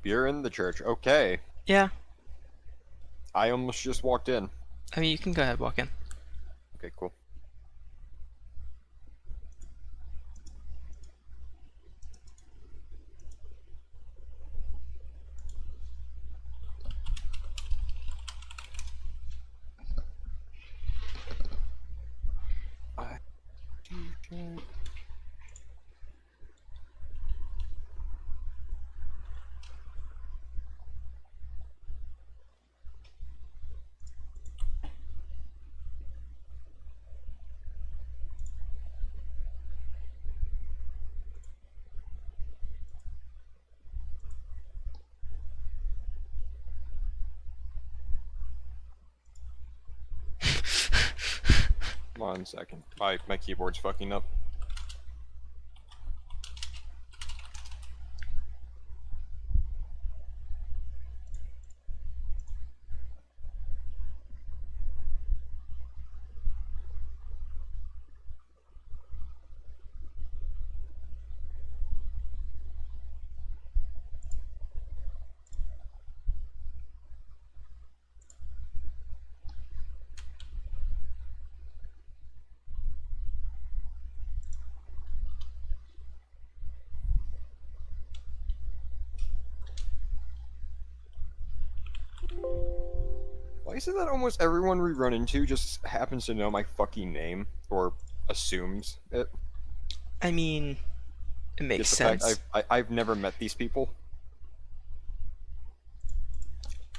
you're in the church. Okay. Yeah. I almost just walked in. I mean, you can go ahead, walk in. Okay, cool. One second. My keyboard's fucking up. Why is it that almost everyone we run into just happens to know my fucking name? Or assumes it? I mean, it makes Just the sense. fact I've never met these people.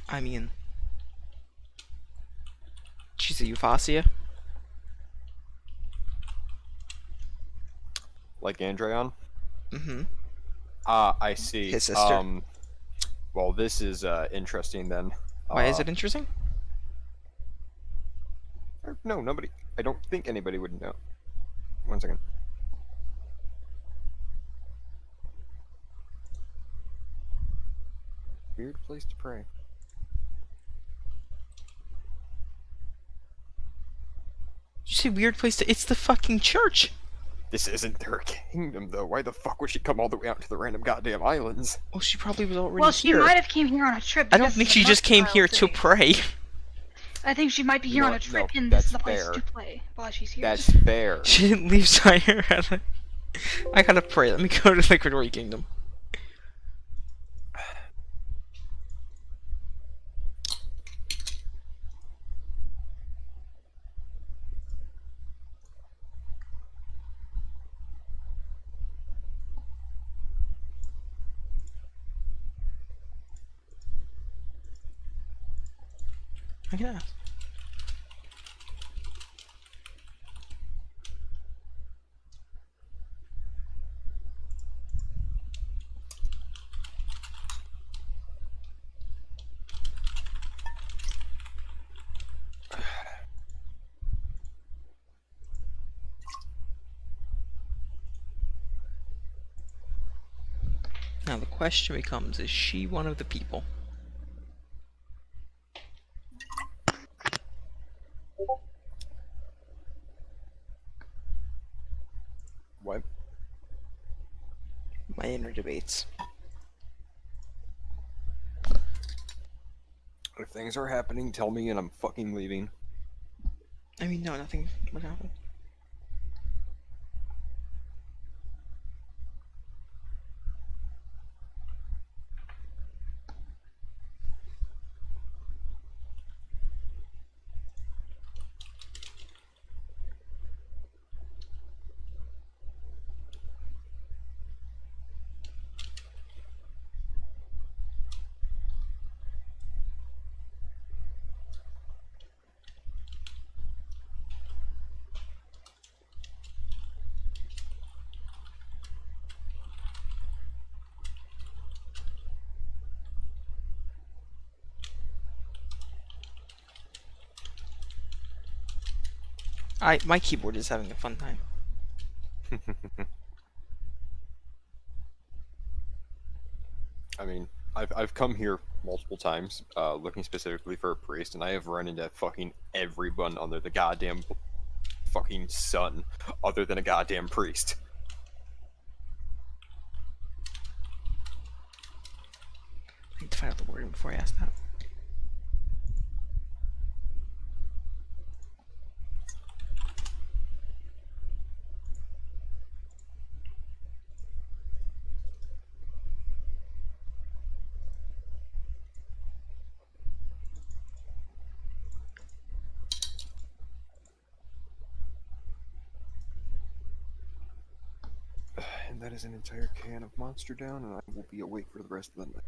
I mean, she's a Euphasia. Like Andreon? Mm-hmm. Ah, I see. His sister. Well, this is interesting then. Why is it interesting? No, nobody. I don't think anybody would know. One second. Weird place to pray. You say weird place to... It's the fucking church! This isn't their kingdom, though. Why the fuck would she come all the way out to the random goddamn islands? Well, she probably was already Well, she here. might have came here on a trip. I don't because think it's she a just came trial here to thing. pray. I think she might be here No, on a trip, no, and this is the that's place fair. to play while she's here. That's fair. She didn't leave Sire. I gotta pray. Let me go to Liquidary Kingdom. I can ask. Now the question becomes, is she one of the people? What? My inner debates. If things are happening, tell me and I'm fucking leaving. I mean, no, nothing would happen. My keyboard is having a fun time. I mean, I've come here multiple times, looking specifically for a priest, and I have run into fucking everyone under the goddamn fucking sun, other than a goddamn priest. find out the wording before I ask that. And that is an entire can of Monster down, and I will be awake for the rest of the night.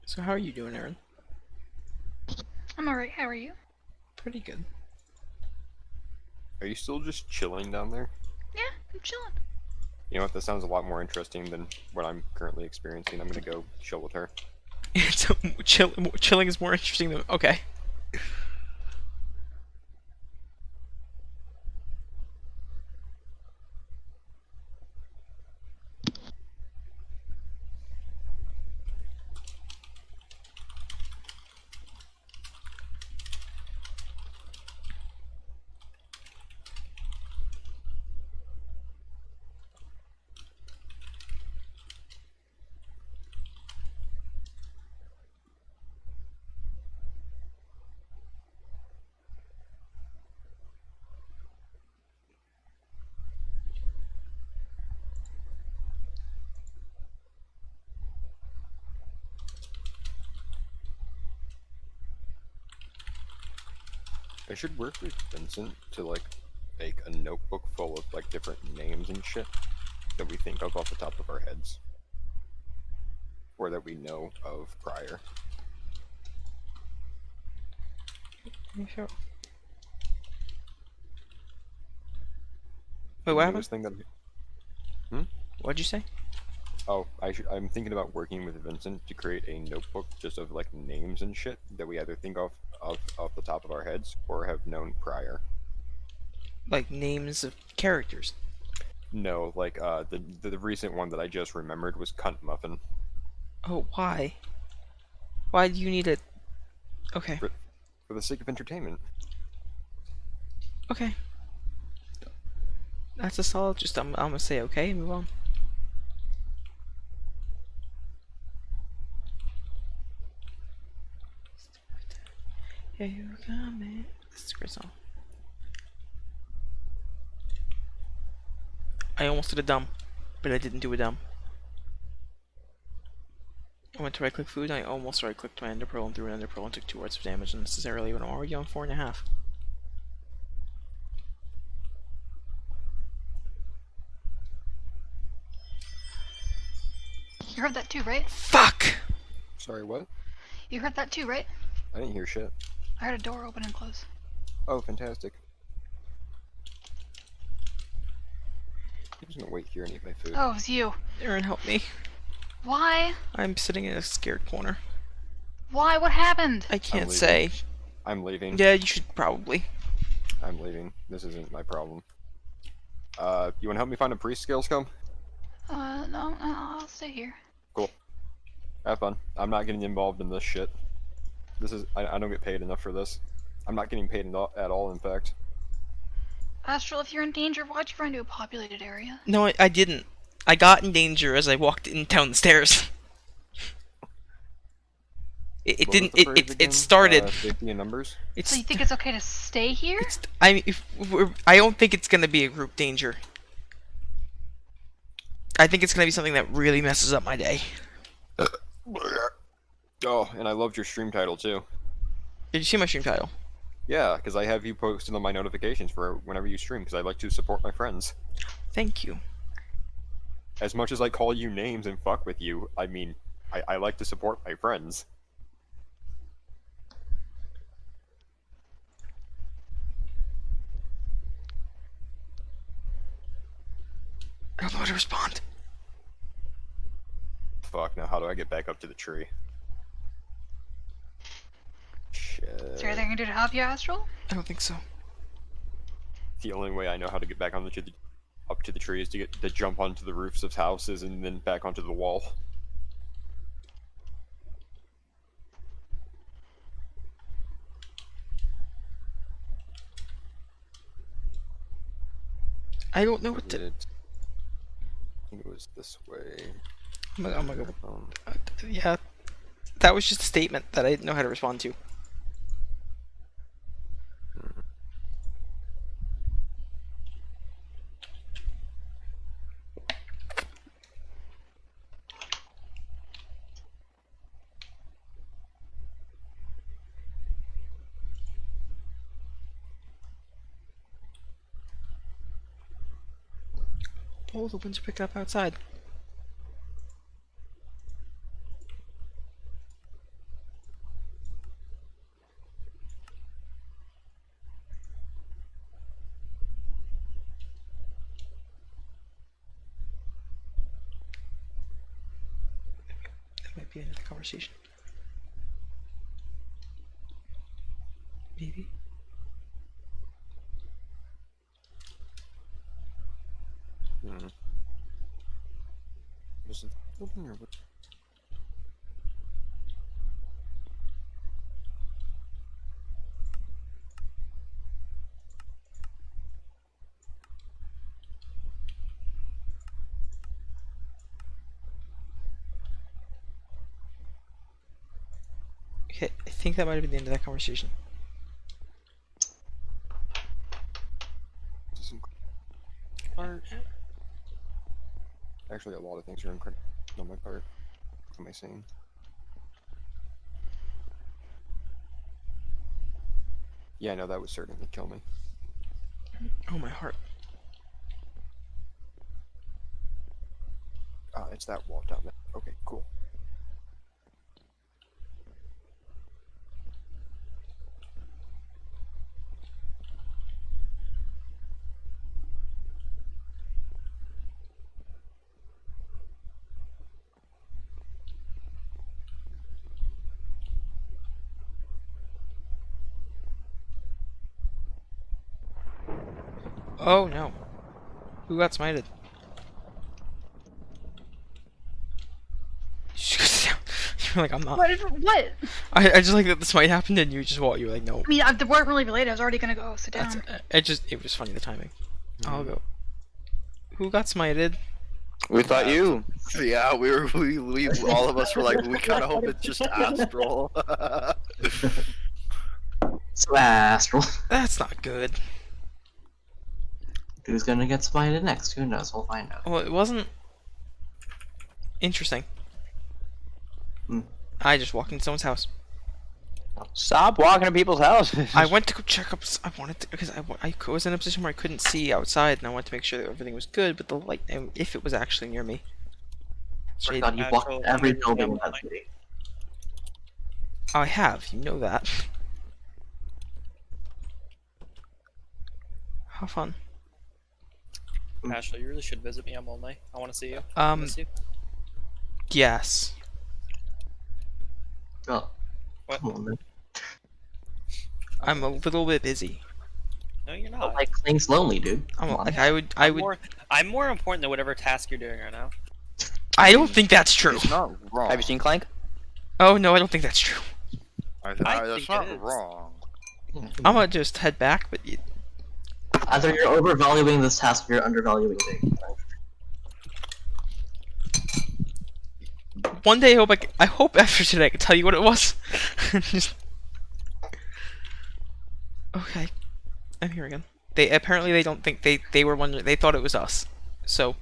So how are you doing, Aaron? I'm alright. How are you? Pretty good. Are you still just chilling down there? Yeah, I'm chilling. You know what? That sounds a lot more interesting than what I'm currently experiencing. I'm gonna go chill with her. So chilling is more interesting than okay. I should work with Vincent to like make a notebook full of like different names and shit that we think of off the top of our heads, or that we know of prior. Sure. The Wait, what happened? newest thing that What'd you say? I'm thinking about working with Vincent to create a notebook just of like names and shit that we either think of off the top of our heads or have known prior. Like names of characters. No, like the recent one that I just remembered was Cunt Muffin. Oh, why? Why do you need it? Okay. For the sake of entertainment. Okay. That's a solid. Just I'm gonna say okay. Move on. Here you come, this is a great song. I almost did a dumb, but I didn't do a dumb. I went to right click food and I almost right clicked my ender pearl and threw an ender pearl and took 2 wards of damage unnecessarily when I'm already on 4.5. You heard that too, right? Fuck! Sorry, what? You heard that too, right? I didn't hear shit. I heard a door open and close. Oh, fantastic. I'm just gonna wait here and eat my food. Oh, it was you. Aaron, help me. Why? I'm sitting in a scared corner. Why? What happened? I can't leaving. say. I'm leaving. Yeah, you should probably. I'm leaving. This isn't my problem. You wanna help me find a priest, Scalescombe? No, I'll stay here. Cool. Have fun. I'm not getting involved in this shit. This is- I don't get paid enough for this. I'm not getting paid at all, in fact. Astral, if you're in danger, why'd you run to a populated area? No, I didn't. I got in danger as I walked down the stairs. It What was didn't. the phrase again? It started. Safety in numbers? It's. So you think it's okay to stay here? I mean, I don't think it's gonna be a group danger. I think it's gonna be something that really messes up my day. Oh, and I loved your stream title too. Did you see my stream title? Yeah, because I have you posted on my notifications for whenever you stream, because I like to support my friends. Thank you. As much as I call you names and fuck with you, I mean, I like to support my friends. I don't know how to respond. Fuck, now how do I get back up to the tree? Shit. Is there anything I can do to help you, Astral? I don't think so. The only way I know how to get back up to the tree is to jump onto the roofs of houses and then back onto the wall. I don't know what to. I think it was this way. I'm gonna go. Yeah, that was just a statement that I didn't know how to respond to. Oh, the winds are picking up outside. That might be the end of the conversation. Maybe. Was it open or what? Okay, I think that might have been the end of that conversation. Actually, a lot of things are incredible on my part. What am I saying? Yeah, no, that would certainly kill me. Oh, my heart. Ah, it's that wall down there. Okay, cool. Oh no. Who got smited? You're like, I'm not. What? I just like that this might happen and you just walk. You're like, no. I mean, the work really related. I was already gonna go sit down. It was funny the timing. I'll go. Who got smited? We thought you. Yeah, we all of us were like, we kind of hope it's just Astral. So Astral. That's not good. Who's gonna get smited next? Who knows? We'll find out. Well, it wasn't interesting. Hmm. I just walked into someone's house. Stop walking to people's houses. I went to go check up. I wanted to because I was in a position where I couldn't see outside, and I wanted to make sure that everything was good. But the light, if it was actually near me. Shade. God, you've walked Actual every imagery building on in that my- city. Oh, I have. You know that. How fun. Ashley, you really should visit me on Molnay. I want to see you. Um, Miss you. yes. Oh, What? come on, man. I'm a little bit busy. No, you're Oh, not. like, Kling's lonely, dude. Come on. Like I would. I'm more important than whatever task you're doing right now. I don't think that's true. It's not wrong. Have you seen Clank? Oh no, I don't think that's true. I That's think not it is. wrong. Yeah, come I'm on. gonna just head back, but Either you're overvaluing this task or you're undervaluing things. one day I hope after today I can tell you what it was. Just... Okay, I'm here again. They don't think they were wondering. They thought it was us. So.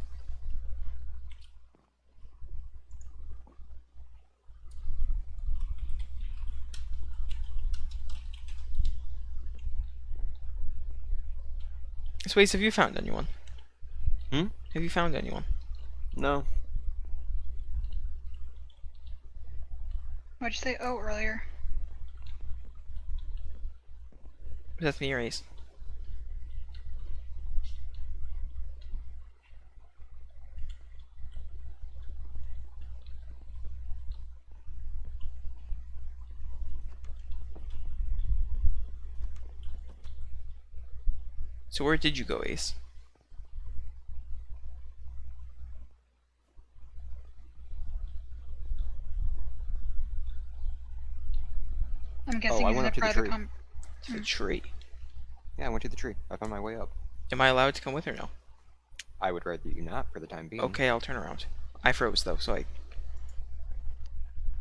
So, Ace, have you found anyone? Hmm? Have you found anyone? No. What'd you say? Oh, earlier. That's me or Ace. So where did you go, Ace? I'm guessing I he's went in up to the part of tree. the com. To the tree. Yeah, I went to the tree. I found my way up. Am I allowed to come with or no? I would rather you not for the time being. Okay, I'll turn around. I froze though, so I.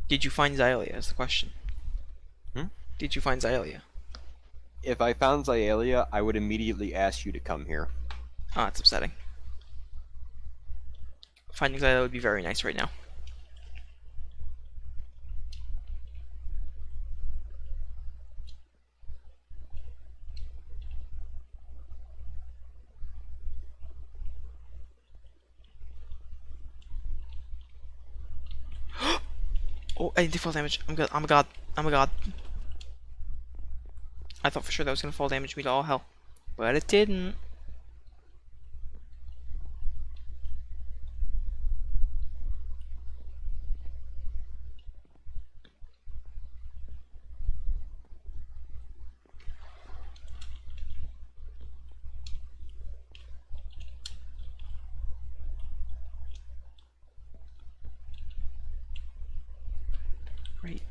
Did you find Xylia? Is the question. Hmm? Did you find Xylia? If I found Xylia, I would immediately ask you to come here. Ah, that's upsetting. Finding Xylia would be very nice right now. Oh, I did fall damage. I'm good. I'm a god. I'm a god. I thought for sure that was gonna fall damage me to all hell, but it didn't. Right.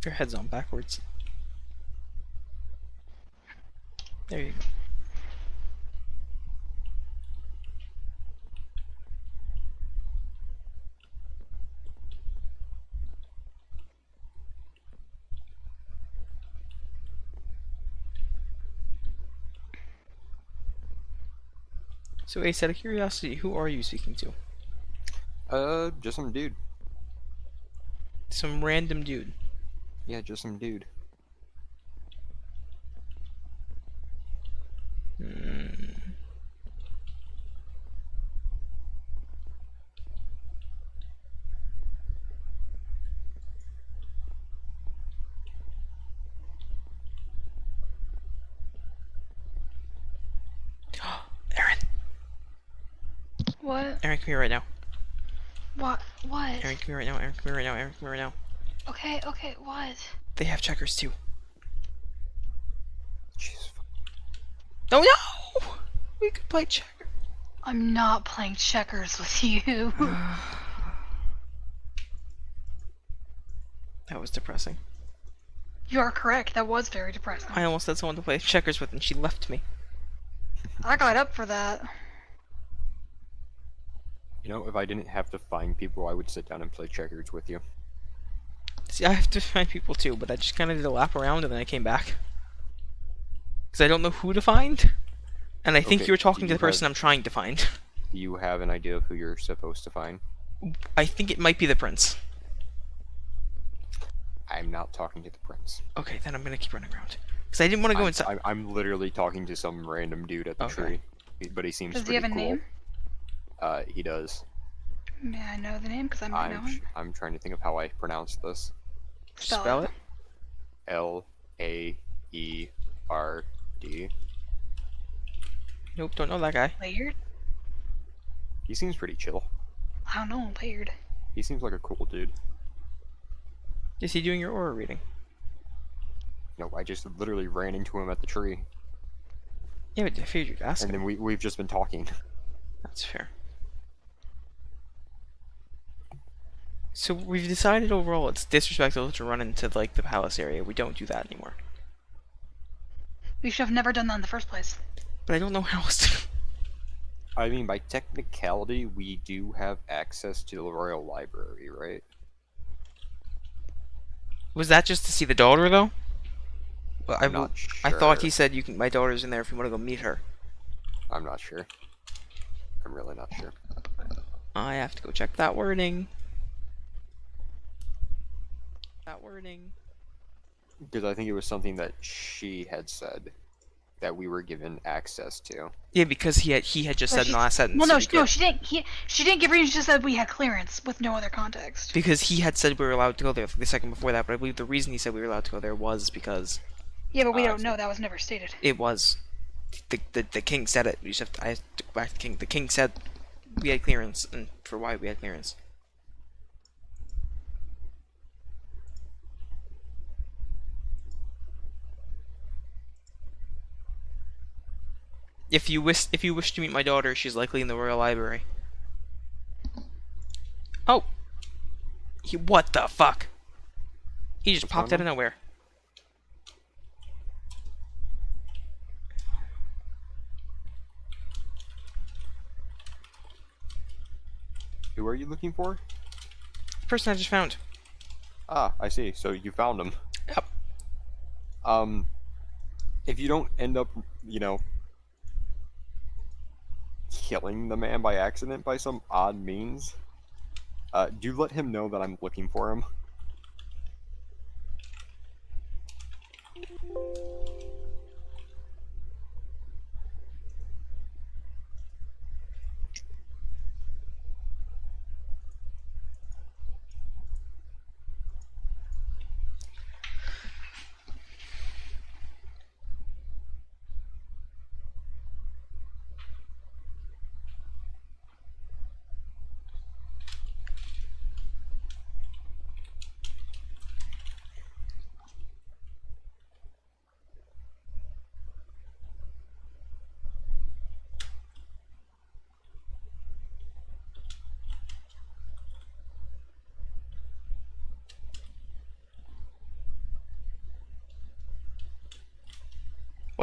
Your head's on backwards. There you go. So, Ace, out of curiosity, who are you speaking to? Just some dude. Some random dude. Yeah, just some dude. Hmm. Aaron! What? Aaron, come here right now. What? What? Aaron, come here right now. Aaron, come here right now. Aaron, come here right now. Okay, okay, what? They have checkers too. Jesus. Oh no! We could play checkers. I'm not playing checkers with you. That was depressing. You are correct. That was very depressing. I almost had someone to play checkers with and she left me. I got up for that. You know, if I didn't have to find people, I would sit down and play checkers with you. See, I have to find people too, but I just kind of did a lap around and then I came back. Because I don't know who to find. And I think Okay, you were talking do to you the person have- I'm trying to find. Do you have an idea of who you're supposed to find? I think it might be the prince. I'm not talking to the prince. Okay, then I'm gonna keep running around. Because I didn't want to go inside. I'm literally talking to some random dude at the Okay. tree, but he seems Does he pretty have a cool. name? He does. May I know the name? Because I might know him. I'm trying to think of how I pronounce this. Spell it. Laeerd. Nope, don't know that guy. Layered? He seems pretty chill. I don't know. Layered. He seems like a cool dude. Is he doing your aura reading? No, I just literally ran into him at the tree, Yeah, but I figured you'd ask and him. then we've just been talking. That's fair. So we've decided overall it's disrespectful to run into like the palace area. We don't do that anymore. We should have never done that in the first place. But I don't know how else to. I mean, by technicality, we do have access to the royal library, right? Was that just to see the daughter though? Well, I'm not I thought sure. he said you can. My daughter's in there if you want to go meet her. I'm not sure. I'm really not sure. I have to go check that wording. That wording. Because I think it was something that she had said that we were given access to. Yeah, because he had just Well, said in the last sentence. Well, no, we no, could. she didn't. She didn't give reasons. She just said we had clearance with no other context. Because he had said we were allowed to go there the second before that, but I believe the reason he said we were allowed to go there was because Yeah, but we I don't see. know. That was never stated. it was the king said it. We just have to, I have to go back to the king. The king said we had clearance, and for why we had clearance. If you wish to meet my daughter, she's likely in the royal library. Oh, what the fuck? He just What's popped going out of nowhere. Who are you looking for? The person I just found. Ah, I see. So you found him. Yep. If you don't end up, killing the man by accident by some odd means, do let him know that I'm looking for him.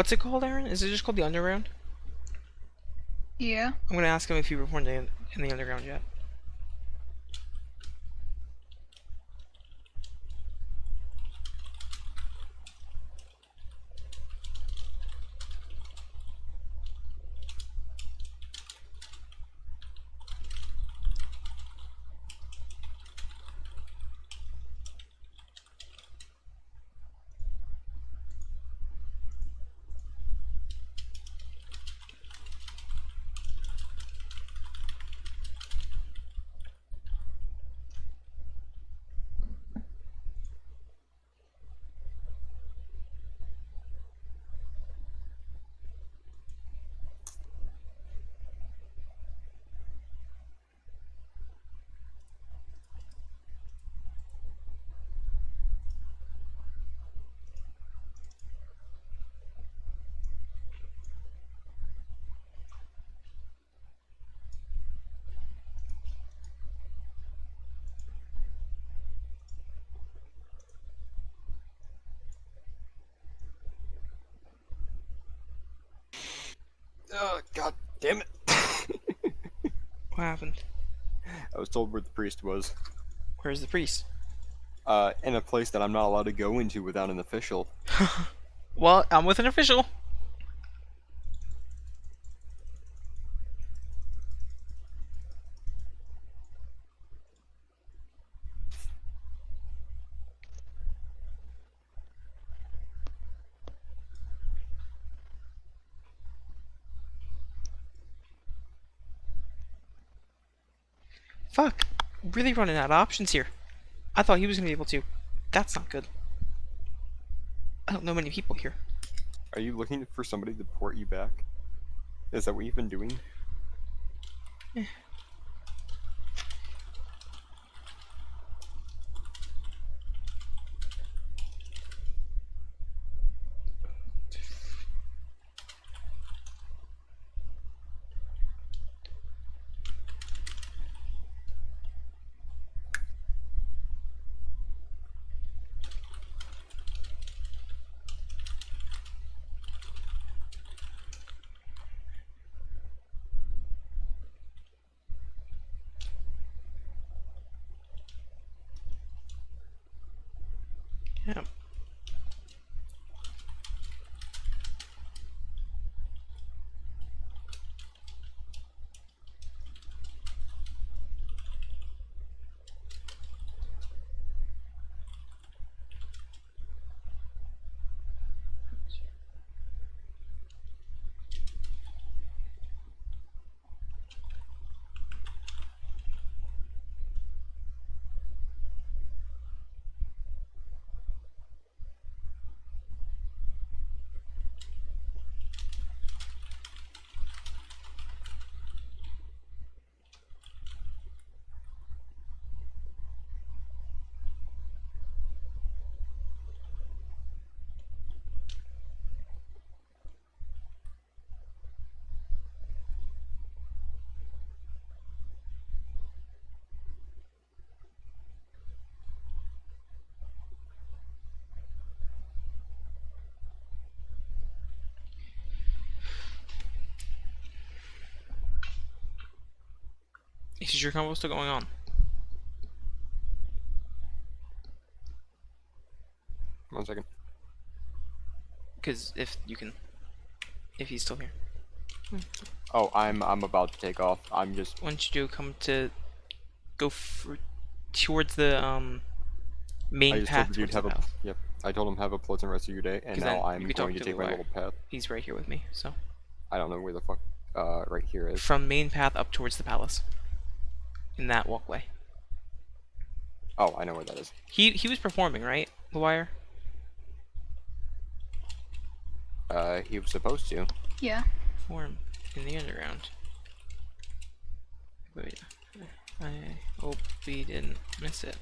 What's it called, Aaron? Is it just called the Underground? Yeah. I'm gonna ask him if he reported in the Underground yet. Oh, god damn it. What happened? I was told where the priest was. Where's the priest? In a place that I'm not allowed to go into without an official. Well, I'm with an official. Fuck. Really running out of options here. I thought he was gonna be able to. That's not good. I don't know many people here. Are you looking for somebody to port you back? Is that what you've been doing? Yeah. Is your combo still going on? One second. Because if you can, if he's still here, Oh, I'm about to take off. I'm just. why don't you do come to go towards the I main just path told the dude towards the have a. house? Yep. I told him have a pleasant rest of your day, and 'Cause now then I'm you could talk going to to take the my lawyer. little path. He's right here with me, so I don't know where the fuck right here is. from main path up towards the palace, in that walkway. Oh, I know where that is. He was performing, right? The wire. He was supposed to. Yeah. Perform in the underground. Wait, I hope we didn't miss it.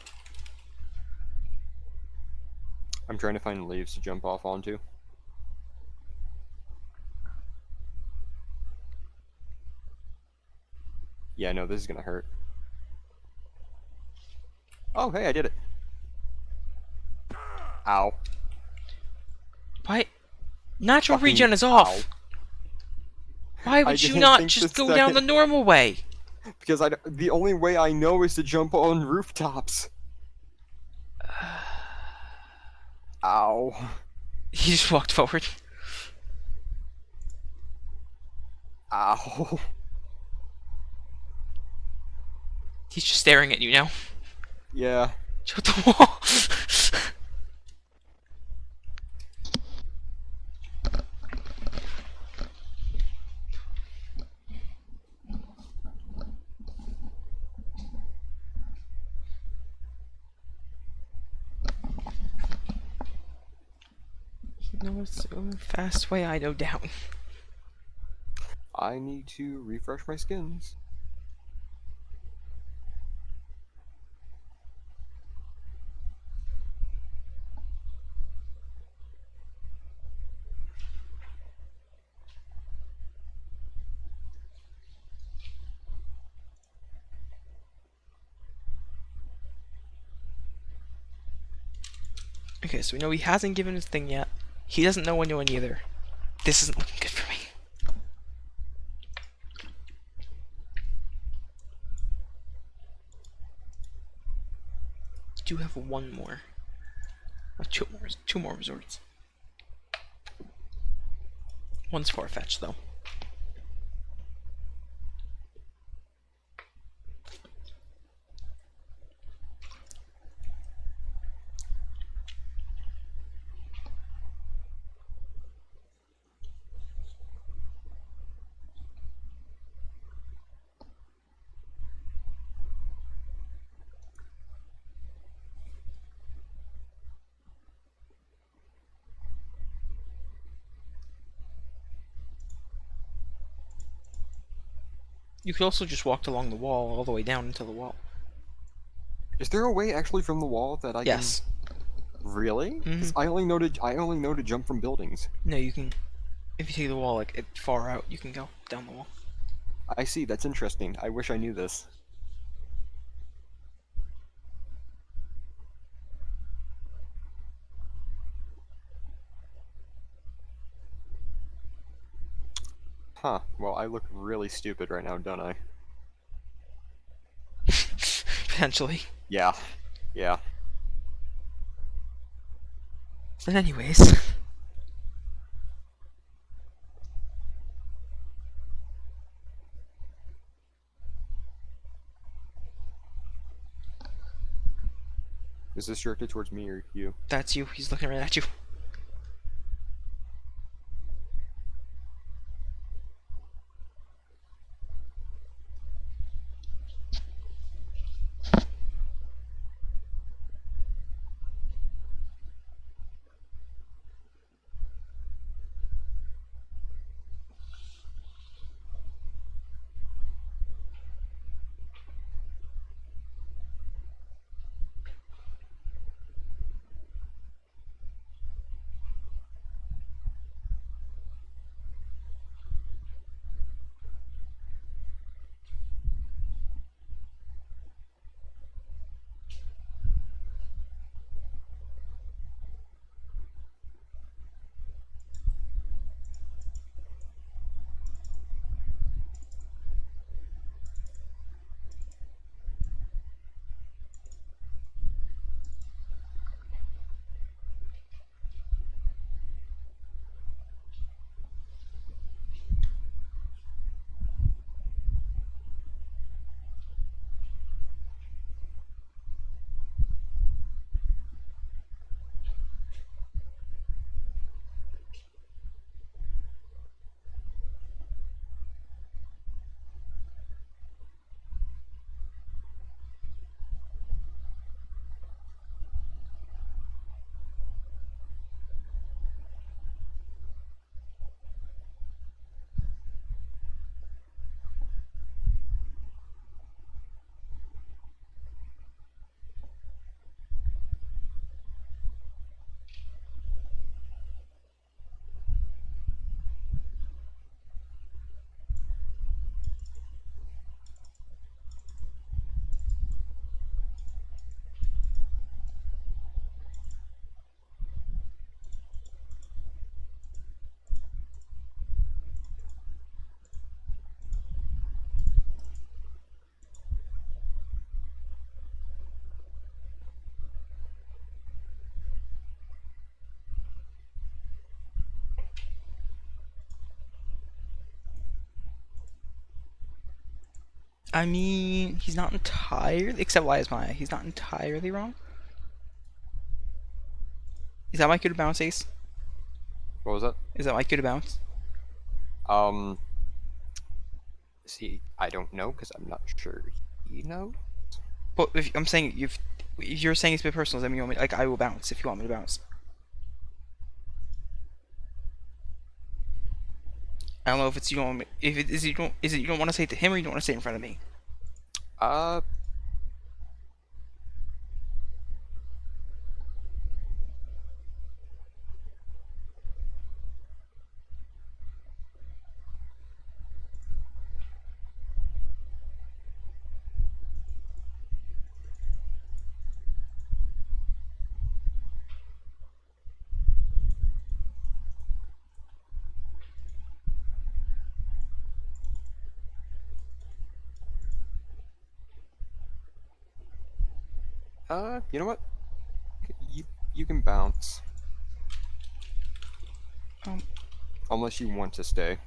I'm trying to find leaves to jump off onto. Yeah, no, this is gonna hurt. Oh, hey, I did it. Ow. Why? Natural Fucking regen is ow. off. Why I would you didn't not think just this go down the second. normal way? Because the only way I know is to jump on rooftops. Ow. He just walked forward. Ow. He's just staring at you now. Yeah. Shut the wall. He knows the fast way I go down. I need to refresh my skins. Okay, so we know he hasn't given his thing yet. He doesn't know anyone either. This isn't looking good for me. Do have one more. Or two more resorts. One's far-fetched, though. You could also just walk along the wall all the way down into the wall. Is there a way actually from the wall that I Yes. can? Really? 'Cause I only know to jump from buildings. No, you can. If you take the wall like far out, you can go down the wall. I see. That's interesting. I wish I knew this. Huh. Well, I look really stupid right now, don't I? Potentially. Yeah. Yeah. But anyways. Is this directed towards me or you? That's you. He's looking right at you. I mean, he's not entirely, except why is Maya? He's not entirely wrong. Is that my cue to bounce, Ace? What was that? Is that my cue to bounce? See, I don't know because I'm not sure. You know? But if I'm saying if you're saying it's a bit personal, then you want me like I will bounce if you want me to bounce. I don't know if it's you don't want me, if it is you don't want to say it to him or you don't want to say it in front of me. Uh, you know what? You can bounce. Um, Unless you want to stay.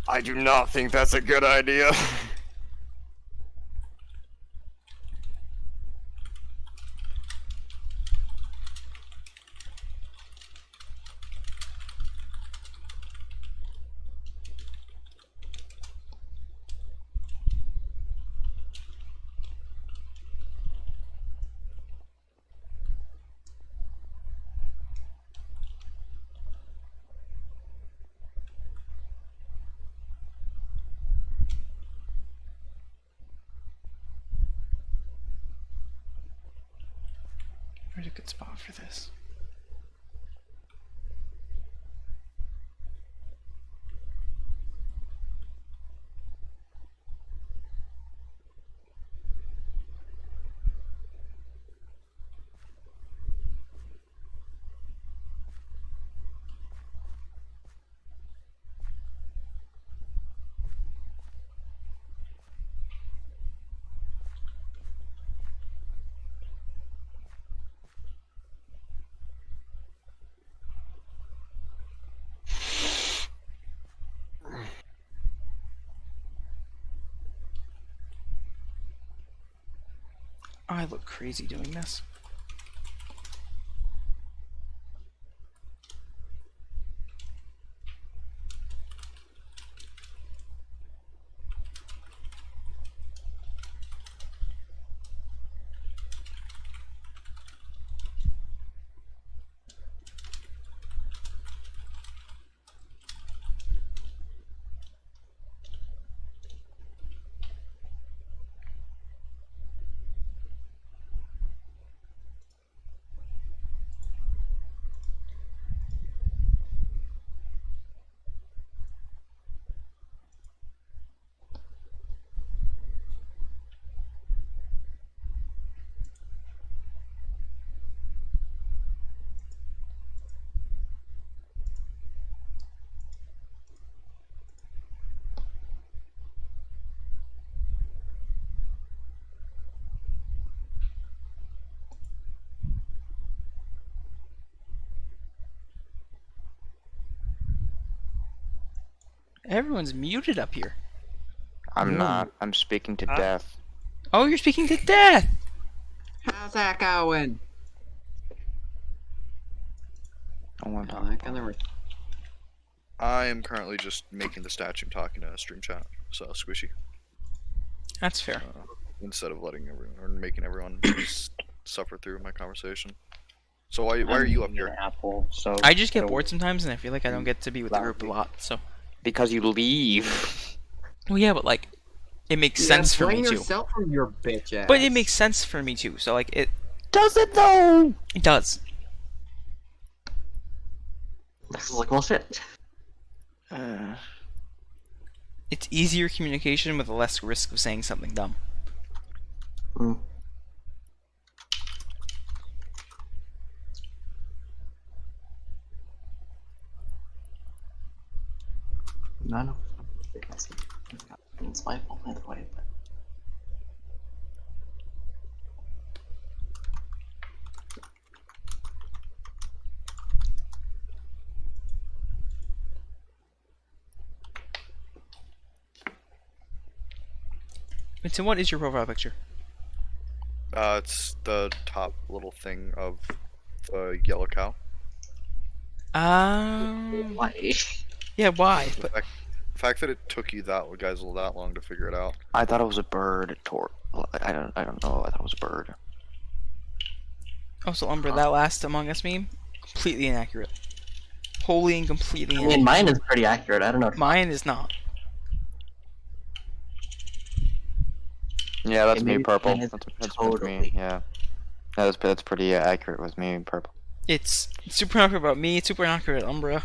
I do not think that's a good idea. where's a good spot for this? I look crazy doing this. Everyone's muted up here. I'm not. I'm speaking to Huh? death. Oh, you're speaking to death! How's that going? I want to Oh, talk. that kind of I am currently just making the statue and talking to stream chat, so squishy. That's fair. Instead of letting everyone or making everyone suffer through my conversation. So why are you up here? Apple, so I just get bored sometimes and I feel like I don't get to be with the group a lot, so. because you leave. Well, yeah, but like, it makes sense for me blame too. yourself from your bitch ass. But it makes sense for me too, so like, it Does it though? does. This is like bullshit. It's easier communication with less risk of saying something dumb. Mm. No. It's my fault, by the way. But... Vincent, what is your profile picture? It's the top little thing of the yellow cow. Why? Yeah, why? But The fact that it took you that guys that long to figure it out. I thought it was a bird. I don't know. I thought it was a bird. also, Umbra, that last Among Us meme, completely inaccurate. Wholly and completely I inaccurate. mean, mine is pretty accurate. I don't know. Mine is not. Yeah, that's Okay, me, maybe purple. mine is That's totally. me. Yeah, that's pretty accurate with me, purple. It's super inaccurate about me. It's super inaccurate, Umbra.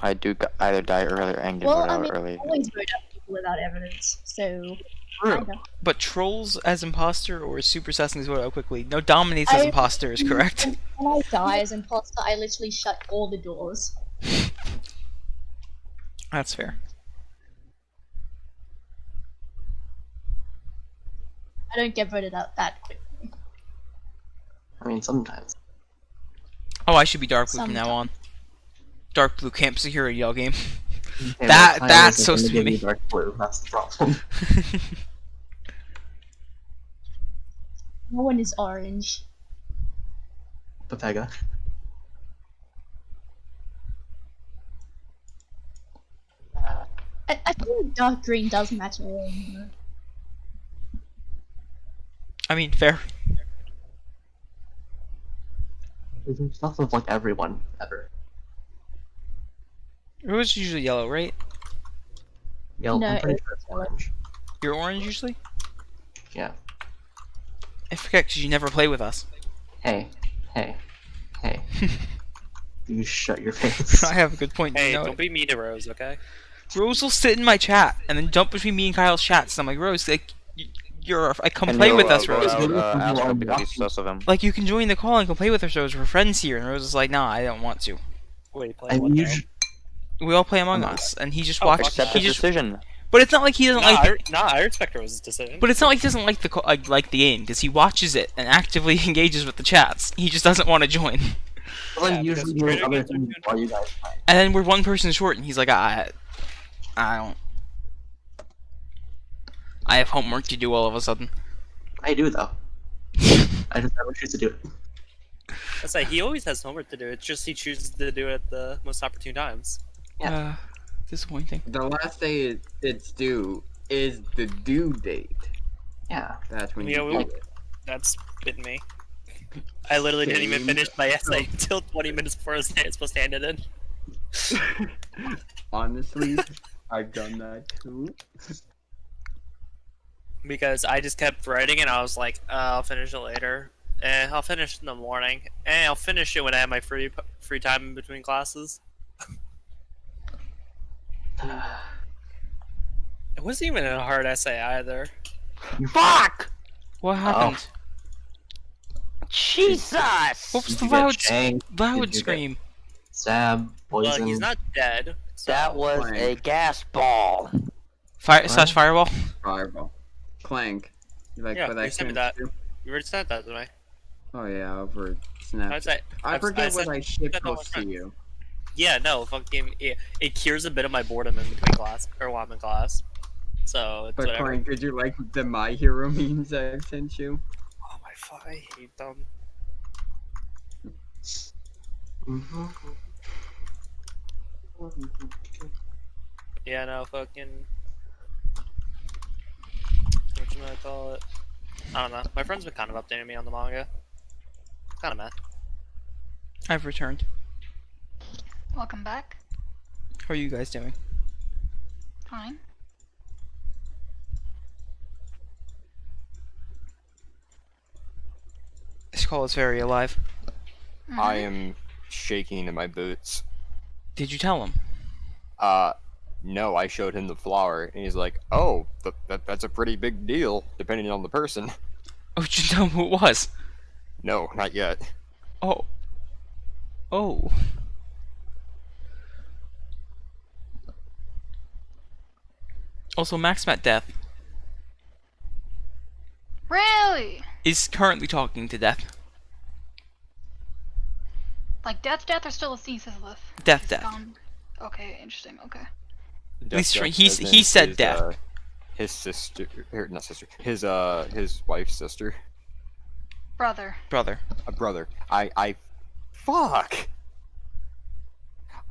I do either die early or get Well, voted I out mean, early. I always vote out people without evidence, so. True. I know. But trolls as imposter or super assassins vote out quickly. No, dominates as imposter is correct. When I die as imposter, I literally shut all the doors. That's fair. I don't get voted out that quickly. I mean, sometimes. Oh, I should be dark blue from now on. Dark blue camp security, y'all game. Okay, That's but Tyler's so gonna give sweet. you dark blue. That's the problem. No one is orange. Pepega. I think dark green does matter. You know. I mean, fair. There's stuff with like everyone ever. Rose is usually yellow, right? Yellow. No, I'm pretty it's sure it's yellow. orange. You're orange usually? Yeah. I forget because you never play with us. Hey. You shut your face. I have a good point. Hey, you know don't it. be mean to Rose, okay? Rose will sit in my chat and then jump between me and Kyle's chats. And I'm like, Rose, like, come And play he'll, with us, vote Rose. out, Rose. Astro because he's sus of him. Like, you can join the call and come play with us, Rose. We're friends here. And Rose is like, nah, I don't want to. Wait, play I what mean, now? We all play Among Us, and he just Oh, watches. Accept He his just, decision. but it's not like he doesn't like. I respect Rose's decision. But it's not like he doesn't like the game because he watches it and actively engages with the chats. He just doesn't want to join. Well, Yeah, I'm because usually doing Trader other gets things their while you guys play. And then we're one person short, and he's like, I don't. I have homework to do all of a sudden. I do though. I just never choose to do it. I say he always has homework to do. It's just he chooses to do it at the most opportune times. Yeah. Disappointing. The last day it's due is the due date. Yeah. That's when Yeah, you we- do it. That's bitten me. I literally didn't even Same. finish my essay until 20 minutes before I was supposed to hand it in. Honestly, I've done that too. Because I just kept writing and I was like, I'll finish it later. And I'll finish in the morning. And I'll finish it when I have my free time in between classes. It wasn't even a hard essay either. Fuck! What happened? Jesus! What was Did the you get loud shanked? loud Did you get scream? Stab, poison. Well, he's not dead. So That was a gas ball. Slash fireball. Fireball. Clank. You like Yeah, what you I sent me can that. do? You already sent that to me. Oh yeah, over I'd Snap. say, I forget what sent- I shipped sent that post one. to you. Yeah, no, fucking, it cures a bit of my boredom in between class, or while I'm in class. So, it's But whatever. Clank, did you like the My Hero memes I sent you? Oh my fuck, I hate them. Mhm. Yeah, no, fucking... Whatchamacallit? I don't know. My friend's been kind of updating me on the manga. Kind of mad. I've returned. Welcome back. How are you guys doing? Fine. This call is very alive. I am shaking in my boots. Did you tell him? No, I showed him the flower, and he's like, "Oh, that's a pretty big deal, depending on the person." Oh, did you tell him who it was? No, not yet. Oh. Oh. Also, Max met Death Really? is currently talking to Death. Like death or still a Sisyphus? Death. Okay, interesting. Okay. least Death, he's- as in he said his, death. His sister, or not sister, his wife's sister, Brother. Brother. a brother. Fuck.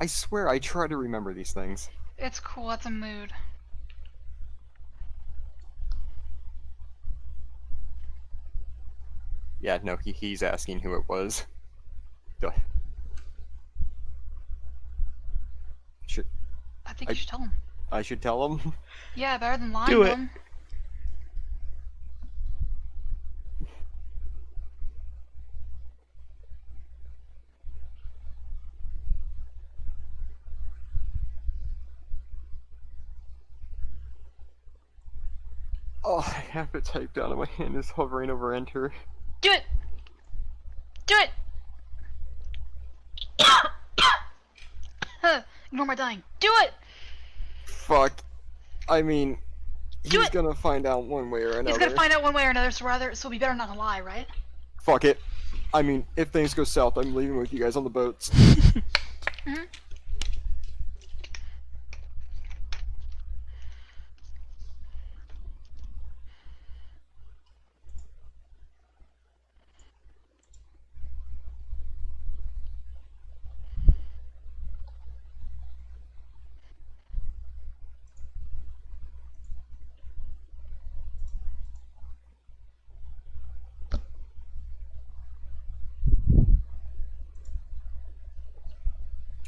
I swear I try to remember these things. It's cool. It's a mood. Yeah, no, he's asking who it was. Duh. Should I think I- you should tell him. I should tell him? Yeah, better than lying Do to it. him. Oh, I have it typed down and my hand is hovering over enter. Do it! Do it! Ignore my dying. Do it! Fuck. I mean, Do he's it! gonna find out one way or another. He's gonna find out one way or another, so we better not lie, right? Fuck it. I mean, if things go south, I'm leaving with you guys on the boats. Mhm.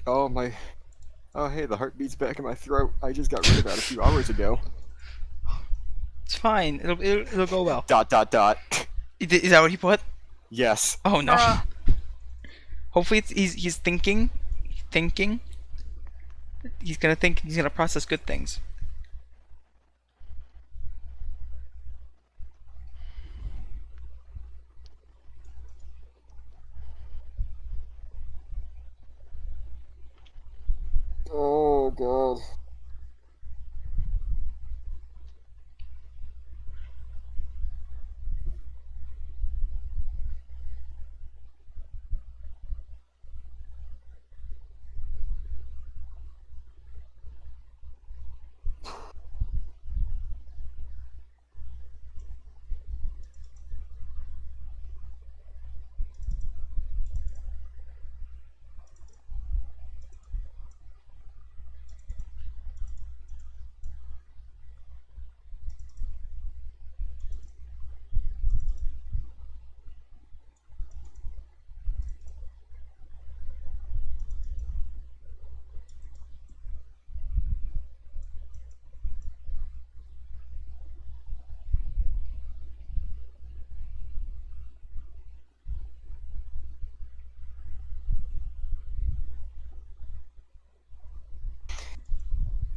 Oh, my... Oh, hey, the heartbeat's back in my throat. I just got rid of that a few hours ago. It's fine. It'll go well. Dot, dot, dot. Is that what he put? Yes. Oh no. Bruh. Hopefully he's thinking. He's gonna think. He's gonna process good things. Oh, God.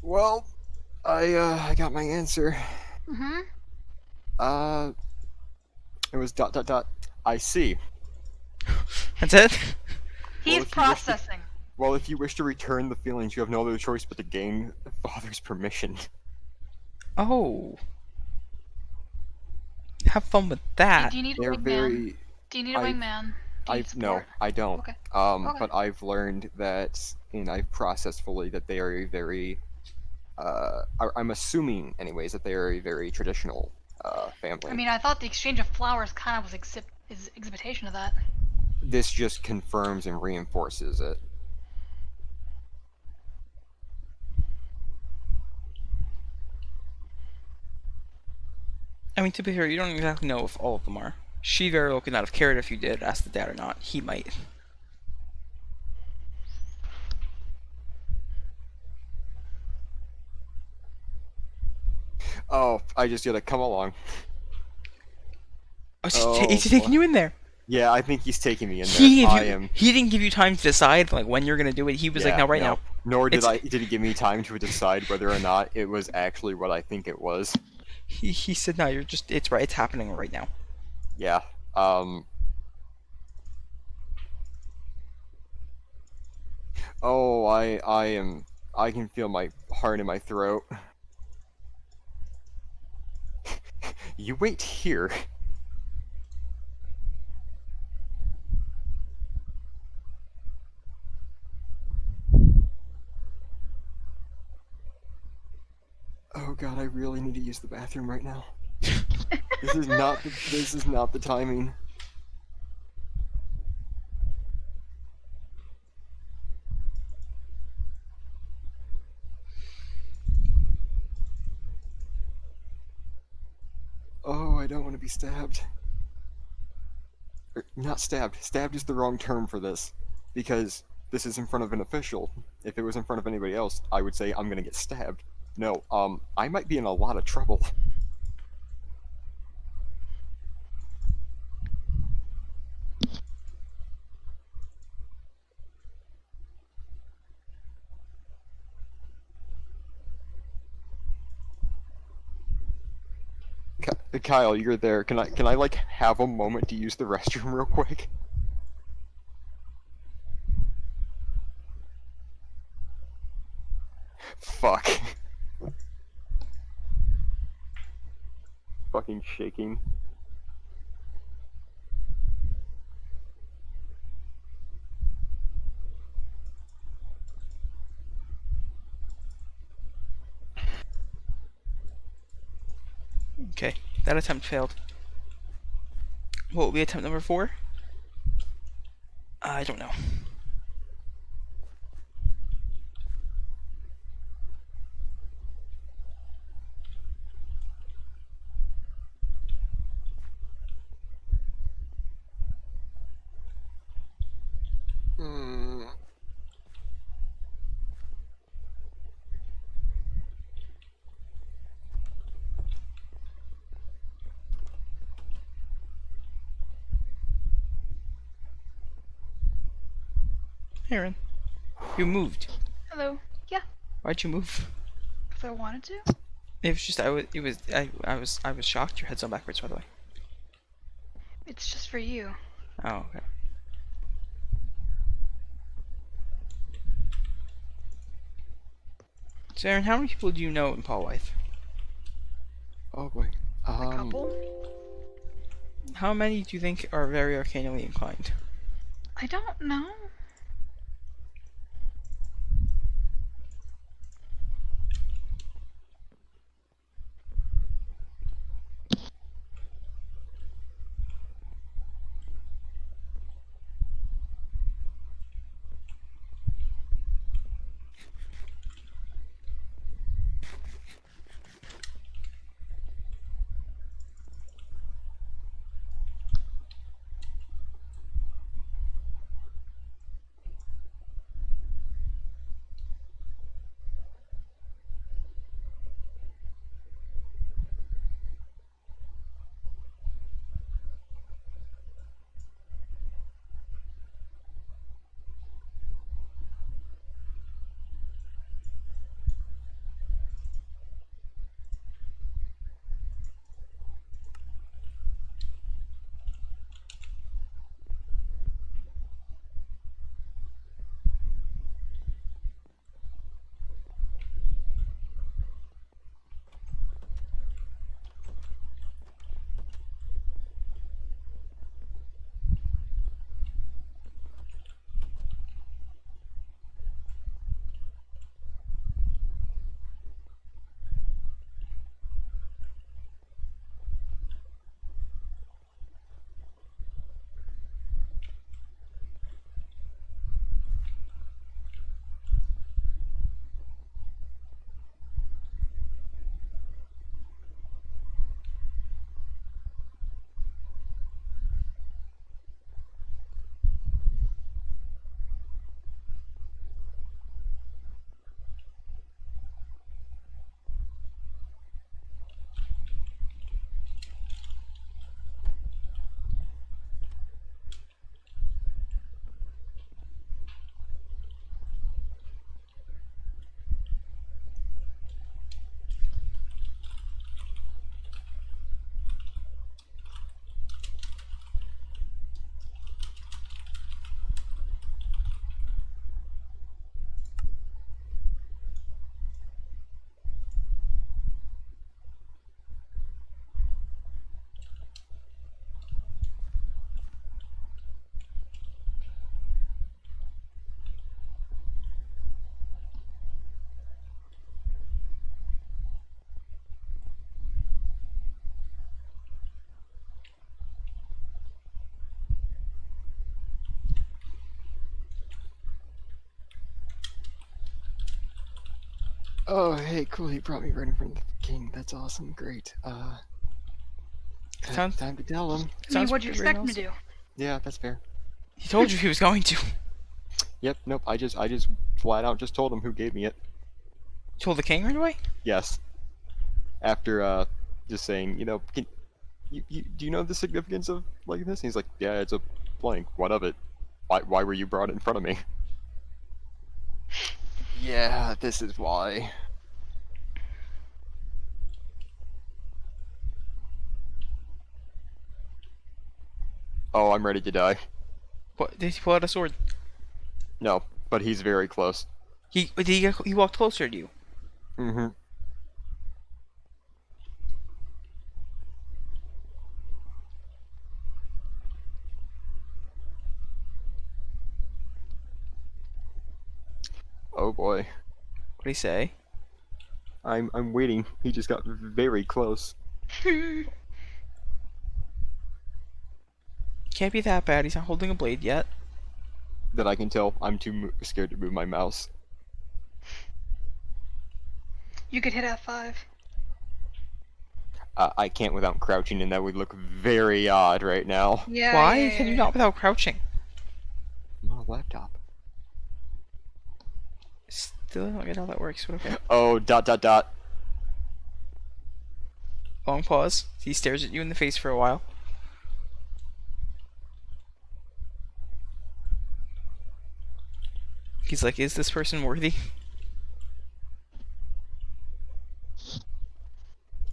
Well, I got my answer. Mm-hmm. It was dot, dot, dot. I see. That's it. He's if you wish to- processing. Well, if you wish to return the feelings, you have no other choice but to gain the father's permission. Oh. Have fun with that. Do you need a They're wingman? very... Do you need a I've- wingman? Do you need No, support? I don't. Okay. But I've learned that, and I've processed fully that they are a very, I'm assuming, anyways, that they are a very traditional, family. I mean, I thought the exchange of flowers kind of was exhibition of that. This just confirms and reinforces it. I mean, to be fair, you don't exactly know if all of them are. She very well could not have cared if you did ask the dad or not. He might. Oh, I just gotta come along. Oh, he's taking you in there. Yeah, I think he's taking me in there. He, I am. he didn't give you time to decide like when you're gonna do it. He was like, Yeah, "No, right no. now." Nor did It's- did he give me time to decide whether or not it was actually what I think it was. He said, "No, you're just. It's right. It's happening right now." Yeah. Oh, I am. I can feel my heart in my throat. You wait here. Oh god, I really need to use the bathroom right now. This is not the timing. Oh, I don't want to be stabbed. Not stabbed. Stabbed is the wrong term for this. Because this is in front of an official. If it was in front of anybody else, I would say I'm gonna get stabbed. No, I might be in a lot of trouble. Kyle, you're there. Can I like have a moment to use the restroom real quick? Fuck. Fucking shaking. Okay, that attempt failed. What will be attempt number 4? I don't know. Hmm. Aaron, you moved. Hello. Yeah, Why'd you move? if I wanted to. It was just I was shocked. Your head's on backwards, by the way. It's just for you. Oh, okay. So Aaron, how many people do you know in Paul Wythe? Oh boy. A couple. How many do you think are very arcanally inclined? I don't know. Oh, hey, cool. He brought me right in front of the king. That's awesome. Great. Sounds- time to tell him. I mean, Sounds what'd you pretty expect him to nice. do? Yeah, that's fair. He told you he was going to. Yep. Nope. I just flat out just told him who gave me it. Told the king right away? Yes. After just saying, you know, do you know the significance of like this? And he's like, yeah, it's a blank. What of it? Why were you brought in front of me? Yeah, this is why. Oh, I'm ready to die. What, did he pull out a sword? No, but he's very close. He walked closer to you. Mm-hmm. Oh boy. What'd he say? I'm waiting. He just got very close. Can't be that bad. He's not holding a blade yet. That I can tell. I'm too scared to move my mouse. You could hit F5. I can't without crouching, and that would look very odd right now. Yeah. Why yeah, can you yeah. not without crouching? I'm on a laptop. Still don't get how that works, but okay. Oh, ... Long pause. He stares at you in the face for a while. He's like, is this person worthy?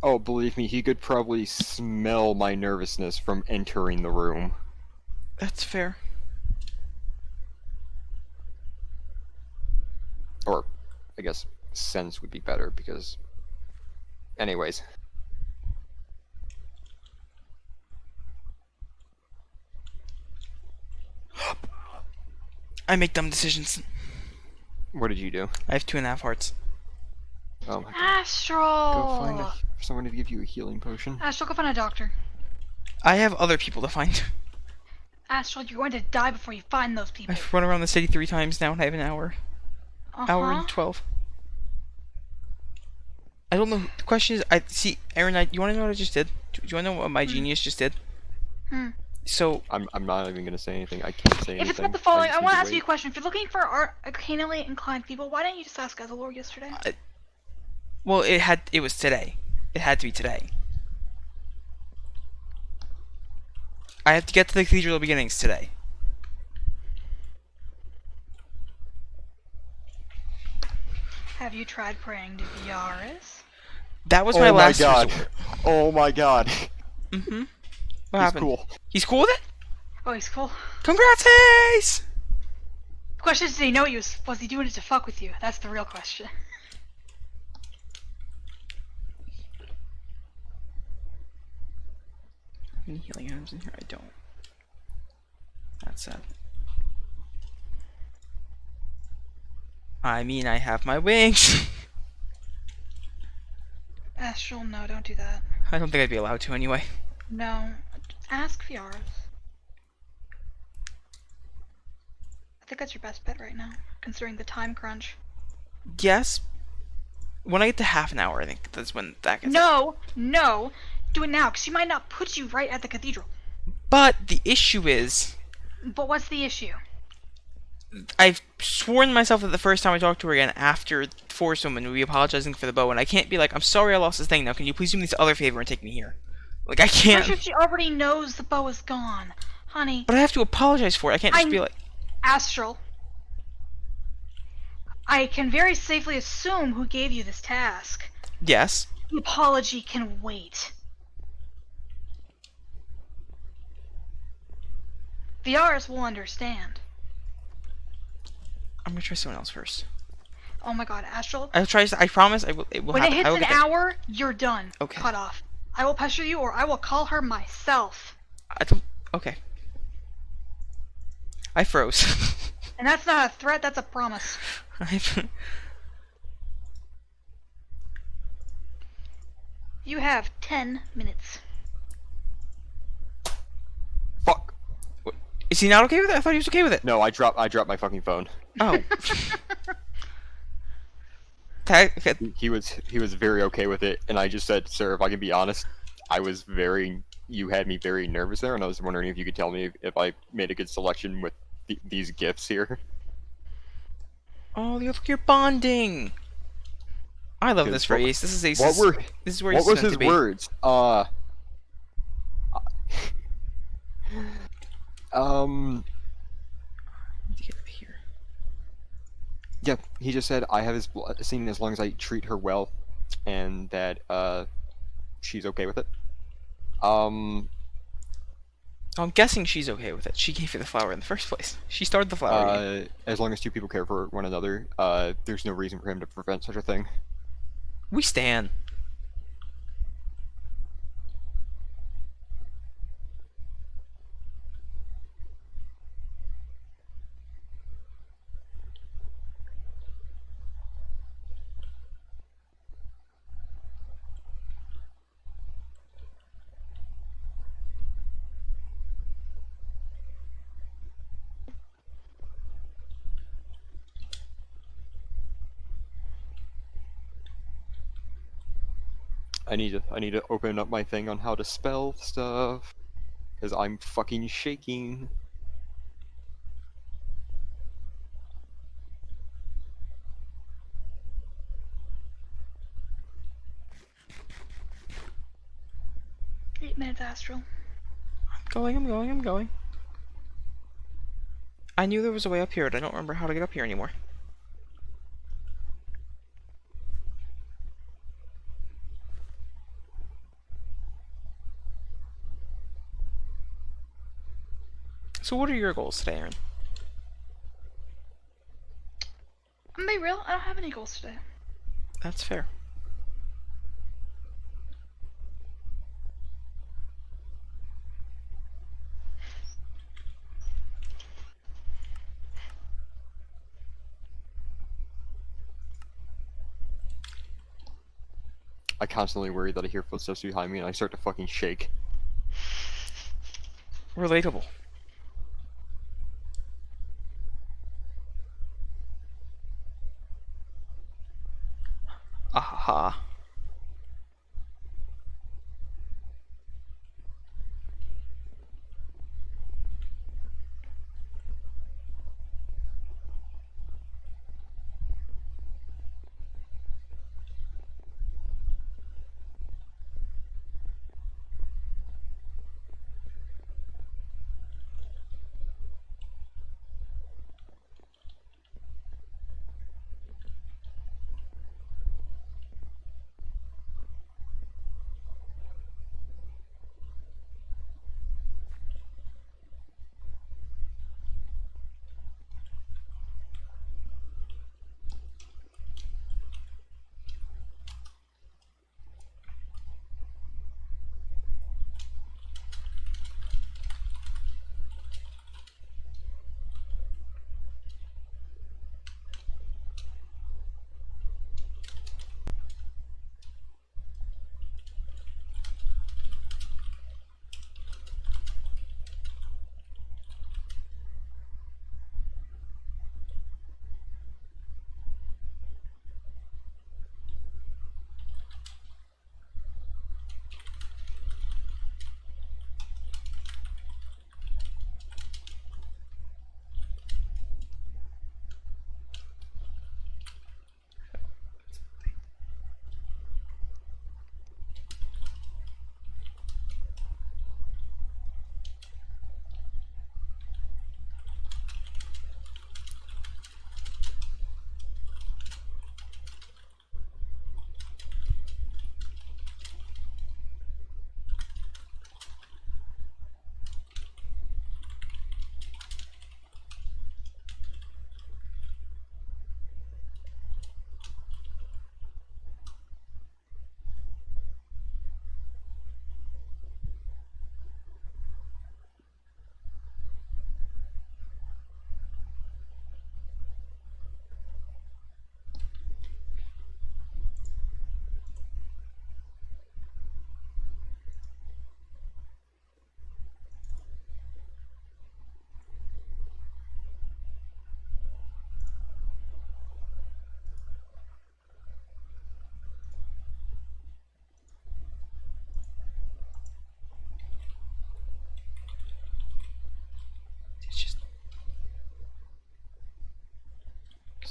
Oh, believe me, he could probably smell my nervousness from entering the room. That's fair. Or, I guess, sense would be better, because... Anyways. I make dumb decisions. What did you do? I have 2.5 hearts. Oh my god. Astral! Go find someone to give you a healing potion. Astral, go find a doctor. I have other people to find. Astral, you're going to die before you find those people. I've run around the city 3 times now and I have an hour. Hour and 12. I don't know. The question is, see, Aaron, you want to know what I just did? Do you want to know what my genius just did? So I'm not even gonna say anything. I can't say anything. If it's not the following, I just want need to ask you a wait. question. If you're looking for arcanally inclined people, why didn't you just ask Azalor yesterday? well, it was today. It had to be today. I have to get to the Cathedral of Beginnings today. Have you tried praying to Viaris? That was my last god. resort. Oh my god. Mm-hmm. What He's happened? cool. He's cool with it? Oh, he's cool. Congrats, Hayes! The question is, did he know you was he doing it to fuck with you? That's the real question. Any healing items in here? I don't. That's sad. I mean, I have my wings. Astral, no, don't do that. I don't think I'd be allowed to anyway. No, ask Viaris. I think that's your best bet right now, considering the time crunch. Yes. When I get to half an hour, I think that's when that gets. No, no, do it now, because she might not put you right at the cathedral. But the issue is, But what's the issue? I've sworn myself that the first time I talk to her again after Forest Woman will be apologizing for the bow, and I can't be like, I'm sorry I lost this thing now, can you please do me this other favor and take me here? Like, I I'm can't. sure she already knows the bow is gone. Honey, But I have to apologize for it, I can't just be like... Astral, I can very safely assume who gave you this task. Yes. The apology can wait. Viaris will understand. I'm gonna try someone else first. Oh my god, Astral. I'll try, I promise, it will When happen. it hits I will an get there. hour, you're done. Okay. Cut off. I will pester you or I will call her myself. I don't... Okay. I froze. And that's not a threat, that's a promise. You have 10 minutes. Fuck. Is he not okay with it? I thought he was okay with it. No, I dropped my fucking phone. Oh. Okay. He was very okay with it, and I just said, "Sir, if I can be honest, you had me very nervous there, and I was wondering if you could tell me if I made a good selection with these gifts here." Oh, look, you're bonding. I love this for What- Ace. This is Ace's. What were This is where what Ace is was meant his to be. words? Um. Need to get up here. Yeah, he just said I have his blessing as long as I treat her well, and that she's okay with it. I'm guessing she's okay with it. She gave you the flower in the first place. She started the flower game. As long as two people care for one another, there's no reason for him to prevent such a thing. We stan. I need to open up my thing on how to spell stuff, because I'm fucking shaking. Eight minutes astral. I'm going. I knew there was a way up here, but I don't remember how to get up here anymore. So what are your goals today, Aaron? I'm gonna be real, I don't have any goals today. That's fair. I constantly worry that I hear footsteps behind me and I start to fucking shake. Relatable. Aha.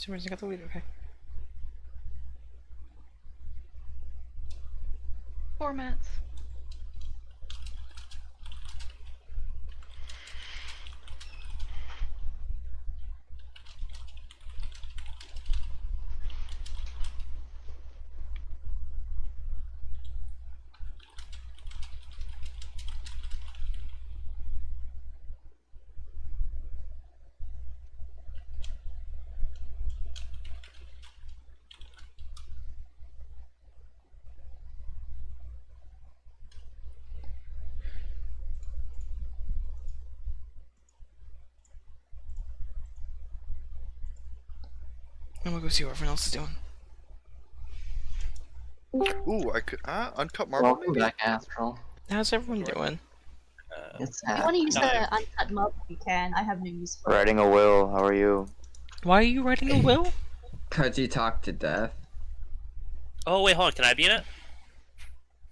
some reason I got the weed. Okay. 4 minutes. I'm gonna go see what everyone else is doing. Ooh, I could uncut marble. Welcome back, Astral. How's everyone doing? It's If you sad. want to use No. the uncut marble, you can. I have no use for it. Writing a will. How are you? Why are you writing a will? Cause you talk to death. Oh wait, hold on. Can I be in it?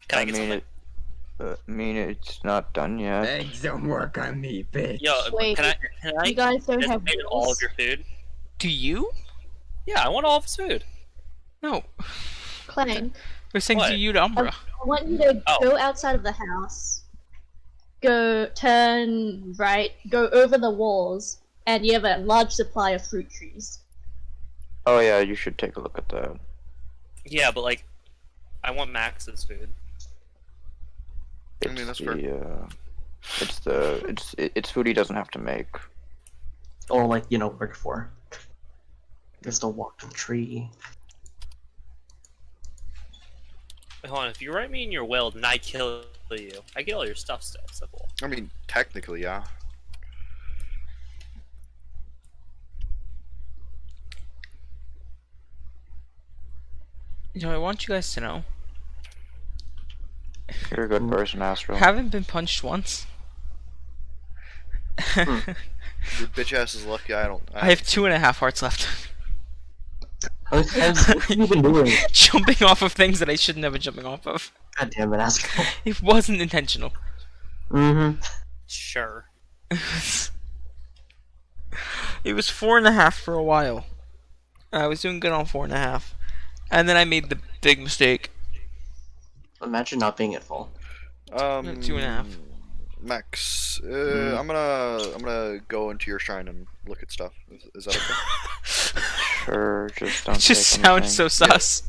Can I get something? It's not done yet. Eggs don't work on me, bitch. Yo, Wait, can I You guys don't have designate all of rules? your food? Do you? Yeah, I want all of his food. No. Clank, We're saying What? to you to Umbra. I want you to Oh. go outside of the house, turn right, go over the walls, and you have a large supply of fruit trees. Oh yeah, you should take a look at that. Yeah, but like, I want Max's food. I mean, that's fair. It's food he doesn't have to make. Or like, you know, work for. Just a walking tree. Wait, hold on. If you write me in your will, then I kill you. I get all your stuff still. Simple. I mean, technically, yeah. You know, I want you guys to know. You're a good person, Astral. Haven't been punched once. Your bitch ass is lucky. I don't. I have 2.5 hearts left. What have you been doing? Jumping off of things that I shouldn't have been jumping off of. God damn it, Astral. It wasn't intentional. Mm-hmm. Sure. It was 4.5 for a while. I was doing good on 4.5. And then I made the big mistake. Imagine not being at full. 2.5. Max, I'm gonna go into your shrine and look at stuff. Is that okay? Sure, just It don't. just take sounds anything. so sus.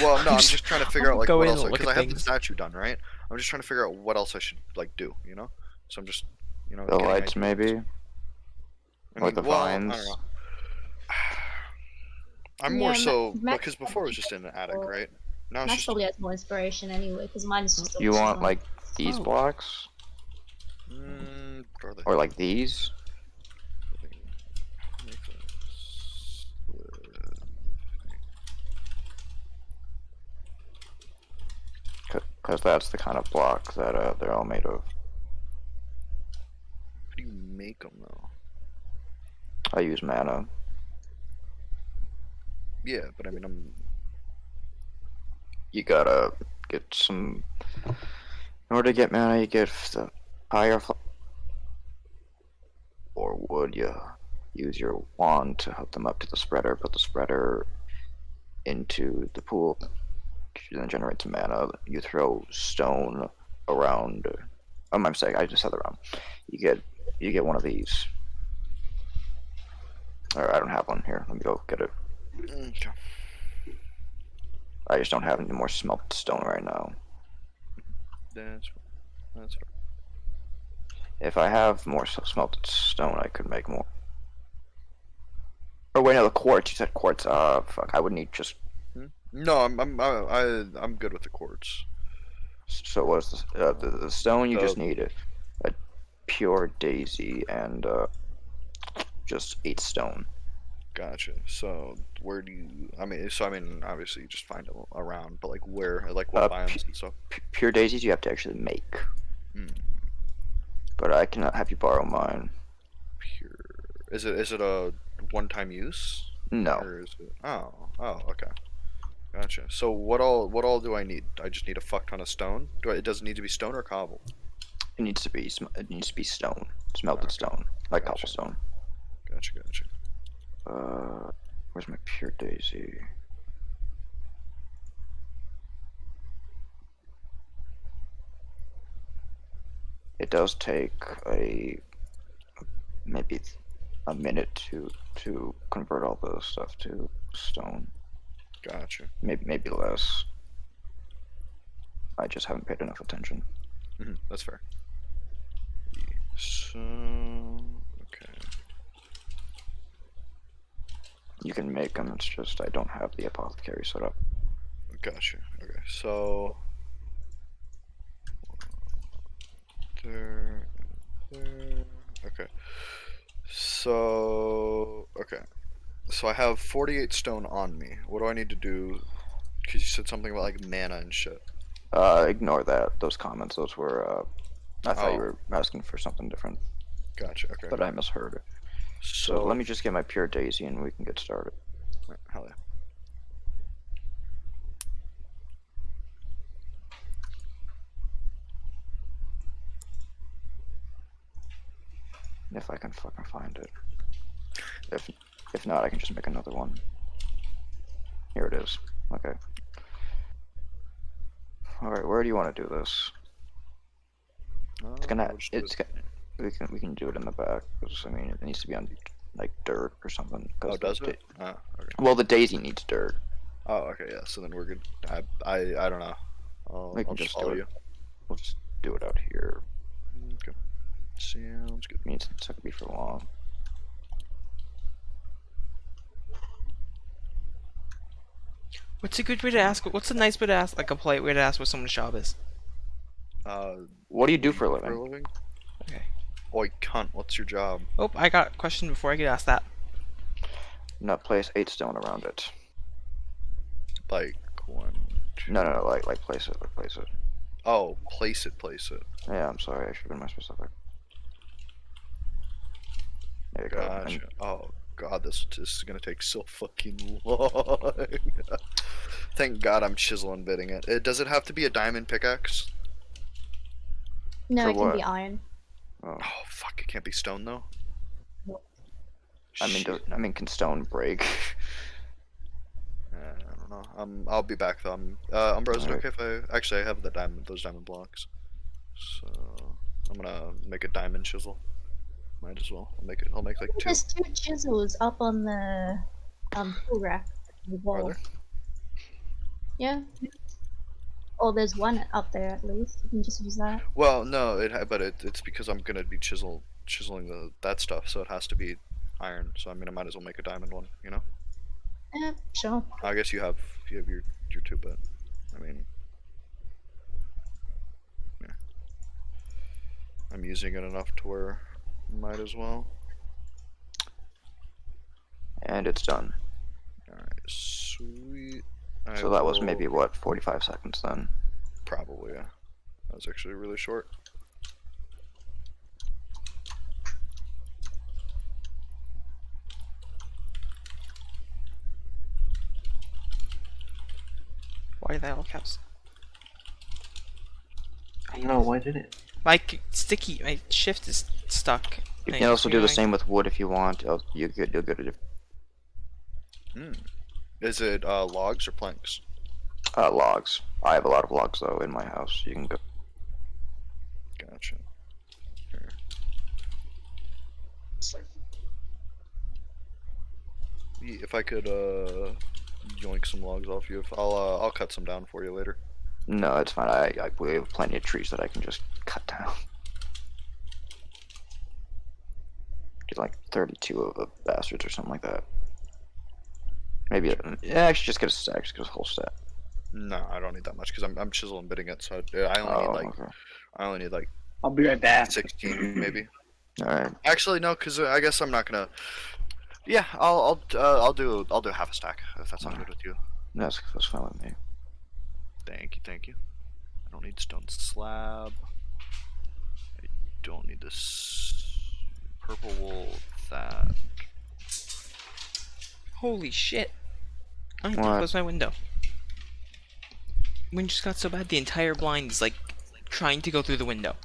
Well, no, I'm just trying to figure out like Go what in else. and look Because at I have the things. statue done, right? I'm just trying to figure out what else I should like do. You know. So I'm just, you know. The getting lights, ideas. maybe. Or the well, I vines. don't know. I'm more Yeah, so Max- because before it was just in an attic, right? Now it's Max just. probably has more inspiration anyway, because mine is just. You a want stone. like these Oh. blocks, What are they? or like these? Because that's the kind of block that they're all made of. How do you make them though? I use mana. Yeah, but I mean, You gotta get some. In order to get mana, you get the firefly or wood. You use your wand to hook them up to the spreader. Put the spreader into the pool. Then generate some mana. You throw stone around. I'm saying I just said that wrong. You get one of these. Or I don't have one here. Let me go get it. Okay. I just don't have any more smelted stone right now. That's right. If I have more smelted stone, I could make more. Oh wait, no, the quartz. You said quartz. Fuck. I would need just. No, I'm good with the quartz. So what's the stone? You just need a pure daisy and just 8 stone. Gotcha. So where do you? I mean, obviously you just find them around, but like where, like what biomes and stuff. Pure daisies you have to actually make. Hmm. But I cannot have you borrow mine. Pure. Is it a one-time use? No. Or is it? Oh, okay. Gotcha. So what all do I need? I just need a fuck ton of stone. It doesn't need to be stone or cobble. It needs to be stone, smelted Okay. stone, like Gotcha. cobblestone. Gotcha. Where's my pure daisy? It does take maybe a minute to convert all the stuff to stone. Gotcha. Maybe less. I just haven't paid enough attention. That's fair. So okay. You can make them. It's just I don't have the apothecary set up. Gotcha. Okay. So there. Okay. So okay. So I have 48 stone on me. What do I need to do? Because you said something about like mana and shit. Ignore that. Those comments. Those were. I thought you were asking for something different, Gotcha. Okay. but I misheard it. So let me just get my pure daisy and we can get started. Hell yeah. If I can fucking find it. If not, I can just make another one. Here it is. Okay. All right. Where do you want to do this? It's gonna. We can do it in the back because I mean it needs to be on like dirt or something. Oh, does it? Okay. Well, the daisy needs dirt. Oh, okay. Yeah. So then we're good. I don't know. I'll just follow you. We'll just do it out here. Okay. Sounds good. I mean, it's not gonna be for long. What's a good way to ask? What's a nice way to ask? Like a polite way to ask what someone's job is? What do you do for a living? Okay. Oi, cunt! What's your job? Oh, I got a question before I could ask that. No, place 8 stone around it. Like 1, 2. No, like place it, place it. Oh, place it. Yeah, I'm sorry, I should have been more specific. There you go. Gotcha. Oh god, this is gonna take so fucking long. Thank God I'm chiseling bidding it. Does it have to be a diamond pickaxe? No, For it can what? be iron. Oh, Oh fuck, it can't be stone though. I mean, Shit. can stone break? I don't know. I'll be back though. Umbro, is it Alright. okay if I have those diamond blocks? So I'm gonna make a diamond chisel. Might as well. I'll make like 2. There's 2 chisels up on the tool rack. The Are wall. there? Yeah. Or there's one up there at least. You can just use that. Well, no, it's because I'm gonna be chiseling that stuff, so it has to be iron. So I mean, I might as well make a diamond one. You know? Yeah, sure. I guess you have your 2, but I mean, yeah. I'm using it enough to where might as well. And it's done. Alright, sweet. So that was maybe, what, 45 seconds then? Probably, yeah. That was actually really short. Why are they all caps? I don't know, why did it? Sticky. My shift is stuck. You Hey, can also do the annoying. same with wood if you want. You'll get a different Is it logs or planks? logs. I have a lot of logs though in my house. You can go. Gotcha. Here. If I could yoink some logs off you, I'll cut some down for you later. No, it's fine. We have plenty of trees that I can just cut down. Get like 32 of the bastards or something like that. Maybe yeah, I should just get a stack. Just get a whole stack. No, I don't need that much because I'm chiseling bidding it, so I only need like I'll be right back. 16 maybe. All right. Actually, no, because I guess I'm not gonna. Yeah, I'll do half a stack if that sounds good with you. That's fine with me. Thank you. I don't need stone slab. I don't need this purple wool. That. Holy shit! I need to What? close my window. Wind just got so bad the entire blind is like trying to go through the window.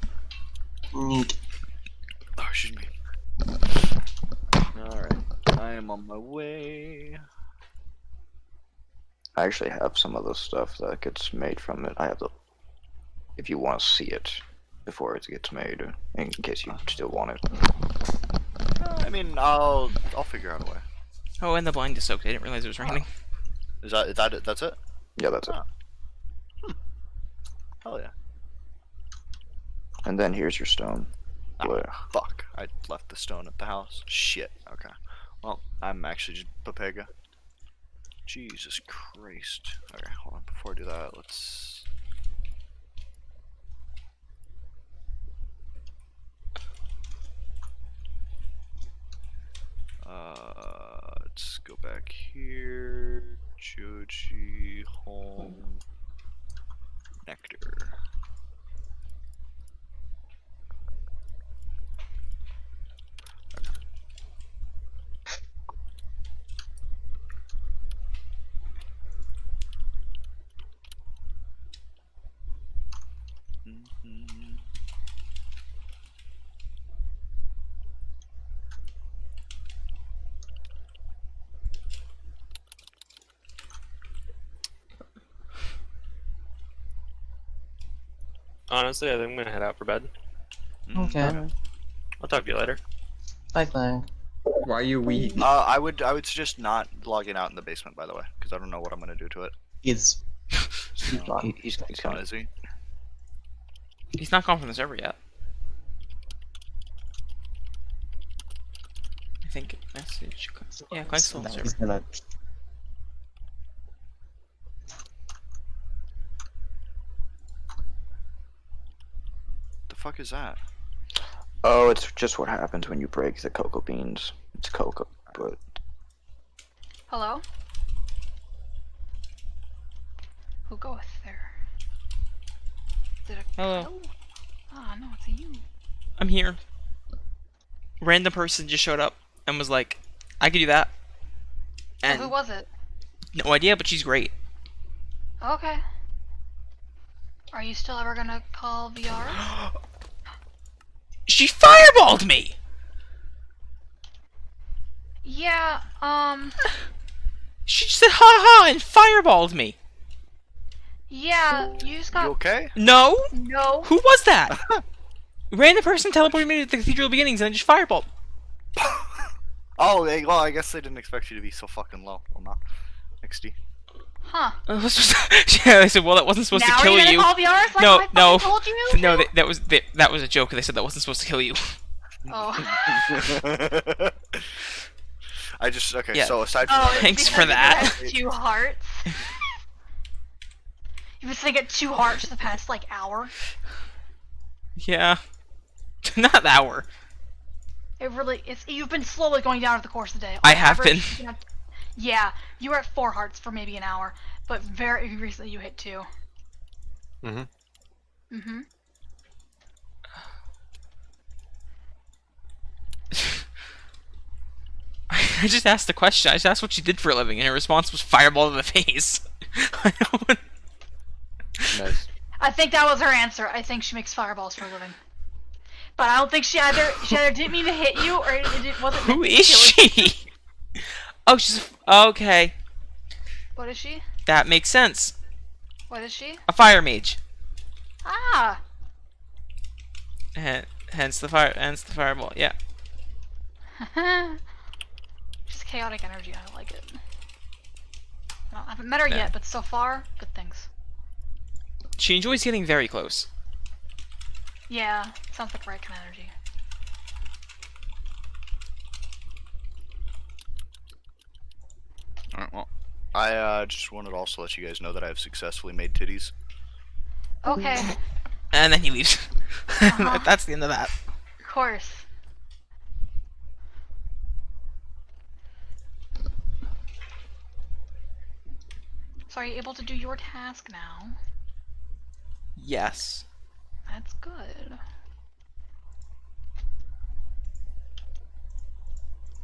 Neat. Oh, excuse me. All right, I am on my way. I actually have some of the stuff that gets made from it. I have the. If you want to see it before it gets made, in case you still want it. I mean, I'll figure out a way. Oh, and the blind is soaked. I didn't realize it was raining. Is that it? That's it? Yeah, that's it. Oh. Hell yeah. And then here's your stone. Oh, Blech. fuck. I left the stone at the house. Shit. Okay. Well, I'm actually just Papega. Jesus Christ. Okay, hold on. Before I do that, let's... let's go back here. Joji, home, nectar. Mhm. Honestly, I think I'm gonna head out for bed. Okay. I'll talk to you later. Bye bye. Why are you weak? I would suggest not logging out in the basement, by the way, because I don't know what I'm gonna do to it. He's He's Gone, kind of. is he? He's not gone from the server yet. I think message. Yeah, Clint's still in the server. he's gonna. The fuck is that? Oh, it's just what happens when you break the cocoa beans. It's cocoa, but Hello? Who goeth there? Is it a Hello. crow? Ah, no, it's a you. I'm here. Random person just showed up and was like, I could do that. Oh, And who was it? no idea, but she's great. Okay. Are you still ever gonna call VR? She fireballed me! Yeah, She just said ha ha and fireballed me. yeah, you just You got... okay? No? No. Who was that? Random person teleported me to the Cathedral of Beginnings and then just fireballed. Oh, well, I guess they didn't expect you to be so fucking low. Well, not. XD. Huh. Yeah, they said, well, that wasn't supposed Now to kill you're gonna you. call VR? It's like No, I fucking no. told you No, to? that was a joke. They said that wasn't supposed to kill you. Oh. I just okay. Yeah. So aside from Oh, that, it's Thanks because for you that. have 2 hearts. You've been saying it 2 hearts for the past, like, hour. Yeah. Not that hour. It really is. You've been slowly going down over the course of the day. I On have average, been. Yeah, you were at 4 hearts for maybe an hour, but very recently you hit 2. Mhm. Mm-hmm. I just asked the question. I just asked what she did for a living, and her response was fireball to the face. I don't- Nice. I think that was her answer. I think she makes fireballs for a living. But I don't think she either didn't mean to hit you or it wasn't. Who meant to is kill you. she? Oh, she's okay. What is she? That makes sense. What is she? A fire mage. Ah. Hence the fireball. Yeah. Just chaotic energy. I like it. Well, I haven't met her Yeah. yet, but so far, good things. She enjoys getting very close. Yeah, sounds like the right kind of energy. Alright, well, I just wanted to also let you guys know that I have successfully made titties. Okay, And then he leaves. Uh-huh. That's the end of that. of course. So are you able to do your task now? Yes. That's good.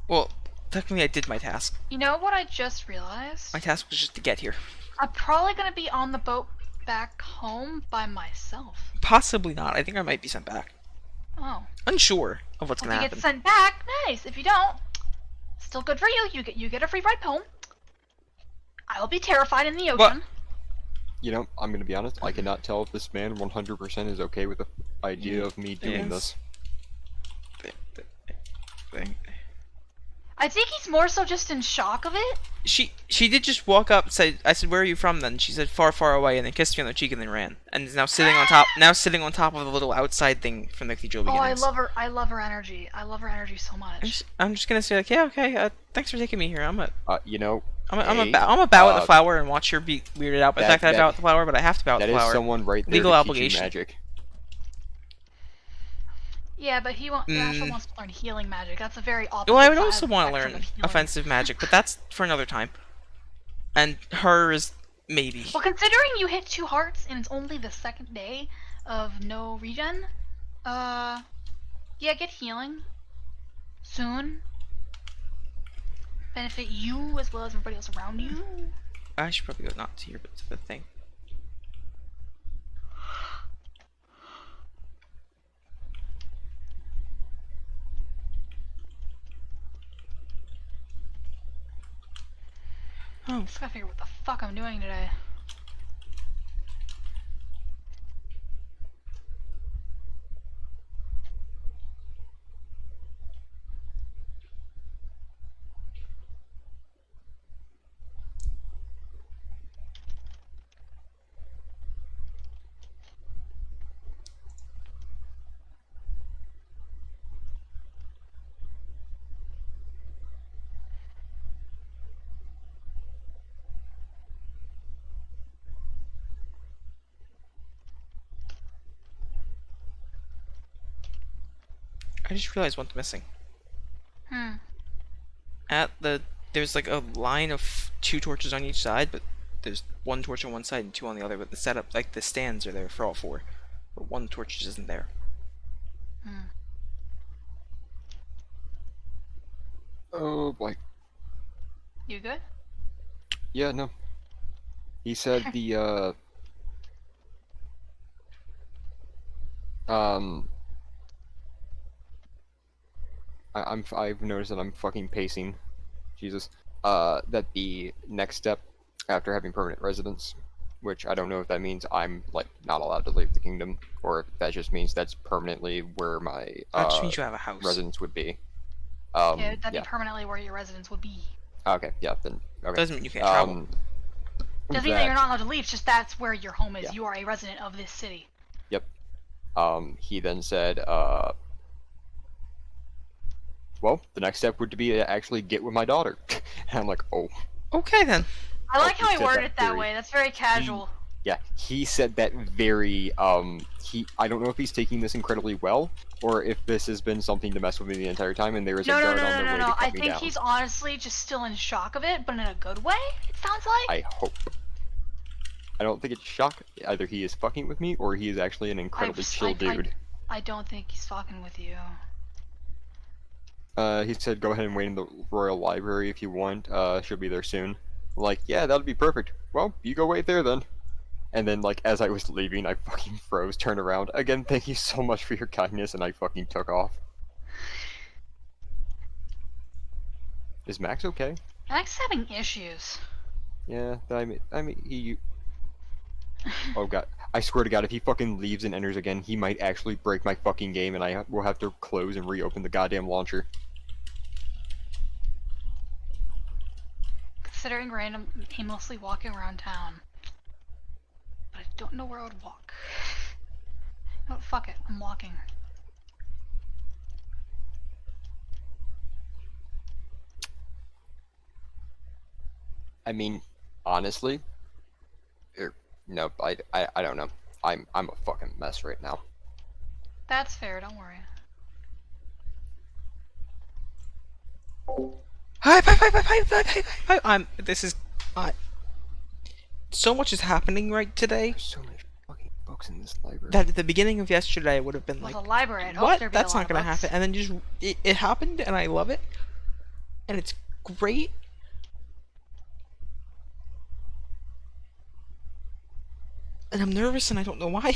Well, technically I did my task. You know what I just realized? My task was just to get here. I'm probably gonna be on the boat back home by myself. Possibly not. I think I might be sent back. Oh. Unsure of what's If gonna you happen. get sent back, nice. If you don't, still good for you. You get a free ride home. I will be terrified in the ocean. What? You know, I'm gonna be honest. I cannot tell if this man 100% is okay with the idea of me doing this. I think he's more so just in shock of it. She did just walk up, say, I said, "Where are you from?" Then she said, "Far, far away," and then kissed me on the cheek and then ran, and is now sitting on top. Now sitting on top of the little outside thing from the Cathedral Of Oh, I Beginnings. love her. I love her energy. I love her energy so much. I'm just gonna say like, yeah, okay. Thanks for taking me here. You know, I'm a bow at the flower and watch her be weirded out by the fact that I bow at the flower, but I have to bow at the flower. That is someone right there Legal to obligation. teach you magic. Yeah, but he also wants to learn healing magic. That's a very opposite. Well, I would side also of the want to spectrum learn of healing. offensive magic, but that's for another time. And hers, maybe. Well, considering you hit 2 hearts and it's only the 2nd day of no regen, yeah, get healing soon. Benefit you as well as everybody else around you. I should probably go not to here, but to the thing. Oh, Just gotta figure what the fuck I'm doing today. I just realized one's missing. There's like a line of 2 torches on each side, but there's 1 torch on one side and 2 on the other. But the setup, like the stands, are there for all 4, but 1 torch just isn't there. Oh boy. You good? Yeah, no. He said the I've noticed that I'm fucking pacing. Jesus. That the next step after having permanent residence, which I don't know if that means I'm like not allowed to leave the kingdom, or if that just means that's permanently where my That just means you have a house. residence would be. Yeah, that'd be permanently where your residence would be. Okay, yeah, then okay. Doesn't mean you can't travel. Doesn't mean that you're not allowed to leave, it's just that's where your home is. Yeah. You are a resident of this city. Yep. He then said, well, the next step would be to actually get with my daughter. And I'm like, oh. Okay then. I like how he said worded that it that very- way. That's very casual. Yeah, he said that very, I don't know if he's taking this incredibly well, or if this has been something to mess with me the entire time, and there is a No, guard on the way to cut I me think down. he's honestly just still in shock of it, but in a good way, it sounds like. I hope. I don't think it's shock. Either he is fucking with me, or he is actually an incredibly chill dude. I don't think he's fucking with you. He said, go ahead and wait in the Royal Library if you want. She'll be there soon. I'm like, yeah, that'll be perfect. Well, you go wait there then. And then, like, as I was leaving, I fucking froze, turned around. Again, thank you so much for your kindness, and I fucking took off. Is Max okay? Max is having issues. Yeah, I mean, he... Oh god, I swear to god, if he fucking leaves and enters again, he might actually break my fucking game, and I will have to close and reopen the goddamn launcher. Considering random aimlessly walking around town. But I don't know where I would walk. Oh, fuck it, I'm walking. I mean, honestly, nope, I don't know. I'm a fucking mess right now. That's fair, don't worry. Hi. This is. So much is happening right today There's so many fucking books in this library. that at the beginning of yesterday I would have been Well, like, the library, I'd hope what? there'd be That's a lot not of gonna books. happen. And then just it happened, and I love it, and it's great. And I'm nervous, and I don't know why.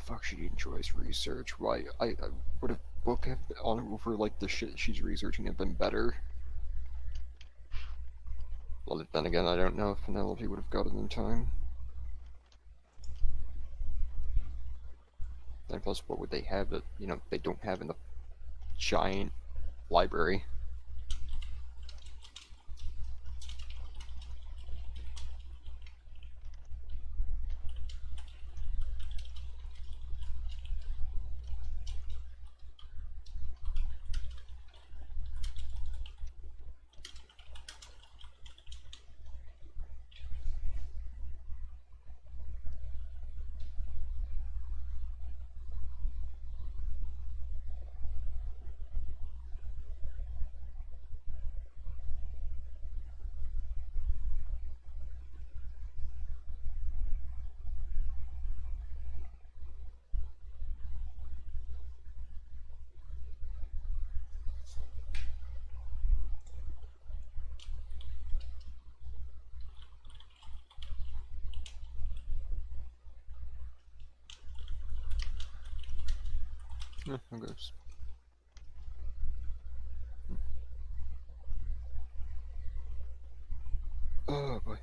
fuck she enjoys research. Why, I would have book have on over like the shit she's researching have been better. Well, then again, I don't know if Penelope would have got it in time. And plus, what would they have that, you know, they don't have in the giant library? Yeah, who goes? Oh boy.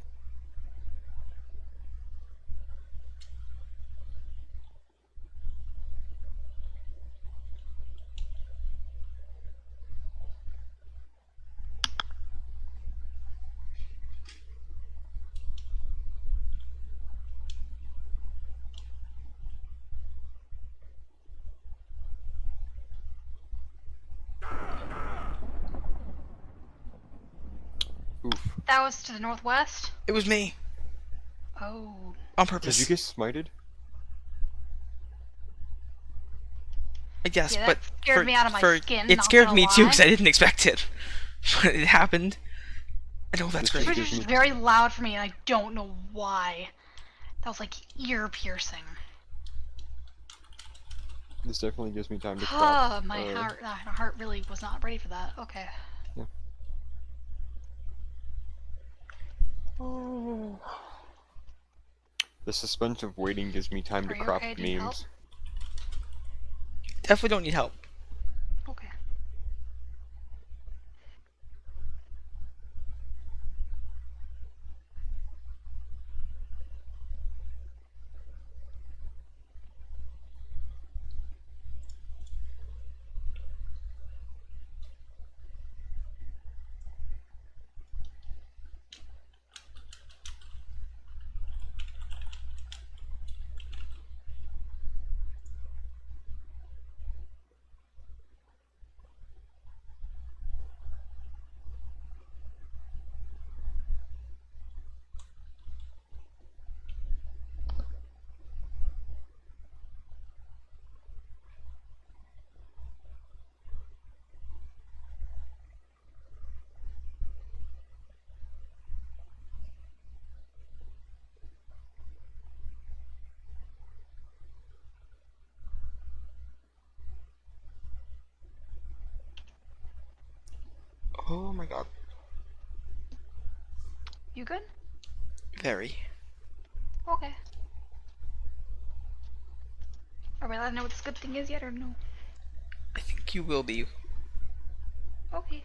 Oof. That was to the northwest. It was me. Oh. On Did purpose. you get smited? I guess, Yeah, but that scared me out of my skin, it not scared gonna me too lie. because I didn't expect it. But it happened. And oh, that's This great. Which gives is me- very loud for me, and I don't know why. That was like ear piercing. This definitely gives me time to crop. My heart really was not ready for that. Okay. Yeah. Oh. The suspense of waiting gives me time to Are you crop okay? Do you need help? memes. Definitely don't need help. Okay. Oh my god. You good? Very. Okay. Are we allowed to know what this good thing is yet, or no? I think you will be. Okay.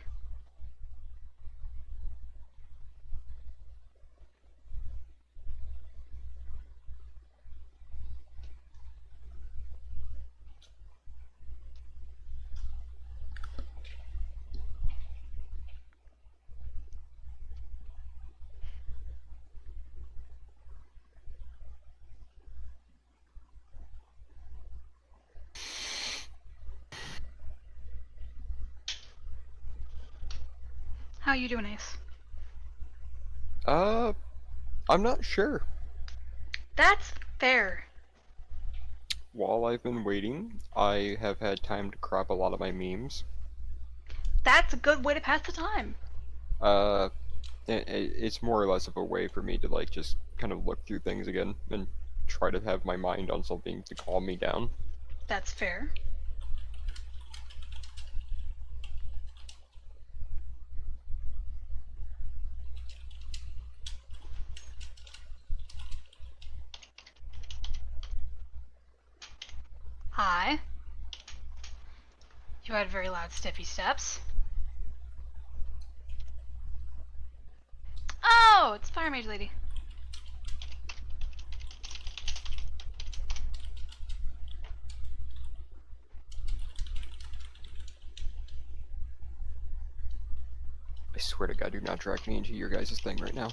How you doing, Ace? I'm not sure. That's fair. While I've been waiting, I have had time to crop a lot of my memes. That's a good way to pass the time. It's more or less of a way for me to like just kind of look through things again and try to have my mind on something to calm me down. That's fair. Hi. You had very loud, stiffy steps. Oh, it's Fire Mage Lady. I swear to God, you're not dragging me into your guys' thing right now.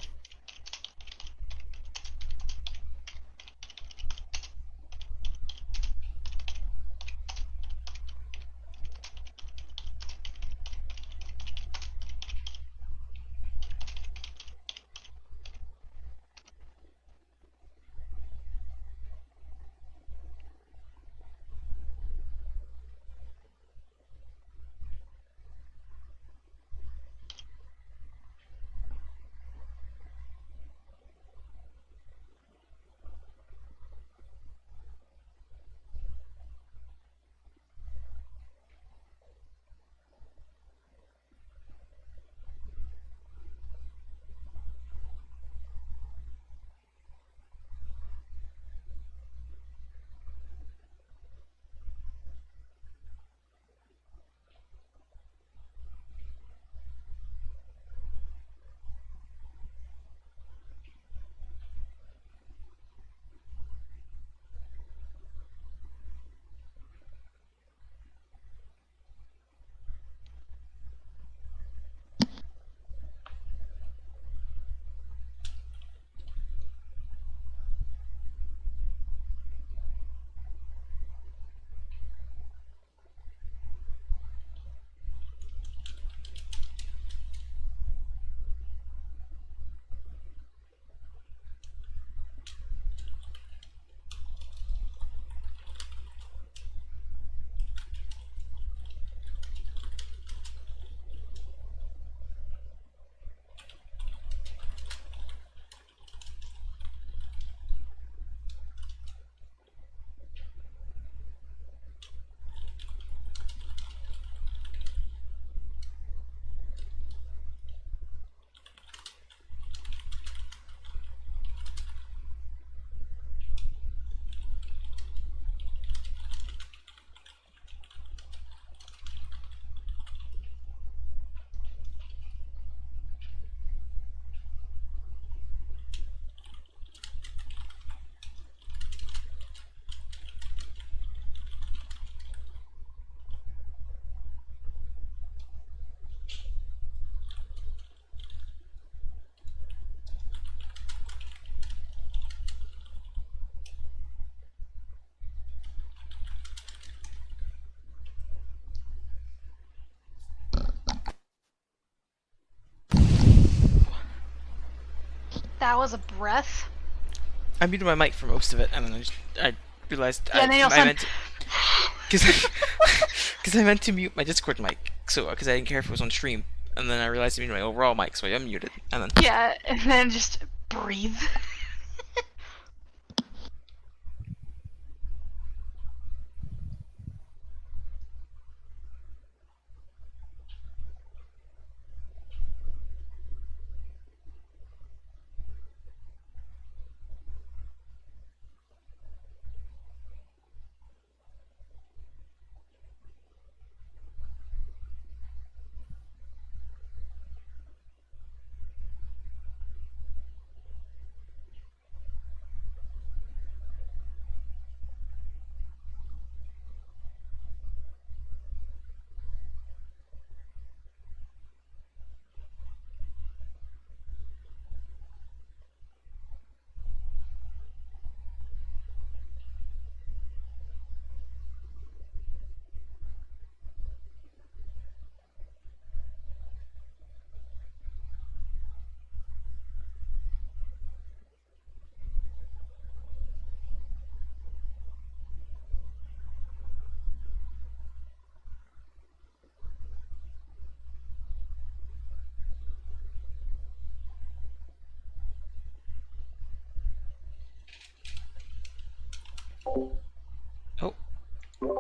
That was a breath. I muted my mic for most of it, and then I realized Yeah, and then you also meant because I meant to mute my Discord mic, so because I didn't care if it was on stream, and then I realized I muted my overall mic, so I unmuted, and then yeah, and then just breathe.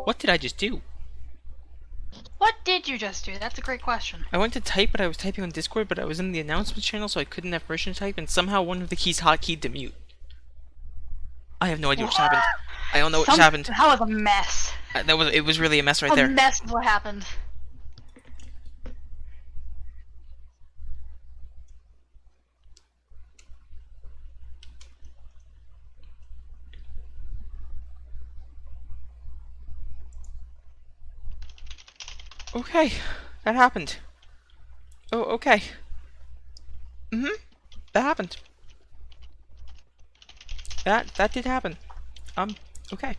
what did I just do? What did you just do? That's a great question. I went to type, but I was typing on Discord, but I was in the announcements channel, so I couldn't have permission to type, and somehow one of the keys hotkeyed to mute. I have no idea what just happened. I don't know what just happened. That was a mess. It was really a mess right A there. mess of what happened. Okay, that happened. Oh, okay. That happened. That did happen. Okay.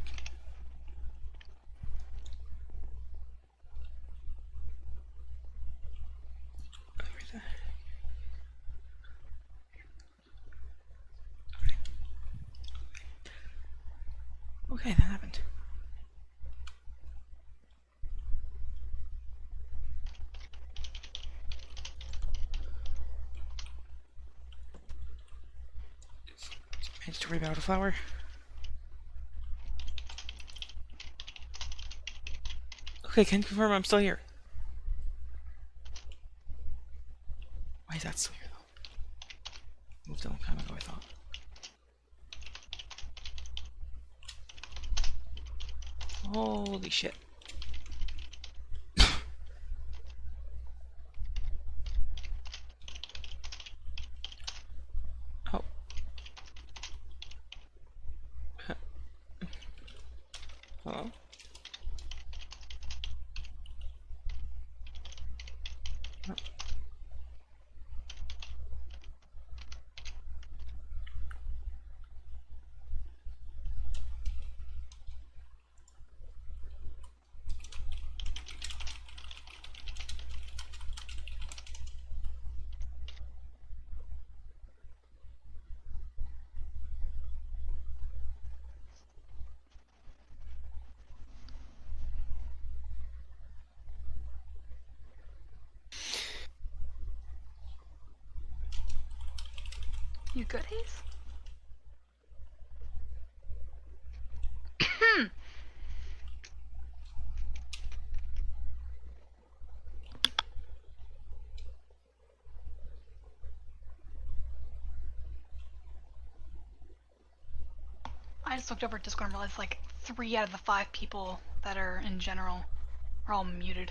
Okay, that happened. Managed to rebound a flower. Okay, can confirm I'm still here. Why is that still here though? Moved a long time ago, I thought. Holy shit. Oh. Hello? You good, Ace? I just looked over at Discord and realized like 3 out of the 5 people that are in general are all muted.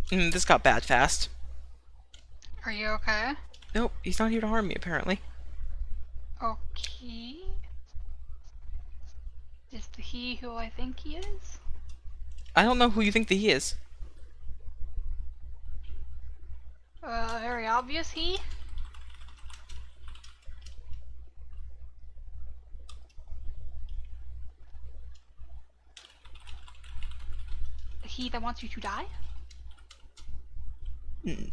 This got bad fast. Are you okay? Nope, he's not here to harm me, apparently. Okay. Is the he who I think he is? I don't know who you think that he is. Very obvious he? The he that wants you to die?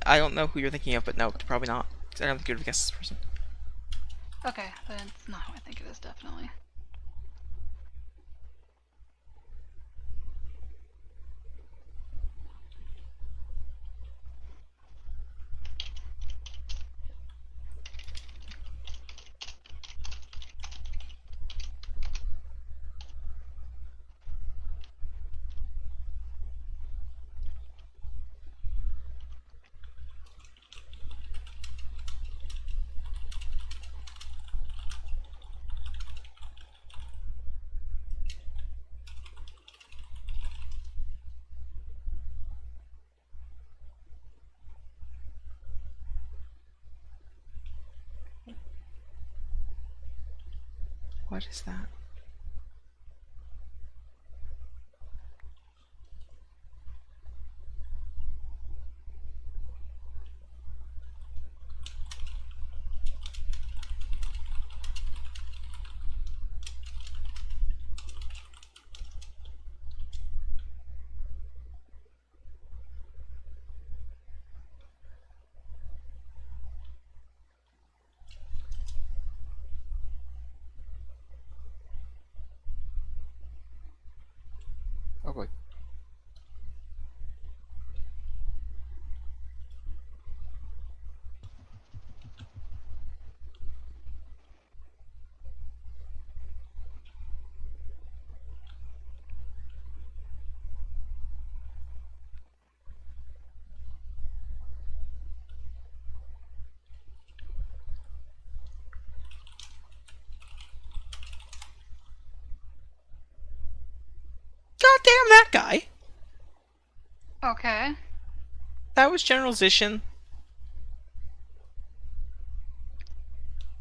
I don't know who you're thinking of, but no, probably not. 'Cause I don't think you would have guessed this person. Okay, then it's not who I think it is, definitely. What is that? damn that guy. Okay. That was General Zishin.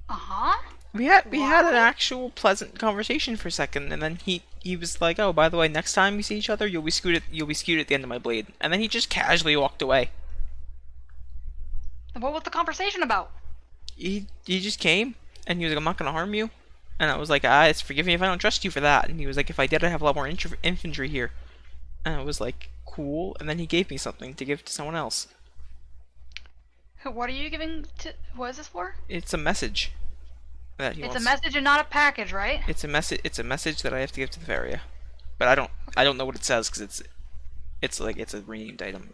Uh-huh. We had an Why? actual pleasant conversation for a second, and then he was like, "Oh, by the way, next time you see each other, you'll be skewed at the end of my blade." And then he just casually walked away. What was the conversation about? He just came and he was like, "I'm not gonna harm you," and I was like, "Ah, it's forgive me if I don't trust you for that." And he was like, "If I did, I'd have a lot more infantry here." And I was like, "Cool." And then he gave me something to give to someone else. What are you giving to? What is this for? It's a message that he It's wants. a message and not a package, right? It's a message. It's a message that I have to give to the Varia, but I don't know what it says because it's like it's a renamed item.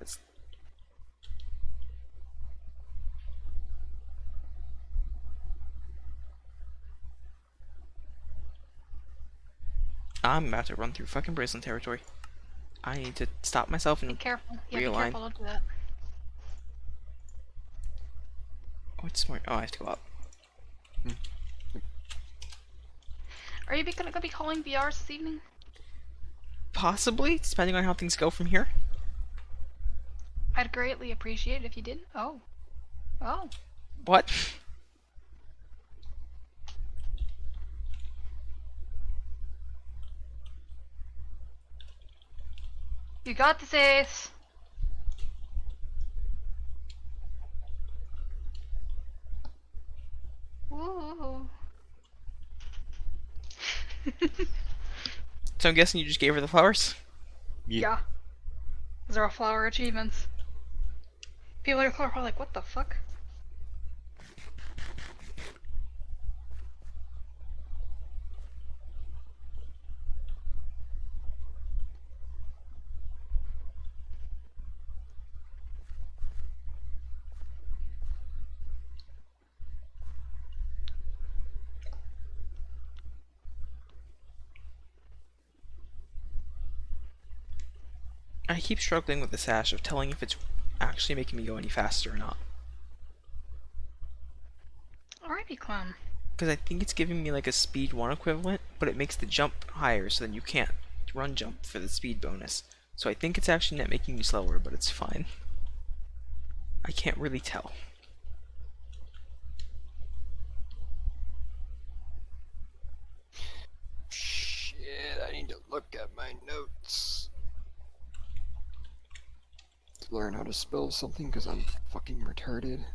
I'm about to run through fucking Braceland territory. I need to stop myself Be and careful. Yeah, realign. be careful. Don't do that. Oh, it's smart. Oh, I have to go up. Are you gonna be calling VRs this evening? Possibly, depending on how things go from here. I'd greatly appreciate it if you did. Oh. Oh. What? You got this, Ace. Ooh. So I'm guessing you just gave her the flowers? Yeah. Those are all flower achievements. People are probably like, what the fuck? I keep struggling with the sash of telling if it's actually making me go any faster or not. Alrighty, clown. Because I think it's giving me like a speed 1 equivalent, but it makes the jump higher so then you can't run jump for the speed bonus. So I think it's actually not making me slower, but it's fine. I can't really tell. Shit, I need to look at my notes. To learn how to spell something because I'm fucking retarded.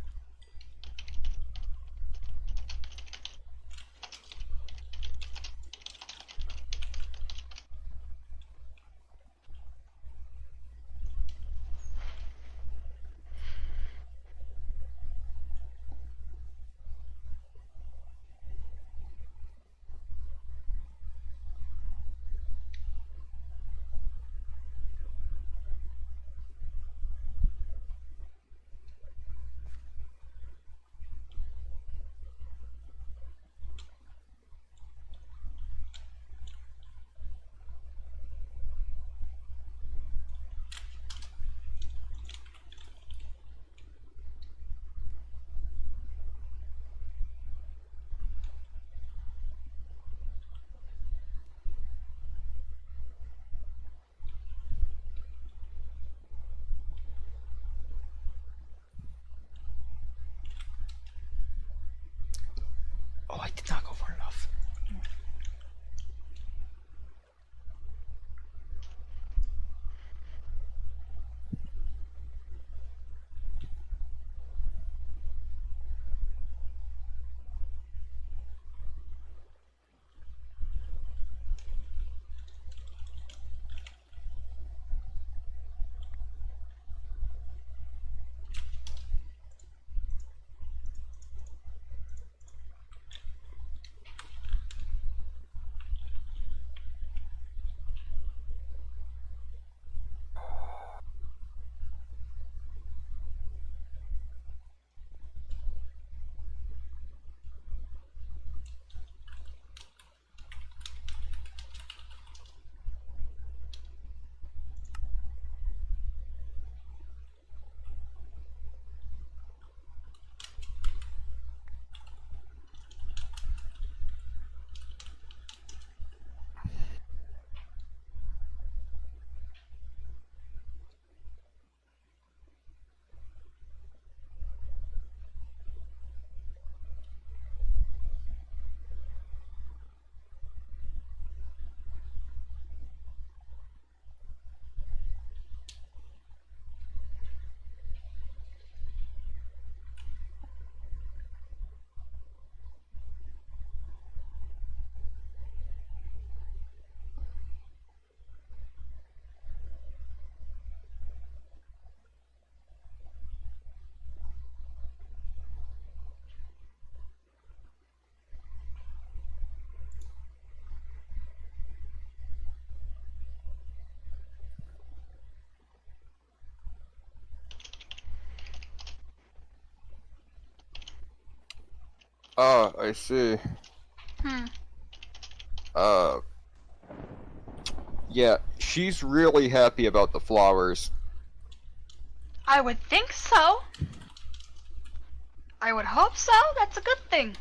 Oh, I did not go far enough. I see. Hmm. Yeah, she's really happy about the flowers. I would think so. I would hope so. That's a good thing.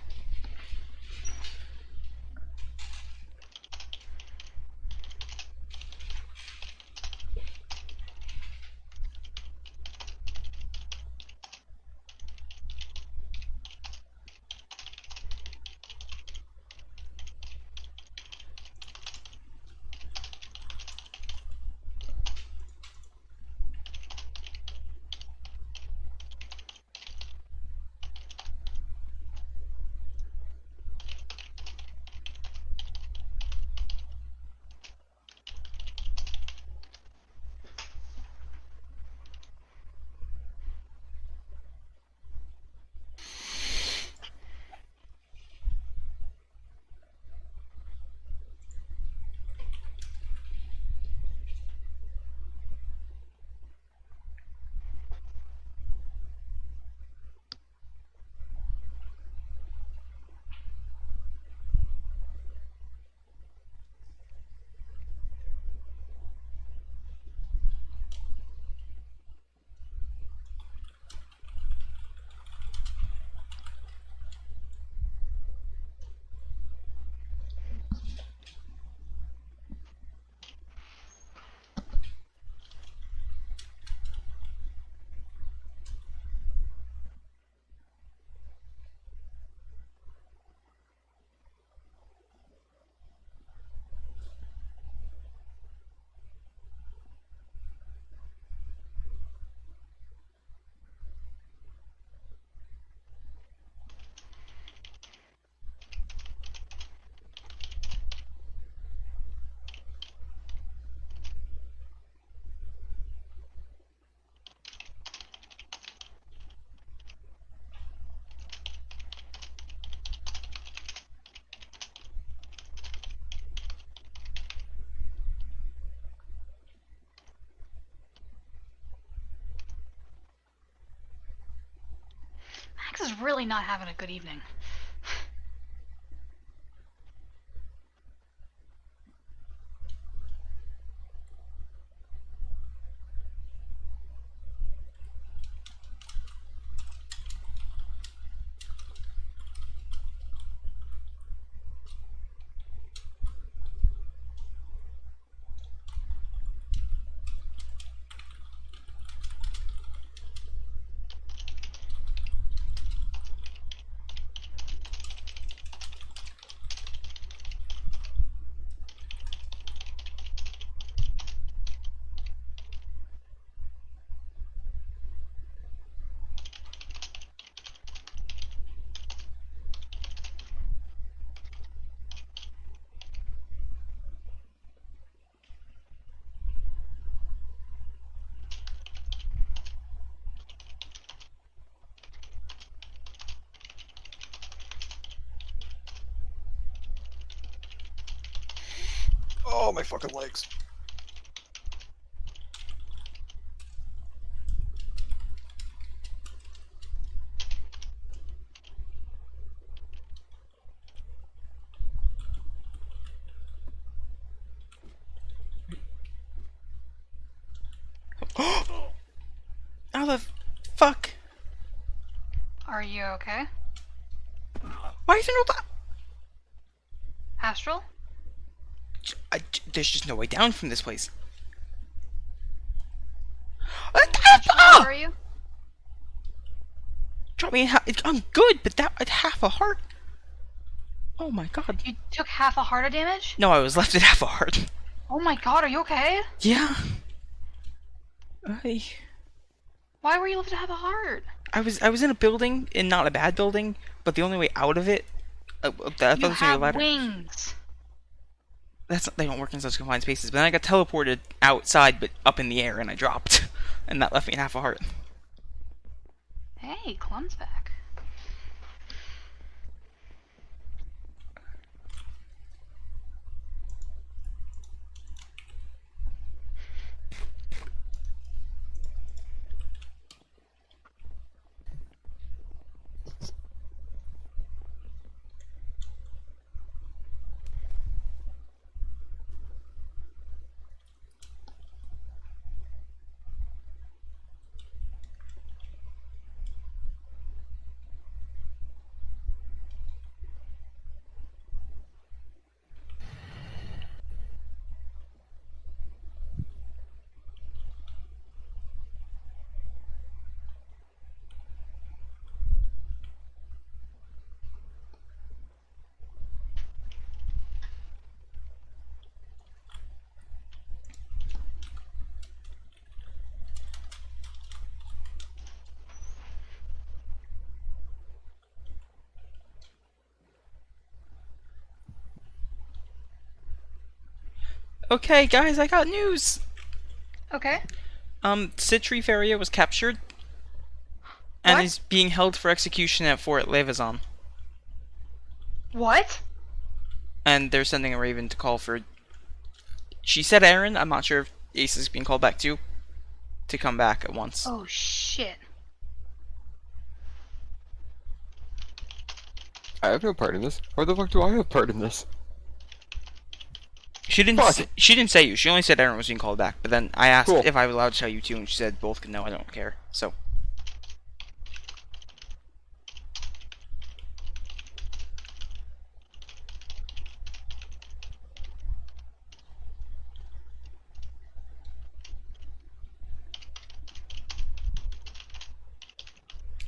Max is really not having a good evening. Oh, my fucking legs. How the fuck? Are you okay? Why is there no Astral? there's just no way down from this place. Astral, how are you? Drop me in I'm good, but that at half a heart. Oh my god. You took half a heart of damage? No, I was left at half a heart. Oh my god, are you okay? Yeah. Why were you left to have a heart? I was in a building, and not a bad building, but the only way out of it, I thought You there was gonna be a have ladder. wings. They don't work in such confined spaces. But then I got teleported outside, but up in the air, and I dropped, and that left me at half a heart. Hey, Clum's back. Okay, guys, I got news. Okay. Citri Feria was captured and What? is being held for execution at Fort Levazan. What? And they're sending a raven to call for. She said Aaron. I'm not sure if Ace is being called back too. To come back at once. Oh shit. I have no part in this. Why the fuck do I have part in this? She didn't. Fuck. She didn't say you. She only said Aaron was being called back. But then I asked Cool. if I was allowed to tell you too, and she said both can know. I don't care. So.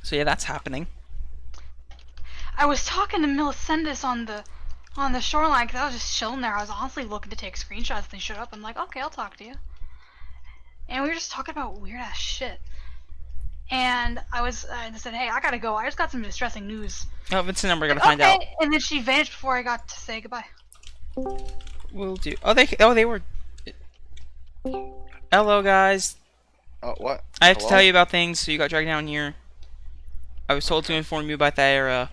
So yeah, that's happening. I was talking to Millicendus on the shoreline because I was just chilling there. I was honestly looking to take screenshots and they showed up. I'm like, okay, I'll talk to you. And we were just talking about weird ass shit. And I said, hey, I gotta go. I just got some distressing news. Oh, Vincent and we're gonna find out. And then she vanished before I got to say goodbye. We'll do. Oh, they were. Hello, guys. Oh, what? I have to Hello? tell you about things. So you got dragged down here. I was told to inform you about Thyra.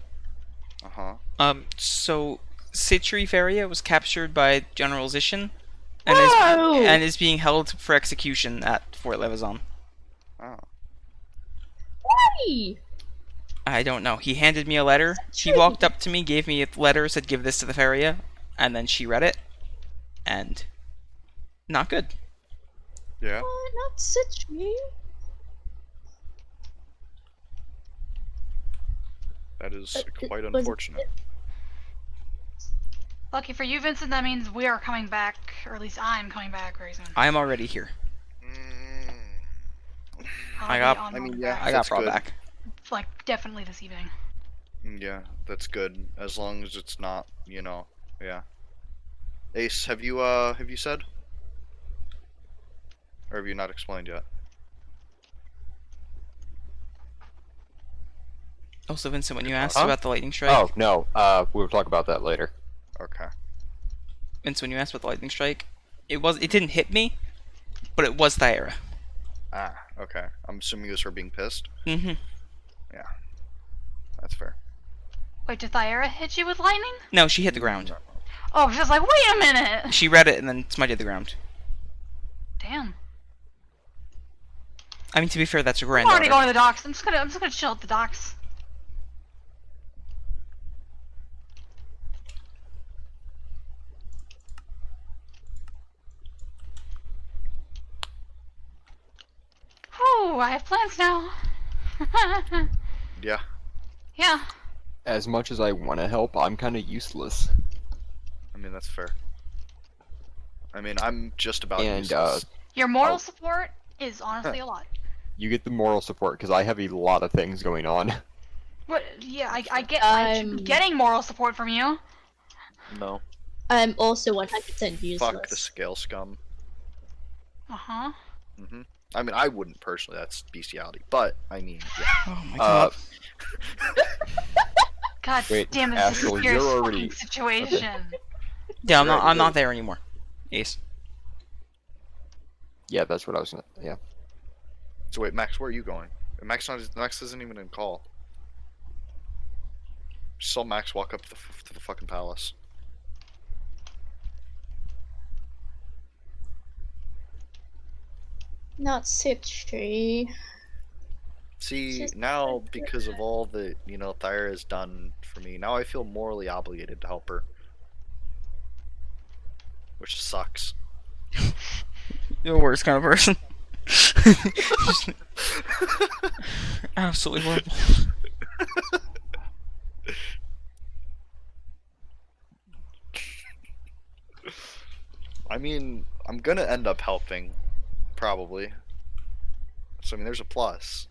So Citri Feria was captured by General Zishin and is being held for execution at Fort Levazan. Oh. Why? I don't know. He handed me a letter. He walked up to me, gave me a letter, said give this to the Feria, and then she read it. And not good. Yeah. Why not Citri? That is But quite was- unfortunate. Lucky for you, Vincent, that means we are coming back, or at least I'm coming back very soon. I am already here. I'll I be got- on I mean, my way yeah. back. I got That's brought good. back. Like, definitely this evening. Yeah, that's good. As long as it's not, yeah. Ace, have you said? Or have you not explained yet? Also, Vincent, when you asked Huh? about the lightning strike, Oh, no. We'll talk about that later. Okay. Vincent, when you asked about the lightning strike, it didn't hit me, but it was Thyra. Ah, okay. I'm assuming it was her being pissed. Mm-hmm. That's fair. Wait, did Thyra hit you with lightning? No, she hit the ground. Oh, she was like, wait a minute! She read it and then smited the ground. Damn. I mean, to be fair, that's her I'm already granddaughter. going to the docks. I'm just gonna chill at the docks. Oh, I have plans now. Yeah. Yeah. As much as I want to help, I'm kind of useless. I mean, that's fair. I mean, I'm just about And, useless. Your moral Oh. support is honestly a lot. You get the moral support because I have a lot of things going on. What? Yeah, I get. I'm- I'm getting moral support from you. No. I'm also 100% useless. Fuck the scale scum. Uh huh. I mean, I wouldn't personally. That's bestiality. But I mean, yeah. Oh my Uh, god. God Wait, damn it! This is Astral, a you're serious already- fucking situation. Yeah, I'm right, not right. there anymore. Ace. Yeah, that's what I was gonna. Yeah. So wait, Max, where are you going? Max isn't even in call. Saw Max walk up to the fucking palace. Not Citri. See, Just- now because of all that Thyra has done for me, now I feel morally obligated to help her, which sucks. You're the worst kind of person. Just- absolutely horrible. I mean, I'm gonna end up helping, probably. So I mean, there's a plus.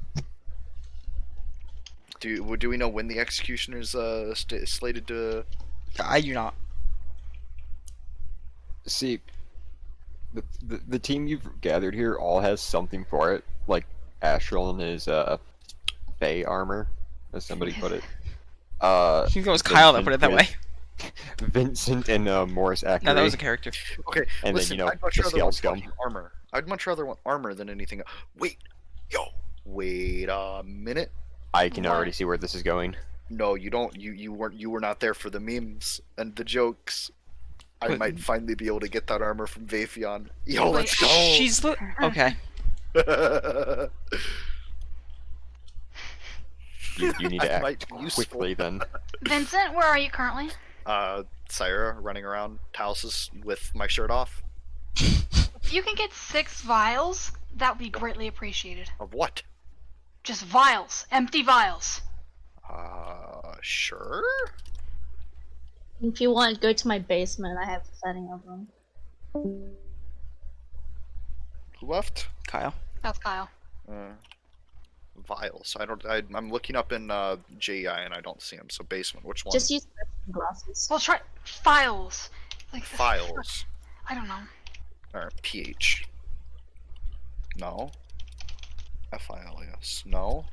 Do we know when the execution is slated to? I do not. See, the team you've gathered here all has something for it, like Astral and his Fey armor, as somebody put it. I think it was Kyle that put it that way. Vincent and Morris Ackery. No, that was a character. Okay, And listen, then, you know, I'd much the rather scale want scum. fucking armor. I'd much rather want armor than anything. Wait, wait a minute. I can What? already see where this is going. No, you don't. You weren't. You were not there for the memes and the jokes. I Wait. might finally be able to get that armor from Vafion. Yo, Wait, let's go. She's okay. You need to That might act be useful. quickly then. Vincent, where are you currently? Syra running around houses with my shirt off. If you can get 6 vials, that would be greatly appreciated. Of what? Just vials. Empty vials. Sure. If you want, go to my basement. I have plenty of them. Who left? Kyle. That's Kyle. Vials. I'm looking up in JI and I don't see them. So basement. Which one? Just use glasses. Well, try files. Like Files. I don't know. Or PH. No. FILES. No.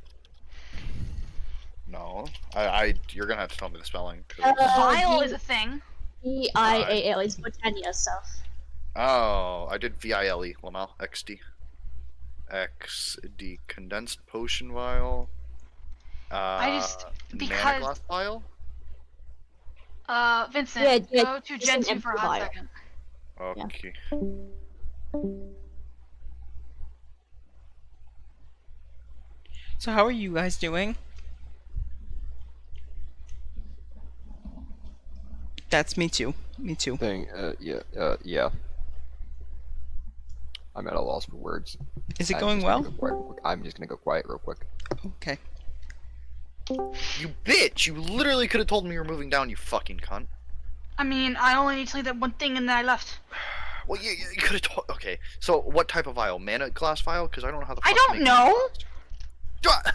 No. You're gonna have to tell me the spelling. 'Cause- Vial is a thing. VIAL is Britannia stuff. Oh, I did VILE. Well, now XD. XD condensed potion vial. I just- mana because- glass vial. Vincent, Yeah, go to just Gen an 2 for a empty hot vial. second. Okay. So how are you guys doing? That's me too. Me too. Yeah. I'm at a loss for words. Is it I'm going just gonna well? go quiet real quick. I'm just gonna go quiet real quick. Okay. You bitch! You literally could have told me you were moving down, you fucking cunt. I mean, I only need to tell you that one thing and then I left. Well, you could have told. Okay, so what type of vial? Mana glass vial? Because I don't know how the I fuck. don't to make know. Ah!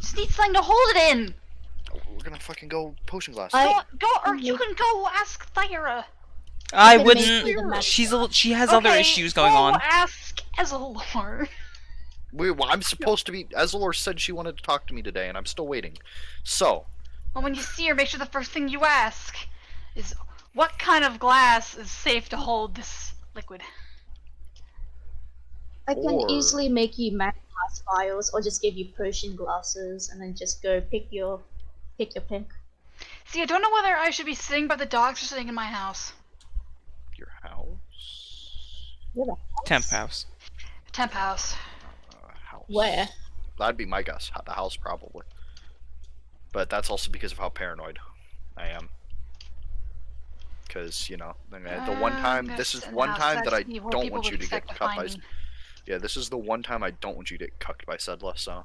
Just need something to hold it in. We're gonna fucking go potion glass. Go, or you can go ask Thyra. I can make you the wouldn't. magic She has other Okay, issues going go on. ask Ezalor. Well, I'm supposed to be. Ezalor said she wanted to talk to me today, and I'm still waiting. So, Well, when you see her, make sure the first thing you ask is, what kind of glass is safe to hold this liquid? I can Or- easily make you matte glass vials, or just give you potion glasses, and then just go pick your pick. See, I don't know whether I should be sitting by the dogs or sitting in my house. your house. Temp house. Temp house. House. Where? That'd be my guess. The house, probably. But that's also because of how paranoid I am. Because, you know, the one time, this is one time that I don't want you to get cut by. Yeah, this is the one time I don't want you to get cucked by Sedla, so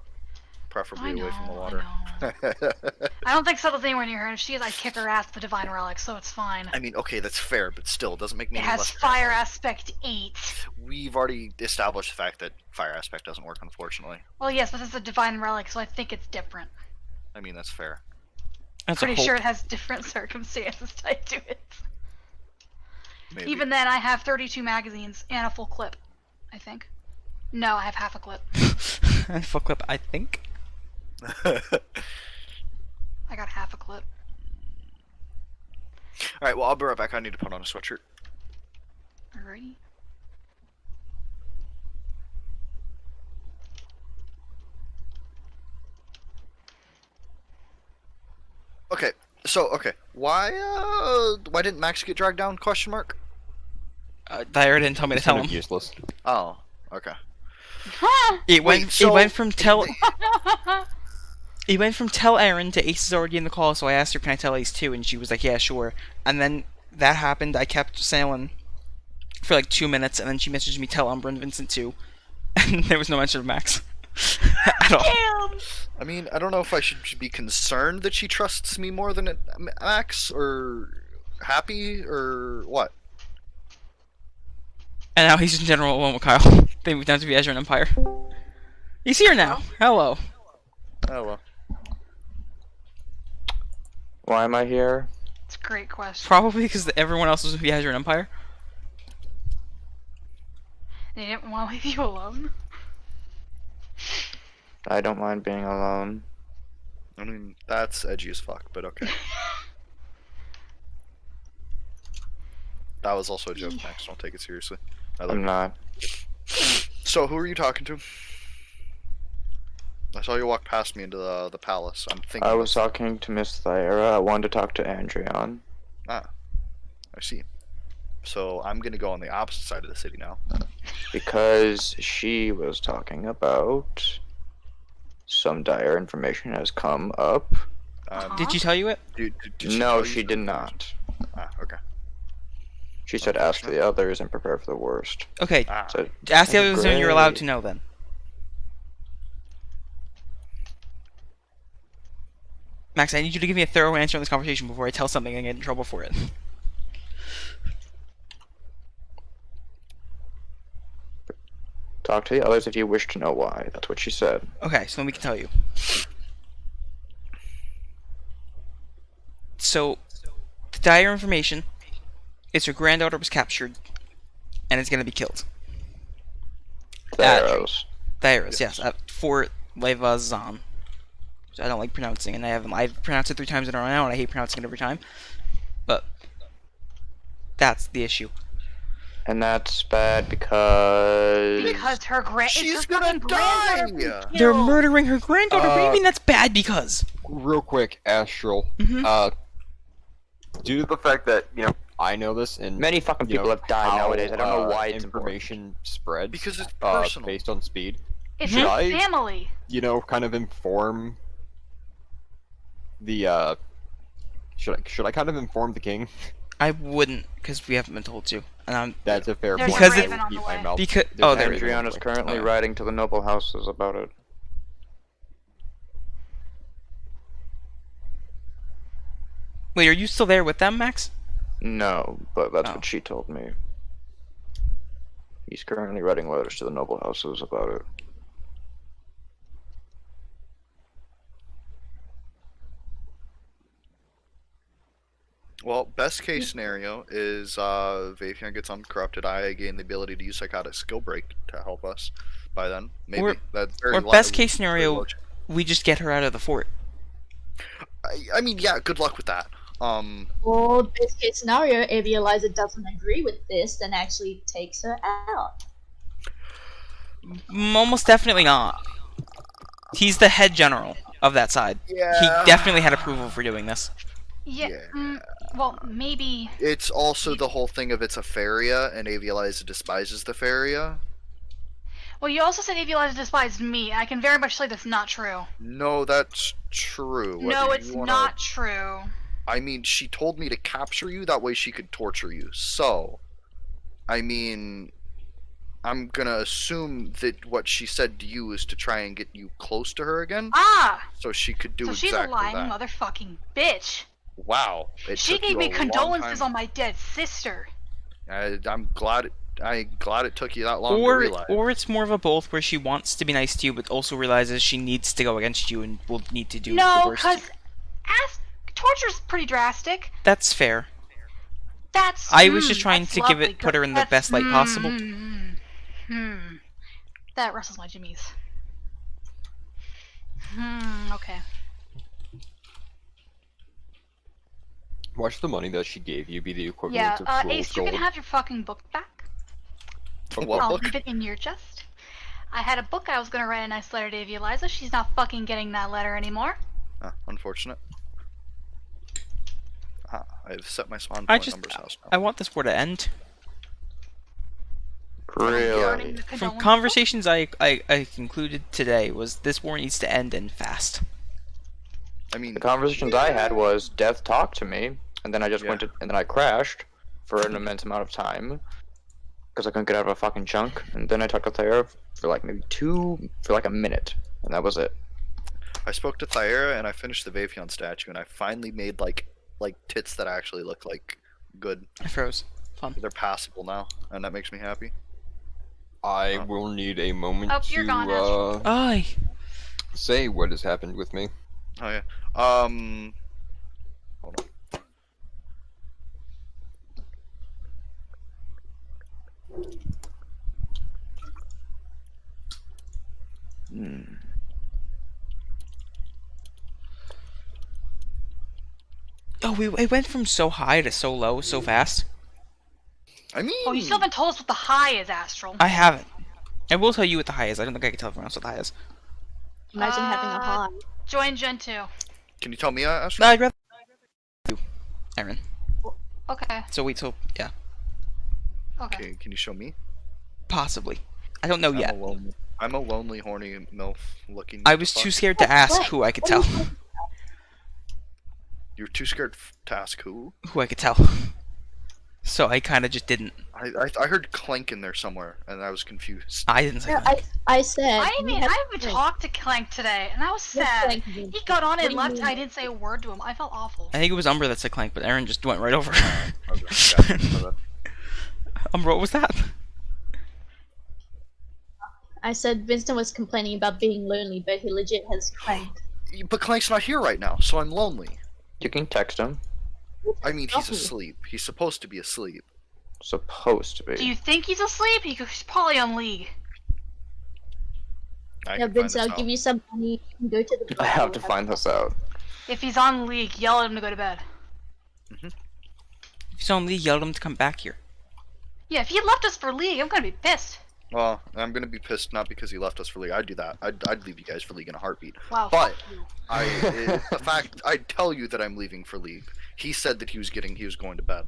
preferably away from the water. I don't think Settle's anywhere near her, and if she is, I'd kick her ass with the Divine Relic, so it's fine. I mean, okay, that's fair, but still, it doesn't make me It any has less Fire paranoid. Aspect 8. We've already established the fact that fire aspect doesn't work, unfortunately. Well, yes, but it's a Divine Relic, so I think it's different. I mean, that's fair. That's a Pretty whole- sure it has different circumstances tied to it. Maybe. Even then, I have 32 magazines and a full clip, I think. No, I have half a clip. Full clip, I think. I got half a clip. Alright, well, I'll be right back. I need to put on a sweatshirt. Alrighty. Okay, so, why didn't Max get dragged down, question mark? Thyra didn't tell me to It's tell kind of him. useless. Oh, okay. It Wait, went. so- It went from tell. It went from tell Aaron to Ace is already in the call, so I asked her, "Can I tell Ace too?" And she was like, "Yeah, sure." And then that happened. I kept sailing for like 2 minutes, and then she messaged me, "Tell Umbra and Vincent too," and there was no mention of Max at all. Damn! I mean, I don't know if I should be concerned that she trusts me more than Max, or happy, or what. And now he's in general alone with Kyle. They moved down to the Azure Empire. He's here now. Hello. Oh well. Why am I here? It's a great question. Probably because everyone else was with the Azure Empire. They didn't want to leave you alone. I don't mind being alone. I mean, that's edgy as fuck, but okay. That was also a joke, Max. Don't take it seriously. I love I'm you. not. So, who are you talking to? I saw you walk past me into the palace. I'm thinking. I was talking to Miss Thyra. I wanted to talk to Andreon. Ah, I see. So I'm gonna go on the opposite side of the city now. Because she was talking about some dire information has come up. Did she tell you it? Did she No, tell you she did something? not. Ah, okay. She said ask the others and prepare for the worst. Okay, Ah, So, ask the others when you're allowed great. to know then. Max, I need you to give me a thorough answer on this conversation before I tell something and get in trouble for it. Talk to the others if you wish to know why. That's what she said. Okay, so then we can tell you. So, the dire information is her granddaughter was captured and is going to be killed. Theros. Thyrus, yes, at Fort Levazan. Which I don't like pronouncing, and I've pronounced it 3 times in a row now, and I hate pronouncing it every time. But that's the issue. And that's bad because... Because her she's it's her gonna fucking granddaughter die! being They're killed. murdering her granddaughter. What do you mean that's bad? Because Real quick, Astral. Mhm. Due to the fact that I know this and Many fucking people have died how, nowadays. I don't know why it's information spreads Because it's personal. based on speed. It's Should his I- family. Kind of inform the should I kind of inform the king? I wouldn't, because we haven't been told to. And That's a fair There's point. Because I it- will keep my mouth. because There's oh, there a we go. raven on Andrion the is way. currently Oh, yeah. writing to the noble houses about it. Wait, are you still there with them, Max? No, but that's Oh. what she told me. He's currently writing letters to the noble houses about it. Well, best case scenario is Vapion gets uncorrupted. I gain the ability to use psychotic skill break to help us. By then, maybe Or- that's very Or best case scenario, we just get her out of the fort. I mean, yeah. Good luck with that. Or best case scenario, if Eliza doesn't agree with this, then actually takes her out. Almost definitely not. He's the head general of that side. Yeah. He definitely had approval for doing this. Yeah. Yeah. Well, maybe. It's also the whole thing of it's a Faria, and Avializa despises the Faria. Well, you also said Avializa despised me. I can very much say that's not true. No, that's true. No, Whether it's you wanna- not true. I mean, she told me to capture you, that way she could torture you. So, I mean, I'm gonna assume that what she said to you is to try and get you close to her again, Ah! so she could do So she's exactly a lying that. motherfucking bitch. Wow. It She took gave you me a long condolences time. on my dead sister. I'm glad it took you that long to realize. Or it's more of a both, where she wants to be nice to you, but also realizes she needs to go against you and will need to do the No, worst. to you. because torture's pretty drastic. That's fair. That's. I was just trying that's to give it- lovely. put her in the That's- best light possible. That rustles my jimmies. Okay. Watch the money that she gave you be the equivalent Yeah, of fool's Ace, you gold. can have your fucking book back. What I'll book? leave it in your chest. I had a book I was gonna write a nice letter to Eliza. She's not fucking getting that letter anymore. Unfortunate. I've set my spawn I point just- numbers house now. I want this war to end. Really? Burning the From condolence conversations I concluded today was this war needs to end and fast. I mean, The conversations I had was Death talked to me, and then I just Yeah. went to, and then I crashed for an immense amount of time because I couldn't get out of a fucking chunk. And then I talked to Thyra for like maybe a minute, and that was it. I spoke to Thyra and I finished the Vapion statue, and I finally made like tits that actually look like good. I froze. Fun. They're passable now, and that makes me happy. I will need a moment Oh, you're gone, to Astral. Aye. say what has happened with me. Oh yeah. Hold on. Oh, it went from so high to so low so fast. I mean, Oh, you still haven't told us what the high is, Astral. I haven't. I will tell you what the high is. I don't think I can tell everyone else what the high is. Imagine having a high. Join Gen 2. can you tell me, Astro? No, I'd rather you, Aaron. Okay. So wait till Okay. Okay, can you show me? possibly. I don't know yet. I'm a lonely, horny MILF looking. I was too scared to ask who I could tell. You're too scared to ask who? Who I could tell. So I kind of just didn't. I heard Clank in there somewhere, and I was confused. I didn't say No, that. I said. I we mean, have I haven't to- talked to Clank today, and I was What's sad. Clank doing? He got on What and do you left, mean? and I didn't say a word to him. I felt awful. I think it was Umbra that said Clank, but Aaron just went right over. Okay. Umbra, what was that? I said Winston was complaining about being lonely, but he legit has clanked. But Clank's not here right now, so I'm lonely. You can text him. I mean, he's Okay. asleep. He's supposed to be asleep. Supposed to be. Do you think he's asleep? He's probably on League. I Yeah, can find Vince, this I'll out. give you some money. You can go to the. I have to find this out. If he's on League, yell at him to go to bed. If he's on League, yell at him to come back here. Yeah, if he left us for League, I'm gonna be pissed. Well, I'm gonna be pissed not because he left us for League. I'd do that. I'd leave you guys for League in a heartbeat. Wow. But fuck you. the fact I'd tell you that I'm leaving for League. He said that he was going to bed.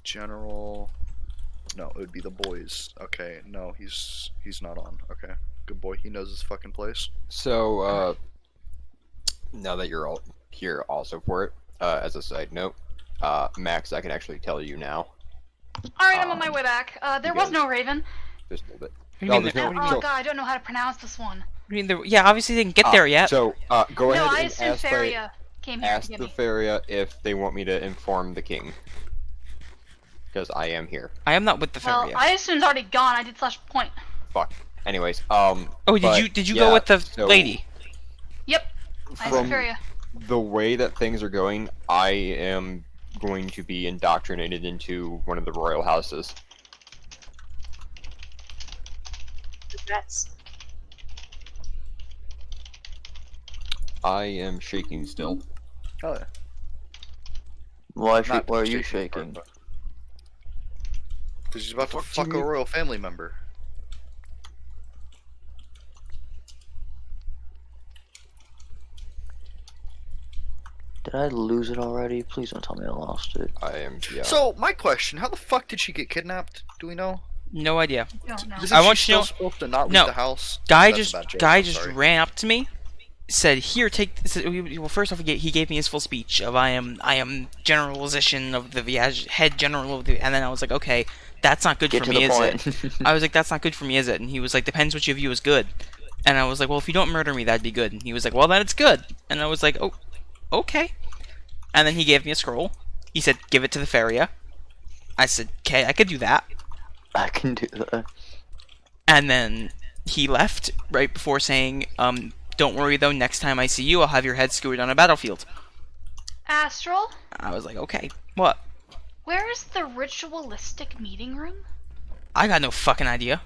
General. No, it would be the boys. Okay, no, he's not on. Okay, good boy. He knows his fucking place. So, now that you're all here also for it, as a side note, Max, I can actually tell you now. Alright, I'm on my way back. There was guys- no Raven. Just a little bit. What do you No, mean there's there- no- what do you mean Oh so- god, I don't know how to pronounce this one. What do you mean yeah, obviously they didn't get there yet. So, go No, ahead I and assumed ask, Faria came here ask to get the me. Faria if they want me to inform the king. Because I am here. I am not with the Well, Faria. I assumed it's already gone. I did slash point. Fuck. Anyways, Oh, but, did you yeah, go with the so lady? Yep. I said From Faria. the way that things are going, I am going to be indoctrinated into one of the royal houses. Congrats. I am shaking still. Oh yeah. Why Not are the you shaking part, shaking? but- Because he's about to Fuck fuck you. a royal family member. Did I lose it already? Please don't tell me I lost it. I am, yeah. So my question: how the fuck did she get kidnapped? Do we know? No idea. No, no. Isn't I she want you to still know- supposed to not leave No. the house? Guy That's a bad joke, guy I'm just sorry. ran up to me, said, "Here, take." Well, first off, he gave me his full speech of I am generalization of the head general of the, and then I was like, okay, that's not good Get for to me, the is point. it? I was like, that's not good for me, is it? And he was like, depends what you view as good. And I was like, well, if you don't murder me, that'd be good. And he was like, well, then it's good. And I was like, oh, okay. And then he gave me a scroll. He said, give it to the Faria. I said, okay, I could do that. I can do that. And then he left right before saying, don't worry though, next time I see you, I'll have your head skewered on a battlefield. Astral, I was like, okay, what? where is the ritualistic meeting room? I got no fucking idea.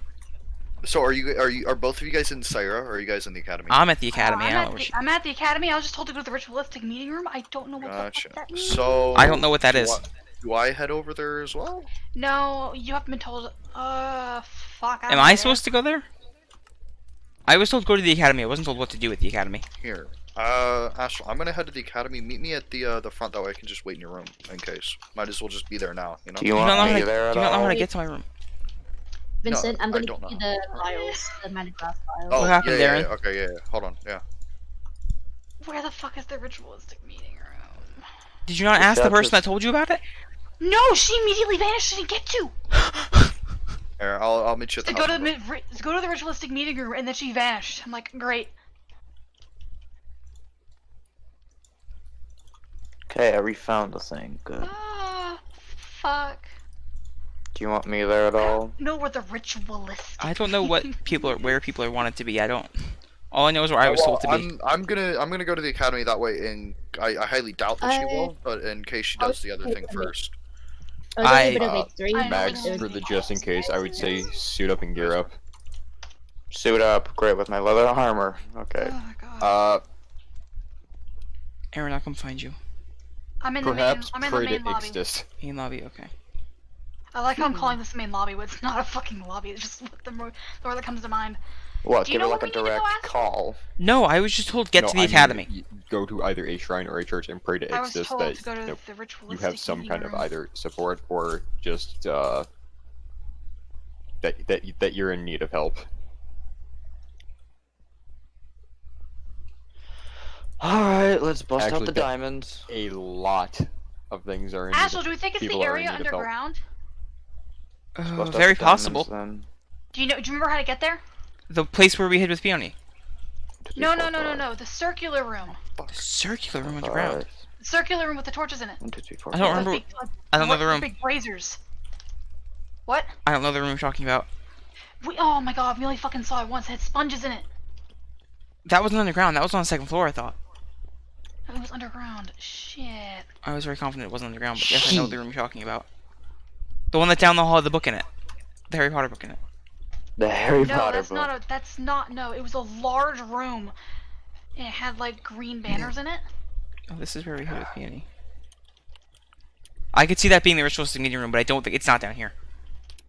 So are both of you guys in Syra, or are you guys in the academy? I'm at the academy. I'm, I don't at know where the, she- I'm at the academy. I was just told to go to the ritualistic meeting room. I don't know what Gotcha. the fuck that means. So I don't know what that is. Do I head over there as well? No, you haven't been told. Fuck. Am I supposed to go there? I was told to go to the academy. I wasn't told what to do at the academy. Here, Astral, I'm gonna head to the academy. Meet me at the front. That way I can just wait in your room in case. Might as well just be there now. You know. Do you Do you want not know how me to, there at do you not know how all? to get to my room? Vincent, I'm I gonna don't give you know. the files, the manograph files. Oh, What happened, yeah, Darren? yeah, okay, yeah. Hold on. Yeah. Where the fuck is the ritualistic meeting room? Did you not The ask the person chapters- that told you about it? No, she immediately vanished. I didn't get to. Here, I'll meet you at the To go to house. the ritualistic meeting room, and then she vanished. I'm like, great. Okay, I refound the thing. Good. Ah, fuck. Do you want me there at all? Know where the ritualistic. I don't know what where people are wanted to be. I don't. All I know is where I was told to be. I'm gonna go to the academy that way, and I highly doubt that she I- will, but in case she does the other thing first. Oh, there's a bit of I- a three. I- Max, I- for the just in case, I would say suit up and gear up. Suit up, great with my leather armor. Okay. Oh my god. Aaron, I'll come find you. I'm in the main. Perhaps I'm in the pray to main lobby. exist. Main lobby, okay. I like how I'm calling this main lobby, but it's not a fucking lobby. It's just the word that comes to mind. What? Do you Give her know like a what we need to go direct ask? call. No, I was just told get No, to the I mean, academy. go to either a shrine or a church and pray to I was exist told that to go to you know, the ritualistic you have some meeting kind of room. either support or just that you're in need of help. Alright, let's bust Actually, out the that- diamonds. A lot of things are in need Astral, of, do we think it's the people are in area need of help. underground? Let's bust out Very the diamonds, possible. then. Do you remember how to get there? The place where we hid with Peony. 2, 3, No, 4, no, no, no, 5, no. The circular room. The circular room 5. underground. The circular room with the torches in it. 1, 2, 3, 4, I don't 5. remember- Big, I don't know the room. Big blazers. What? I don't know the room you're talking about. Oh my god, we only fucking saw it once. It had sponges in it. That wasn't underground. That was on the second floor, I thought. It was underground. Shit. I was very confident it wasn't underground, but yes, I know the room you're talking about. The one that's down the hall had the book in it. The Harry Potter book in it. The Harry No, Potter that's book. not a. That's not. No, it was a large room. And it had like green banners in it. Oh, this is where we hid with Peony. I could see that being the ritualistic meeting room, but I don't think it's not down here.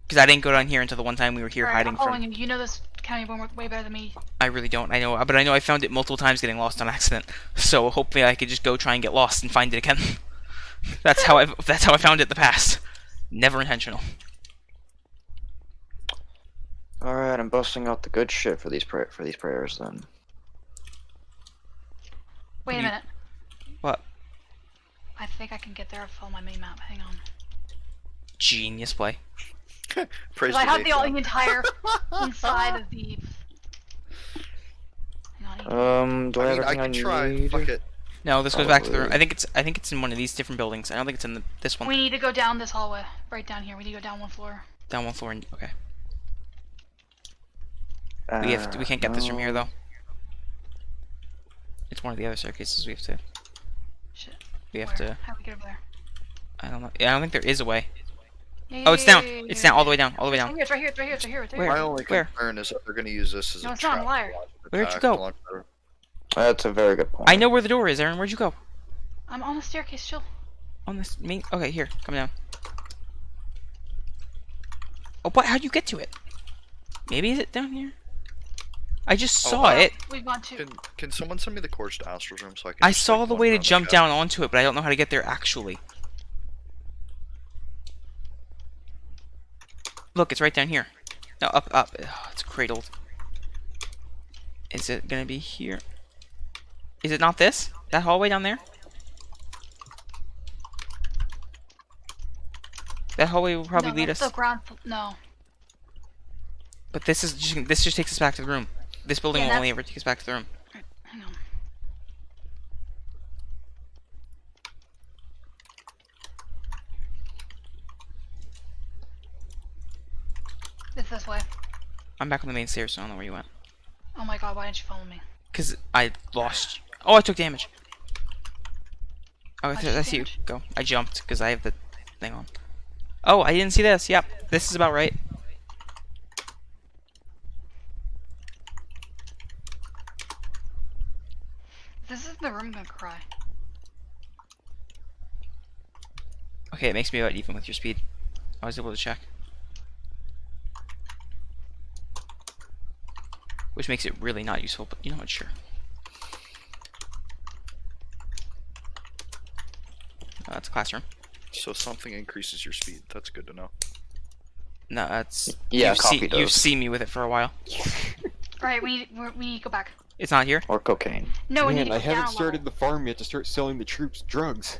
Because I didn't go down here until the one time we were here Alright, hiding I'm following from. you. You know this county way better than me. I really don't. I know, but I know I found it multiple times getting lost on accident. So hopefully I could just go try and get lost and find it again. That's how I found it in the past. Never intentional. Alright, I'm busting out the good shit for these prayers then. Wait a You- minute. What? I think I can get there. Follow my main map. Hang on. Genius play. Praise 'Cause I be have to the entire inside of the. Hang on. Do I have I everything I can try. need? Fuck it. No, this goes back to the room. Probably. I think it's in one of these different buildings. I don't think it's in this one. We need to go down this hallway. Right down here. We need to go down one floor. Down one floor. And, okay. We can't get this from here no. though. It's one of the other staircases. We have to. Shit. We have Where? to. How do we get over there? I don't know. Yeah, I don't think there is a way. Yeah, Oh, it's yeah, down. yeah, yeah, It's yeah, down all yeah. the way down. All the way It's down. right here. It's right here. It's right here. It's right here. It's right Where? here. My only Where? concern is that they're going to use this as No, a it's not a trap liar. Where'd you attack go? launcher. That's a very good point. I know where the door is, Aaron. Where'd you go? I'm on the staircase. Chill. On this main. Okay, here. Come down. Oh, what? How'd you get to it? Maybe is it down here? I just Oh, saw wow. it. We've gone to. Can someone send me the course to Astral's room so I can? I just, saw like, the walk way to around the jump shop? down onto it, but I don't know how to get there actually. Look, it's right down here. No, up. Oh, it's cradled. Is it gonna be here? Is it not this? That hallway down there? That hallway will probably no, lead that's us. The ground. No. But this just takes us back to the room. This building Yeah, will that's- only ever take us back to the room. Hang on. It's this way. I'm back on the main stairs, so I don't know where you went. Oh my god, why didn't you follow me? Cause I lost. Oh, I took damage. Oh, How'd you take I see you. damage? Go. I jumped because I have the thing on. Oh, I didn't see this. Yep, this is about right. If this is the room, I'm gonna cry. Okay, it makes me about even with your speed. I was able to check. Which makes it really not useful, but you know what, sure. That's a classroom. So something increases your speed. That's good to know. No, that's... Yeah, coffee You've does. seen me with it for a while. Alright, we need to go back. It's not here? Or cocaine. No, we need Man, to I go haven't down a started level. the farm yet to start selling the troops drugs.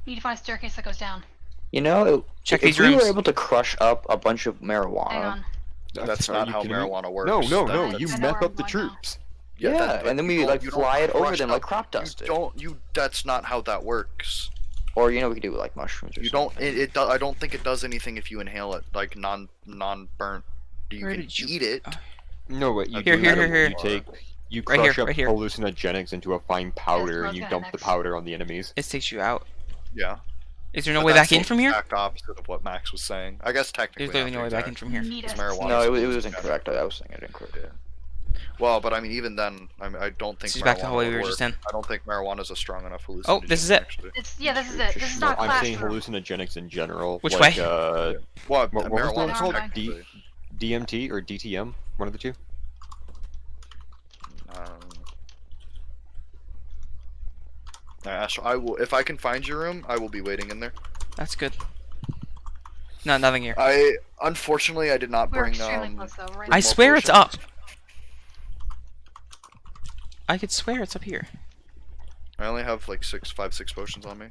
We need to find a staircase that goes down. You know, Check if these we rooms. were able to crush up a bunch of Hang marijuana, on. That's Are not you how kidding me? marijuana works. No, That- you I know map where up the I'm going now. troops. yeah, and then we like fly it over them like crop You dust. That's not how that works. Or you know, we could do it like mushrooms or You don't. something. I don't think it does anything if you inhale it like non-burnt. You Where can did you- eat it. No, what you Here, do here, is here, you take, you Right crush here, up right here. hallucinogenics into a fine powder, what I and you was dump gonna the next. powder on the enemies. It takes you out. Yeah. Is there no But way that's back in the from here? Exact opposite of what Max was saying. I guess technically. There's literally not no way the back in exact- from here. Need It's us. marijuana. No, it was incorrect. I was saying it incorrect. Well, but I mean, even then, I don't think This is back to the marijuana hallway would we were work. just in. I don't think marijuana is a strong enough hallucinogen. Oh, this is it. Actually. This is it. This is not I'm class saying room. hallucinogenics in general. Which like, way? Well, what was the marijuana one is called? technically- DMT or DTM? One of the two. Astral, I will. If I can find your room, I will be waiting in there. That's good. No, nothing here. Unfortunately, I did not We're bring. extremely close though. Right I now. swear it's up. I could swear it's up here. I only have like 6 potions on me.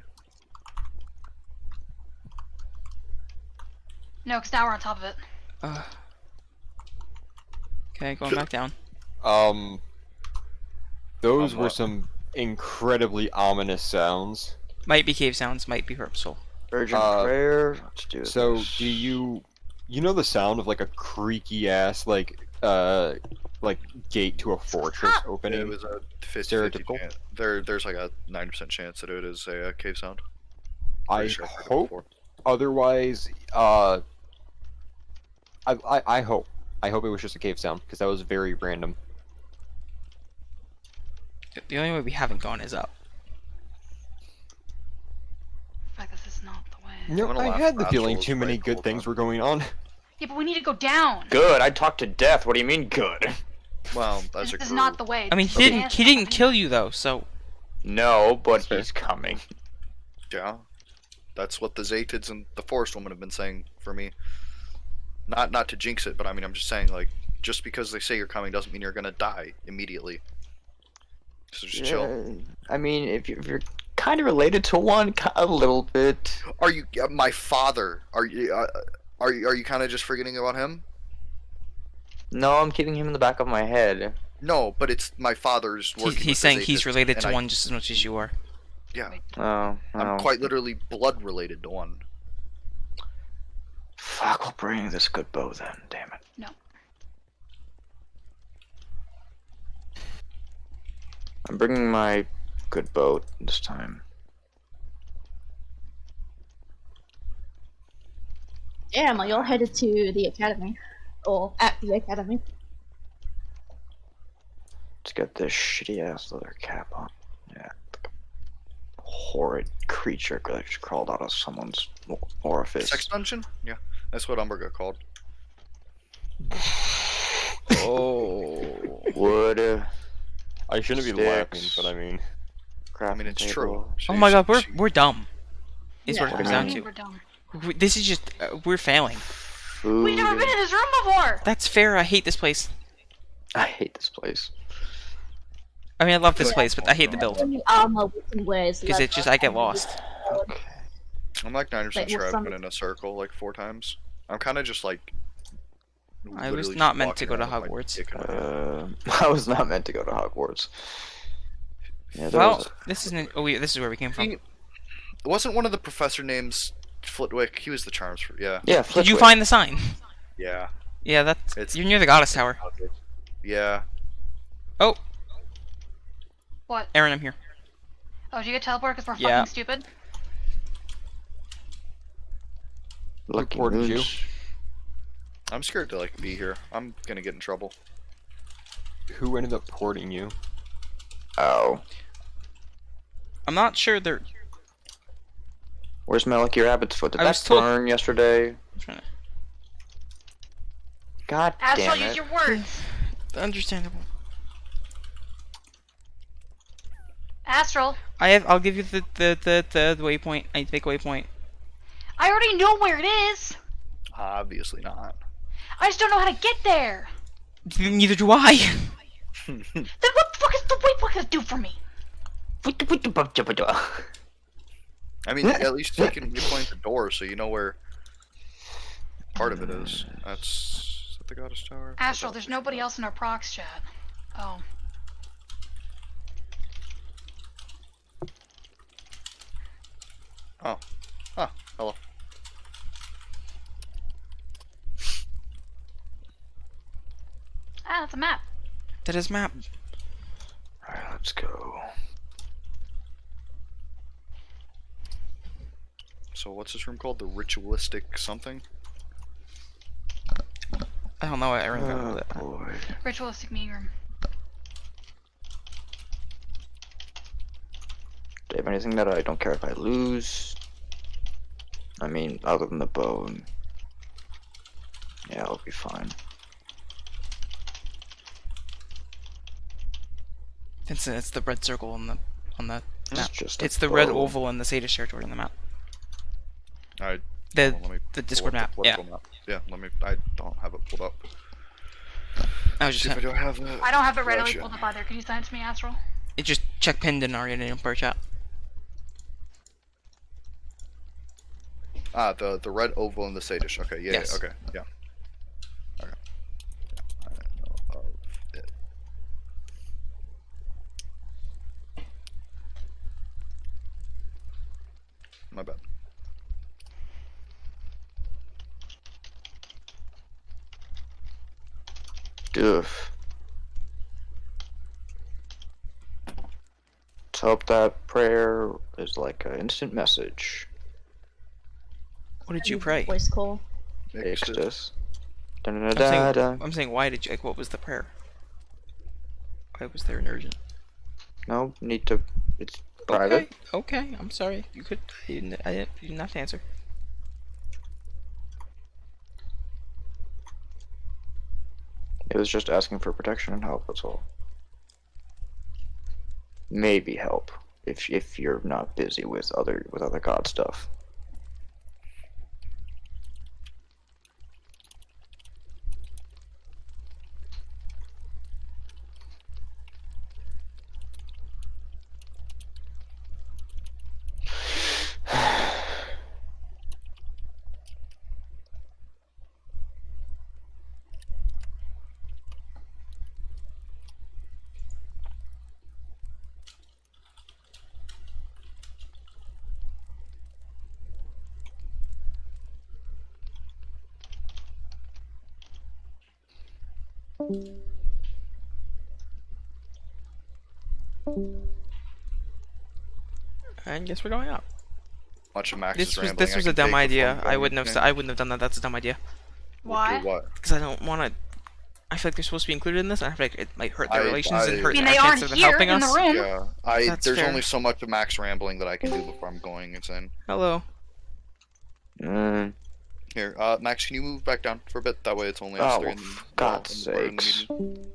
No, because now we're on top of it. Okay, going back down. Those were what? some incredibly ominous sounds. Might be cave sounds, might be purposeful. Urgent prayer. Let's do So, this. do you know the sound of like a creaky ass like gate to a fortress opening? It was a 50/50 Stereotypical? chance. There's like a 90% chance that it is a cave sound. I Pretty sure I've heard it hope. before. Otherwise, I hope it was just a cave sound because that was very random. The only way we haven't gone is up. In fact, this is not the way. No, gonna I laugh had the at feeling Astral too is many right the good whole things time. were going on. Yeah, but we need to go down. Good. I talked to death. What do you mean good? Well, as This a is group. not the way. I mean, This he is didn't. the He didn't answer. kill you though, so No, but he's coming. Yeah, that's what the Zaytids and the Forest Woman have been saying for me. Not to jinx it, but I mean, I'm just saying, like, just because they say you're coming doesn't mean you're gonna die immediately. So just chill. I mean, if you're kind of related to one, a little bit. Are you my father? Are you kind of just forgetting about him? No, I'm keeping him in the back of my head. No, but it's my father's working. he's with saying the he's Zaytids, related and to I- one just as much as you are. Yeah, Oh, I'm quite literally blood related to one. Fuck, we'll bring this good bow then. Damn it. No. I'm bringing my good bow this time. Damn, are y'all headed to the academy? Or at the academy? Let's get this shitty ass leather cap on. Yeah. Horrid creature that just crawled out of someone's orifice. Sex dungeon? Yeah, that's what Umber got called. Oh, Wood. I shouldn't be laughing, but I mean, I mean, it's true. Oh my god, we're dumb. Is Yeah, what it comes I down mean- to. We're dumb. This is just we're failing. Food. We've never been in this room before. That's fair. I hate this place. I hate this place. I mean, I love this Yeah. place, but I hate the build Any armor we can wear is because it just I get lost. I'm like 90% Like, sure well, I've some- been in a circle like 4 times. I'm kind of just like. I was literally not just meant to walking go to around with my Hogwarts. dick in my hand. I was not meant to go to Hogwarts. Yeah, there Well, was this isn't. Oh, this is where we came from. Wasn't one of the professor names Flitwick? He was the charms for. Yeah. yeah. Did you Flitwick. find the sign? Yeah. Yeah, that's. It's- You're near the Goddess Tower. Yeah. Oh, What? Aaron, I'm here. Oh, did you get teleported because we're Yeah. fucking stupid? Lucky Reported you. moose. I'm scared to like be here. I'm gonna get in trouble. who ended up porting you? Oh, I'm not sure they're. where's my lucky rabbit's foot? Did I that was told- burn yesterday? I'm trying to- God Astral, damn use it! your words. Understandable. Astral, I'll give you the waypoint. I need to make a waypoint. I already know where it is. Obviously not. I just don't know how to get there. Neither do I. Then what the fuck is the waypoint gonna do for me? I mean, at least you can point the door so you know where part of it is. That's at the Goddess Tower. Astral, there's nobody else in our prox chat. Oh. Oh. Ah, hello. Ah, that's a map. That is map. Alright, let's go. So what's this room called? The ritualistic something? I don't know what Aaron got with it. boy. Ritualistic meeting room. anything that I don't care if I lose? I mean, other than the bone. Yeah, I'll be fine. It's the red circle on the map. It's just a It's the red bone. oval in the Sadish territory on the map. Alright. The Hold on, let me the pull Discord up map. the Yeah. political map. Yeah, let me. I don't have it pulled up. I was just See if I do have it. I don't have it readily Gotcha. pulled up either. Can you send it to me, Astral? it just check pinned in Ariedi in per chat. Ah, the red oval and the Sadish. Okay, yeah, Yes. yeah, okay, yeah. Okay. Yeah, I know of it. My bad. Oof. Let's hope that prayer is like an instant message. What did you pray? Voice call. Ixtus. I'm saying why did you like? What was the prayer? Why was there an urgent? No, need to. It's private. Okay. I'm sorry. You could. You didn't have to answer. It was just asking for protection and help. That's all. Maybe help if you're not busy with other god stuff. I guess we're going up. Much of Max's rambling. This was I a can dumb take before idea. we I go wouldn't anything. have done that. That's a dumb idea. Why? Do what? Because I don't want to. I feel like they're supposed to be included in this, and I feel like it might hurt their relations and I hurt mean, our they aren't chances of them here helping in us. the room. Yeah, That's there's fair. only so much of Max rambling that I can do before I'm going insane. Hello. Here, Max, can you move back down for a bit? That way it's only us Oh, three in the for God's we're in the sakes. meeting.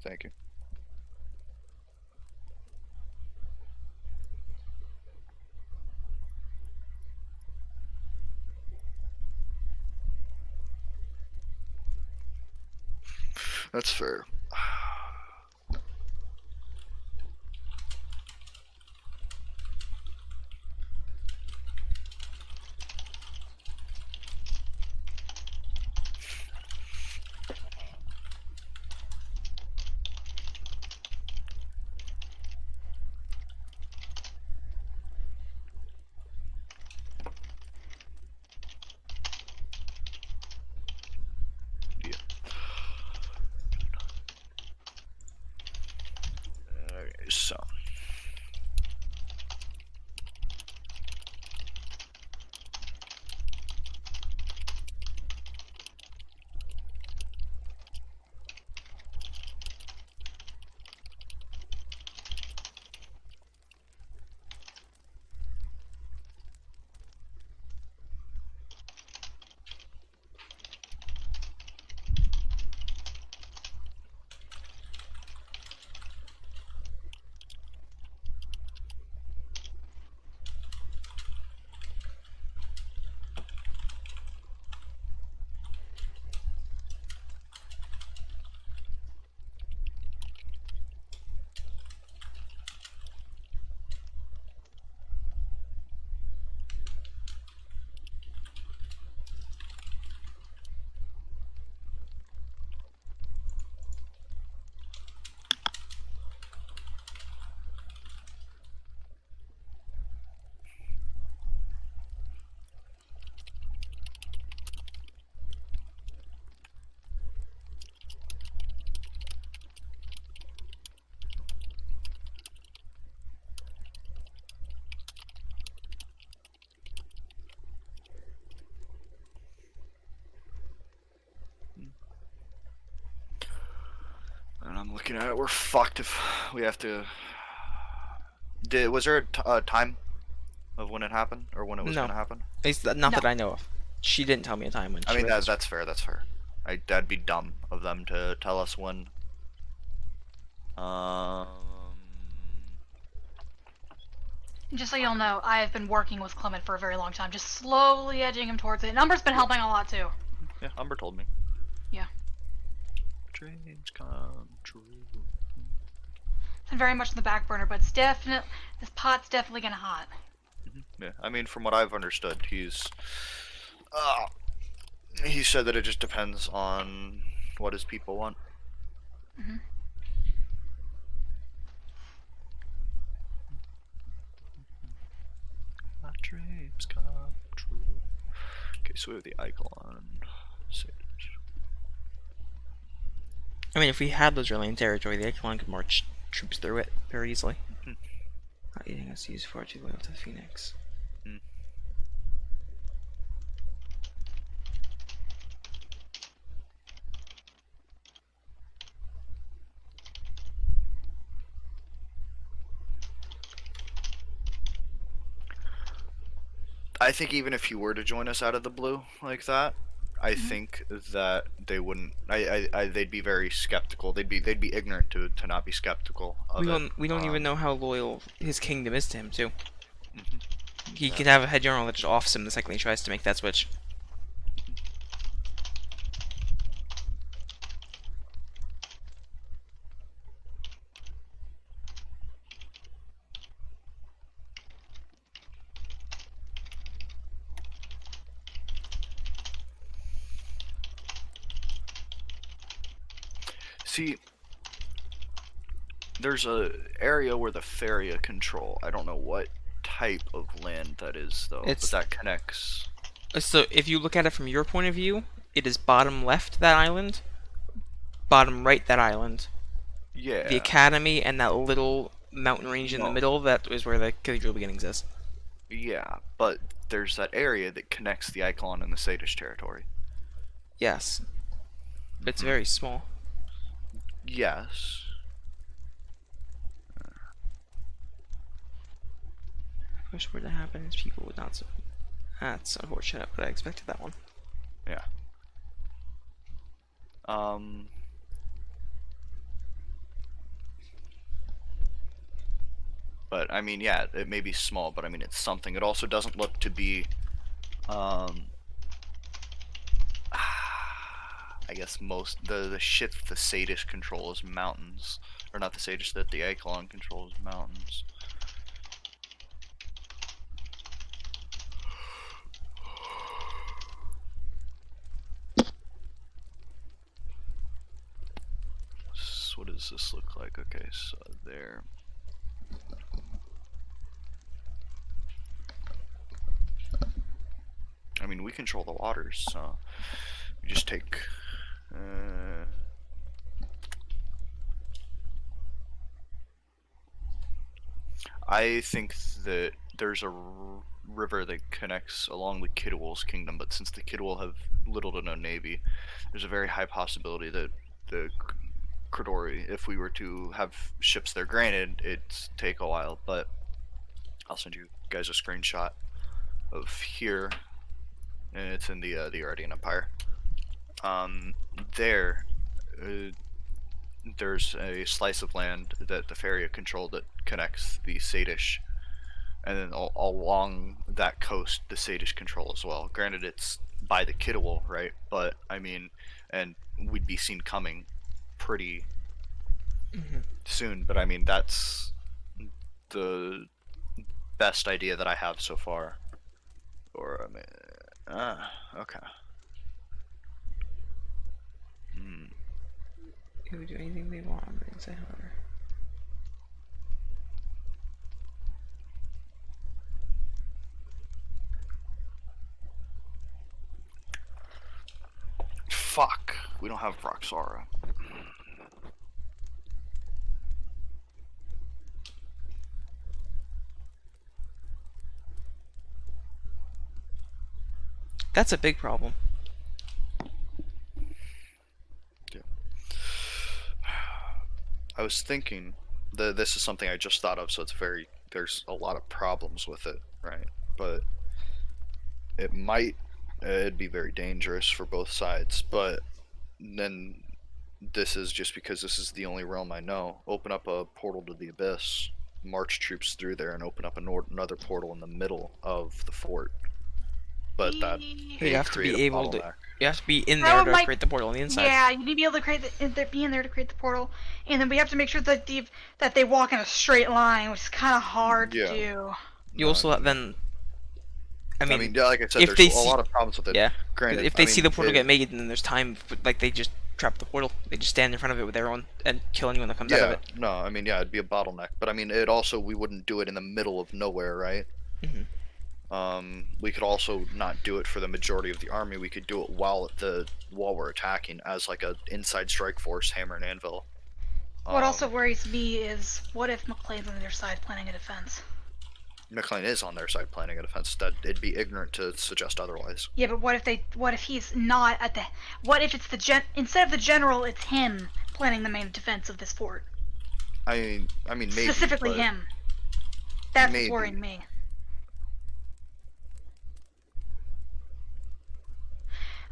Thank you. That's fair. Yeah. Okay, so. And I'm looking at it, we're fucked if we have to Was there a time of when it happened or when it was No. going to happen? At least not No. that I know of. She didn't tell me a time when she I mean read this. that's fair. That's fair. That'd be dumb of them to tell us when. Just so you'll know, I have been working with Clement for a very long time, just slowly edging him towards it. Number's been helping a lot too. Yeah, Umber told me. Yeah. Dreams come true. It's been very much in the back burner, but it's this pot's definitely getting hot. Yeah, I mean, from what I've understood, he said that it just depends on what his people want. Mhm. My dreams come true. Okay, so we have the Icon. Sage. I mean, if we had Lizerlane territory, the Echelon could march troops through it very easily. Not eating us use far too loyal to the Phoenix. I think even if you were to join us out of the blue like that, I think that they wouldn't. They'd be very skeptical. They'd be ignorant to not be skeptical of We don't even know how loyal his kingdom is to him too. Mhm. He could have a head general that just offs him the second he tries to make that switch. See, there's a area where the Feria control. I don't know what type of land that is though, It's- but that connects. So if you look at it from your point of view, it is bottom left that island, bottom right that island, Yeah. the academy, and that little mountain range in the No. middle. That is where the Cathedral of Beginnings is. Yeah, but there's that area that connects the Icon and the Sadish territory. Yes, but it's very small. Yes. I wish were to happen is people would not. That's unfortunate, but I expected that one. Yeah. But I mean, yeah, it may be small, but I mean, it's something. It also doesn't look to be, I guess the shit that the Sadish control is mountains, or not the Sadish, that the Echelon controls mountains. So what does this look like? Okay, so there. I mean, we control the waters, so we just take. I think that there's a river that connects along the Kidwall's kingdom, but since the Kidwall have little to no navy, there's a very high possibility that the Credori, if we were to have ships there, granted, it'd take a while, but I'll send you guys a screenshot of here, and it's in the Ariedi Empire. There's a slice of land that the Feria control that connects the Sadish, and then all along that coast, the Sadish control as well. Granted, it's by the Kidwall, right? But I mean, and we'd be seen coming pretty soon. But I mean, that's the best idea that I have so far. Or I mean, okay. They would do anything they want, however. Fuck, we don't have Roxara. That's a big problem. Yeah. I was thinking, this is something I just thought of, so it's very there's a lot of problems with it, right? But it'd be very dangerous for both sides. But then this is just because this is the only realm I know. Open up a portal to the abyss, march troops through there, and open up another portal in the middle of the fort. But that You have to be able to. bottleneck. You have to be in That there to might- create the portal on the inside. Yeah, you need to be able to be in there to create the portal, and then we have to make sure that they walk in a straight line, which is kind of hard Yeah. to do. You also then. I mean, yeah, like I said, if there's they a see- lot of problems with it. yeah. Granted, If they I see mean, the portal get made, then there's time. Like they just trap the portal. They just stand in front of it with their own and kill anyone that comes out of it. No, I mean, yeah, it'd be a bottleneck. But I mean, we wouldn't do it in the middle of nowhere, right? Mhm. We could also not do it for the majority of the army. We could do it while we're attacking as like a inside strike force, hammer and anvil. What also worries me is, what if McLean's on their side planning a defense? McLean is on their side planning a defense. That it'd be ignorant to suggest otherwise. Yeah, but what if he's not at the? What if it's instead of the general, it's him planning the main defense of this fort? I mean, maybe Specifically but him. That's maybe. what's worrying me.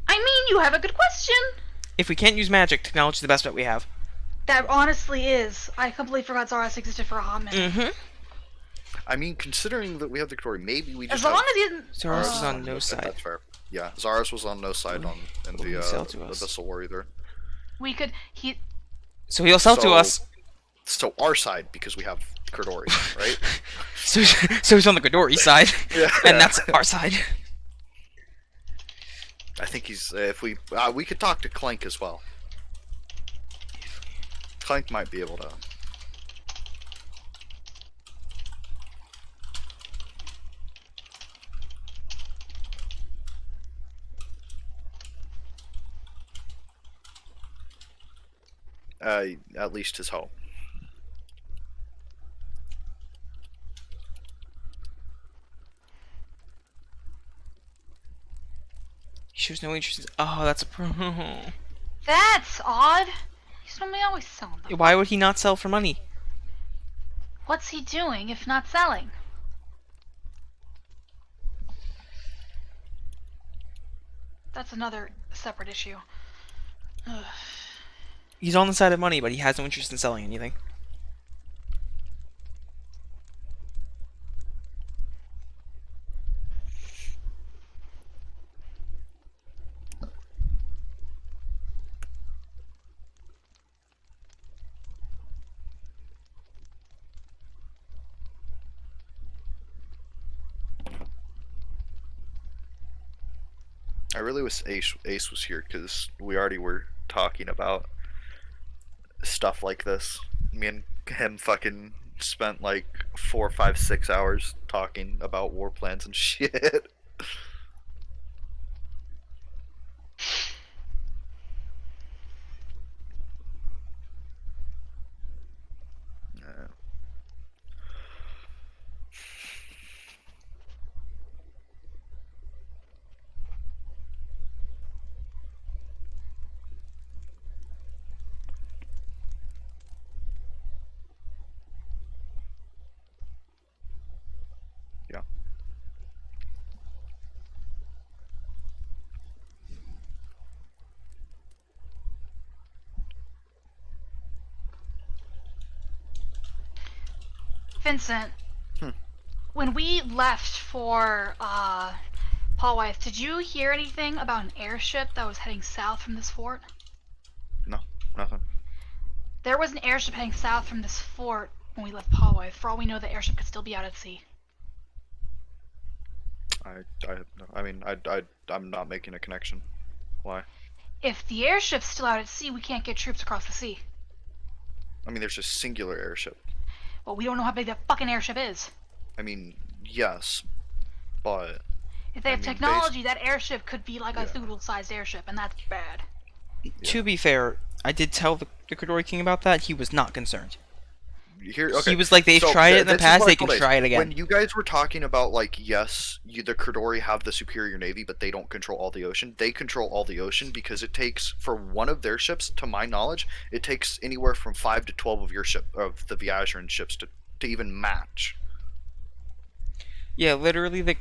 I mean, you have a good question. If we can't use magic, technology is the best bet we have. That honestly is. I completely forgot Zaras existed for a hot minute. Mm-hmm. I mean, considering that we have the Glory, maybe we just As long as he isn't. Zaras is on no okay, side. That's fair. Yeah, Zaras was on no side in Will he the sell to us? Abyssal War either. We could. So he'll sell to us. So our side, because we have Kordori, right? So he's on the Godori side, Yeah. and that's our side. I think he's. If we could talk to Clank as well. Clank might be able to. At least his hope. He shows no interest. Oh, that's a pro. That's odd. He's normally always selling them. Why would he not sell for money? What's he doing if not selling? That's another separate issue. Ugh. He's on the side of money, but he has no interest in selling anything. I really wish Ace was here because we already were talking about stuff like this. Me and him fucking spent like 4, 5, 6 hours talking about war plans and shit. Yeah. Yeah. Vincent, when we left for Paul Wyeth, did you hear anything about an airship that was heading south from this fort? No, nothing. There was an airship heading south from this fort when we left Paul Wyeth. For all we know, the airship could still be out at sea. I'm not making a connection. Why? If the airship's still out at sea, we can't get troops across the sea. I mean, there's a singular airship. Well, we don't know how big that fucking airship is. I mean, yes, but If they have I mean, technology, that airship could be like a Thudel-sized airship, and that's bad. To be fair, I did tell the Kodori King about that. He was not concerned. Here, okay. He was like, they've So, tried it in the this is past, what they I can told Ace. try it again. When you guys were talking about, like, yes, the Kordori have the superior navy, but they don't control all the ocean. They control all the ocean because it takes, for one of their ships, to my knowledge, it takes anywhere from 5 to 12 of the Viageran ships to even match Yeah, literally,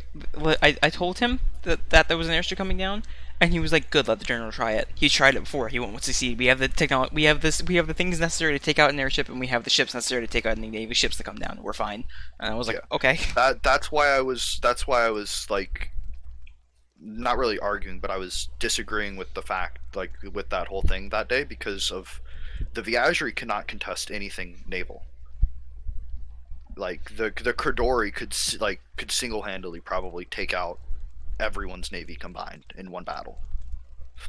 I told him that there was an airstrike coming down, and he was like, "Good, let the general try it." He tried it before. He won't succeed. We have the technology. We have the things necessary to take out an airship, and we have the ships necessary to take out any Navy ships that come down. We're fine. And I was like, Yeah. okay. That's why I was like not really arguing, but I was disagreeing with the fact, like, with that whole thing that day, because of the Viagerie cannot contest anything naval. Like the Cordori could single-handedly probably take out everyone's navy combined in one battle,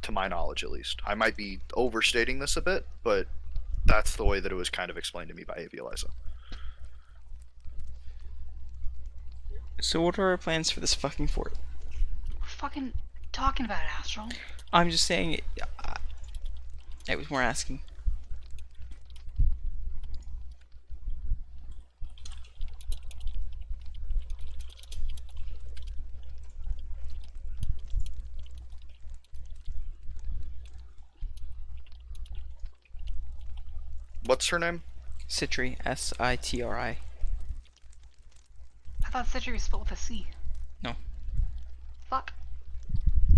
to my knowledge at least. I might be overstating this a bit, but that's the way that it was kind of explained to me by Avi Eliza. So what are our plans for this fucking fort? We're fucking talking about it, Astral. I'm just saying. I was more asking. What's her name? Citri, Sitri. I thought Citri was spelled with a C. No. Fuck.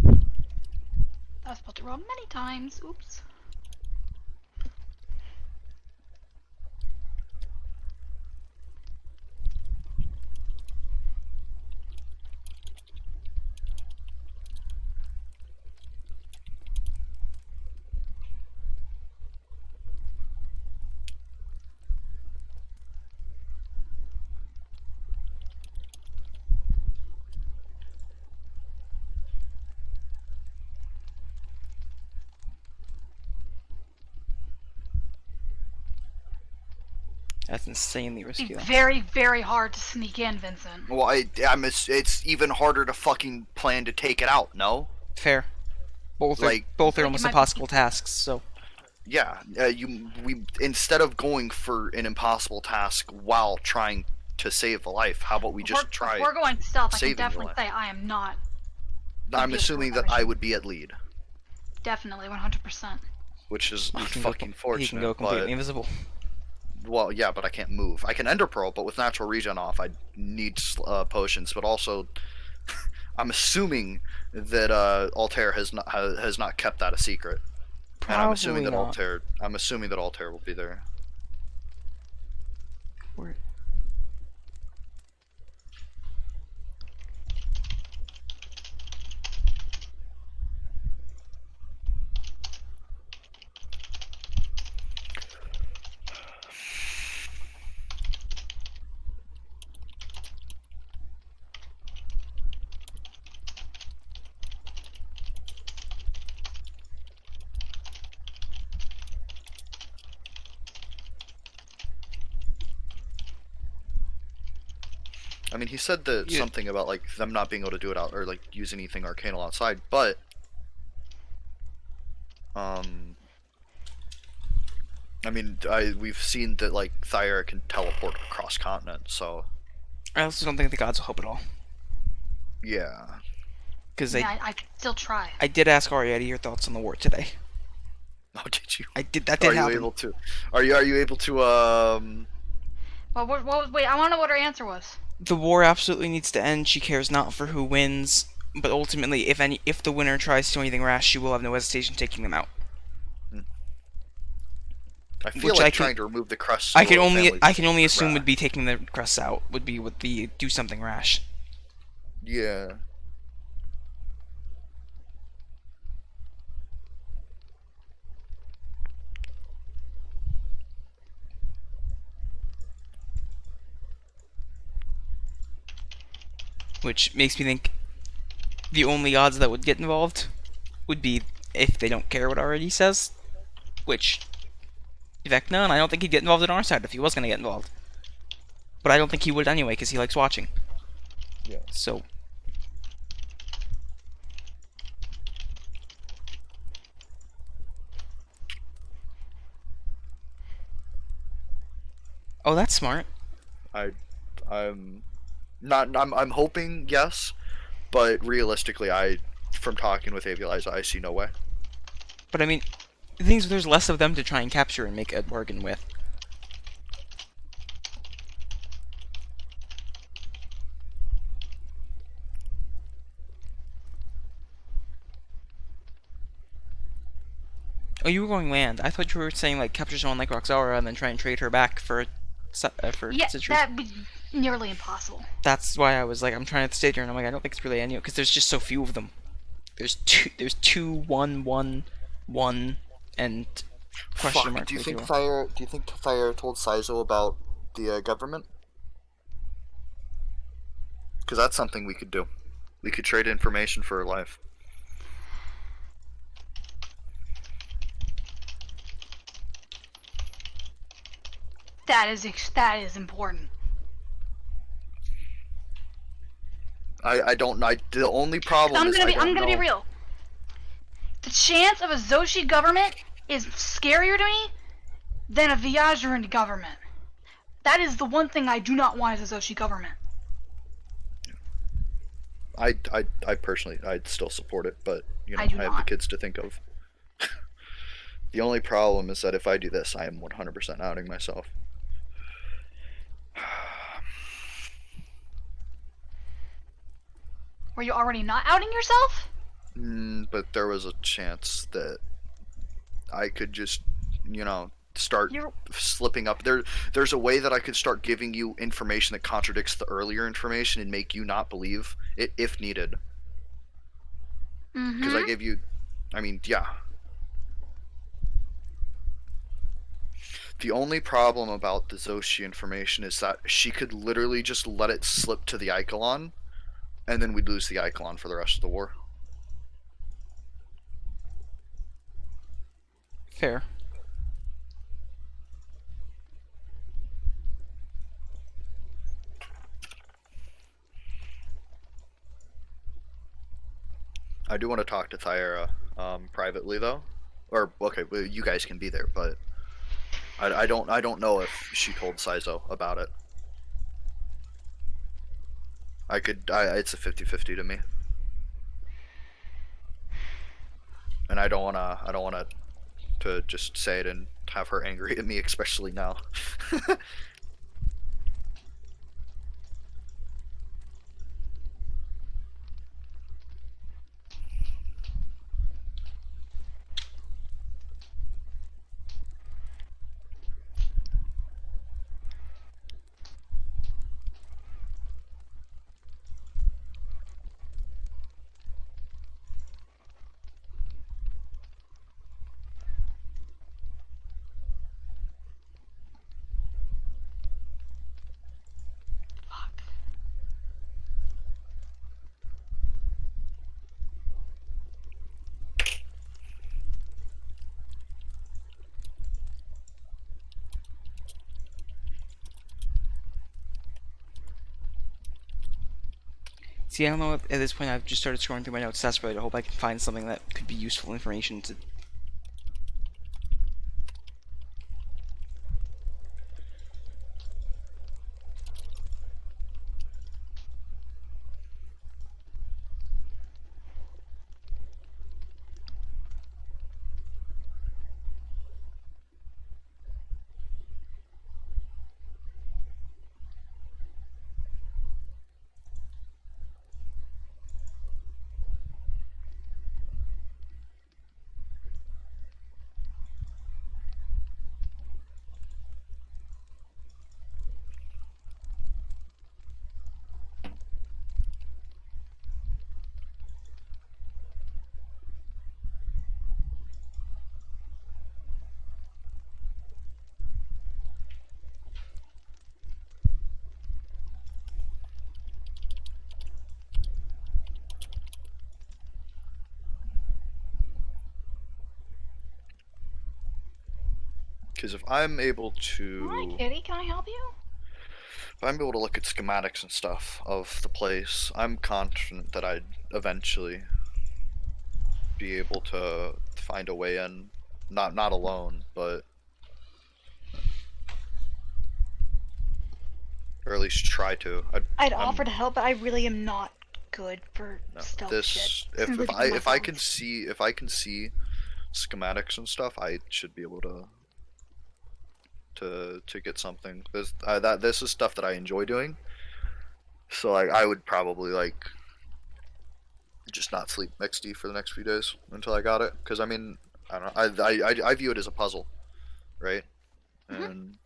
I was spelled it wrong many times. Oops. That's insanely It'd risky, be though. very, very hard to sneak in, Vincent. Well, it's even harder to fucking plan to take it out. No. Fair. Both Like- are Like, almost it might be- impossible tasks. So Yeah, we instead of going for an impossible task while trying to save a life, how about we just If try? we're going stealth, I can saving your definitely life. say I am not. I'm be able to assuming do that that I mission. would be at lead, Definitely, 100%. which is he can fucking he fortunate. can go completely but, invisible. well, yeah, but I can't move. I can Ender Pearl, but with natural regen off, I need potions. But also, I'm assuming that Altair has not kept that a secret. And I'm assuming that Probably not. Altair will be there. Where- I mean, he said that Yeah. something about like them not being able to do it out or like use anything arcanal outside, but I mean, we've seen that like Thyra can teleport across continent, so I also don't think the gods will help at all. yeah. Because Yeah, I could still try. I did ask Ariedi your thoughts on the war today. Oh, did you? I did. That did Are you happen. able to? Are you able to? Well, wait, I want to know what her answer was. The war absolutely needs to end. She cares not for who wins, but ultimately, if the winner tries to do anything rash, she will have no hesitation taking them out. I feel Which like I can- trying to remove the crust. I can only family assume rash. would be taking the crests out. Would be do something rash. Yeah. Which makes me think the only odds that would get involved would be if they don't care what Ariedi says. Which, Vecna, and I don't think he'd get involved on our side if he was going to get involved. But I don't think he would anyway, because he likes watching. Yeah. So. Oh, that's smart. I'm hoping yes, but realistically, from talking with Avi Eliza, I see no way. But I mean, the thing is, there's less of them to try and capture and make a bargain with. Oh, you were going land. I thought you were saying like capture someone like Roxara and then try and trade her back for Yeah, consideration. that'd be nearly impossible. That's why I was like, I'm trying to stay here, and I'm like, I don't think it's really any because there's just so few of them. There's two, one, one, one, and question mark. Do you think 32. Thyre told Saizo about the government? Because that's something we could do. We could trade information for her life. That is important. I don't know. The only problem I'm is gonna be real. The chance of a Zoshi government is scarier to me than a Viajaran government. That is the one thing I do not want as a Zoshi government. I personally, I'd still support it, but you know, I do I have the not. kids to think of. The only problem is that if I do this, I am 100% outing myself. Were you already not outing yourself? But there was a chance that I could just, you know, start slipping up. There's a way that I could start giving you information that contradicts the earlier information and make you not believe it if needed. Because I gave you, I mean, yeah. The only problem about the Zoshi information is that she could literally just let it slip to the Ichelon, and then we'd lose the Ichelon for the rest of the war. Fair. I do want to talk to Thyra privately though, or okay, well, you guys can be there, but I don't know if she told Saizo about it. It's a 50-50 to me, and I don't wanna to just say it and have her angry at me, especially now. See, I don't know. At this point, I've just started scrolling through my notes desperately to hope I can find something that could be useful information to. Because if I'm able to, Hi, kitty. Can I help you? if I'm able to look at schematics and stuff of the place, I'm confident that I'd eventually be able to find a way in. Not alone, but or at least try to. I'd offer to help, but I really am not good for stealth This shit. if Simply if because I of my if I phone. can see schematics and stuff, I should be able to get something. This is stuff that I enjoy doing. So like I would probably just not sleep XD for the next few days until I got it. Because I mean, I don't know. I view it as a puzzle, right? And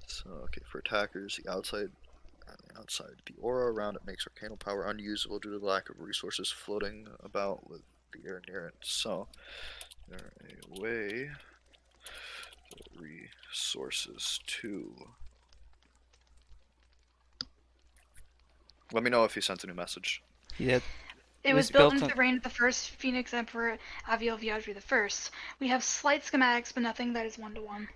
so, okay, for attackers, the outside the aura around it makes arcanal power unusable due to the lack of resources floating about with the air near it. So, there a way for resources to. Let me know if he sent a new message. He did. It was built into the reign of the first Phoenix Emperor, Aviel Viadri I. We have slight schematics, but nothing that is one-to-one.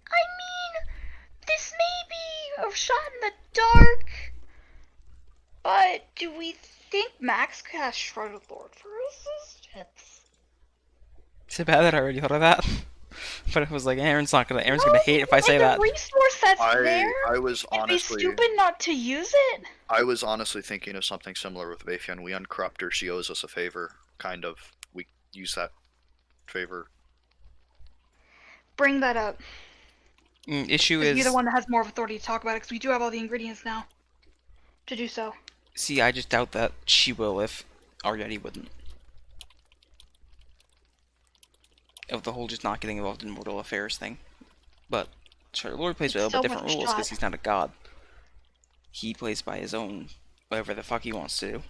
I mean, this may be a shot in the dark, but do we think Max cast Shrouded Lord for resistance? Is it bad that I already thought of that? But it was like, Aaron's gonna hate if I say that. The resource that's there. I was It'd be honestly. stupid not to use it. I was honestly thinking of something similar with Vafian. We uncorrupt her, she owes us a favor, kind of. We use that favor. Bring that up. Issue is. You're the one that has more authority to talk about it, because we do have all the ingredients now to do so. See, I just doubt that she will if Ariedi wouldn't. Of the whole just not getting involved in mortal affairs thing. But Charter Lord plays by a little bit different rules because he's not a god. He plays by his own, whatever the fuck he wants to do.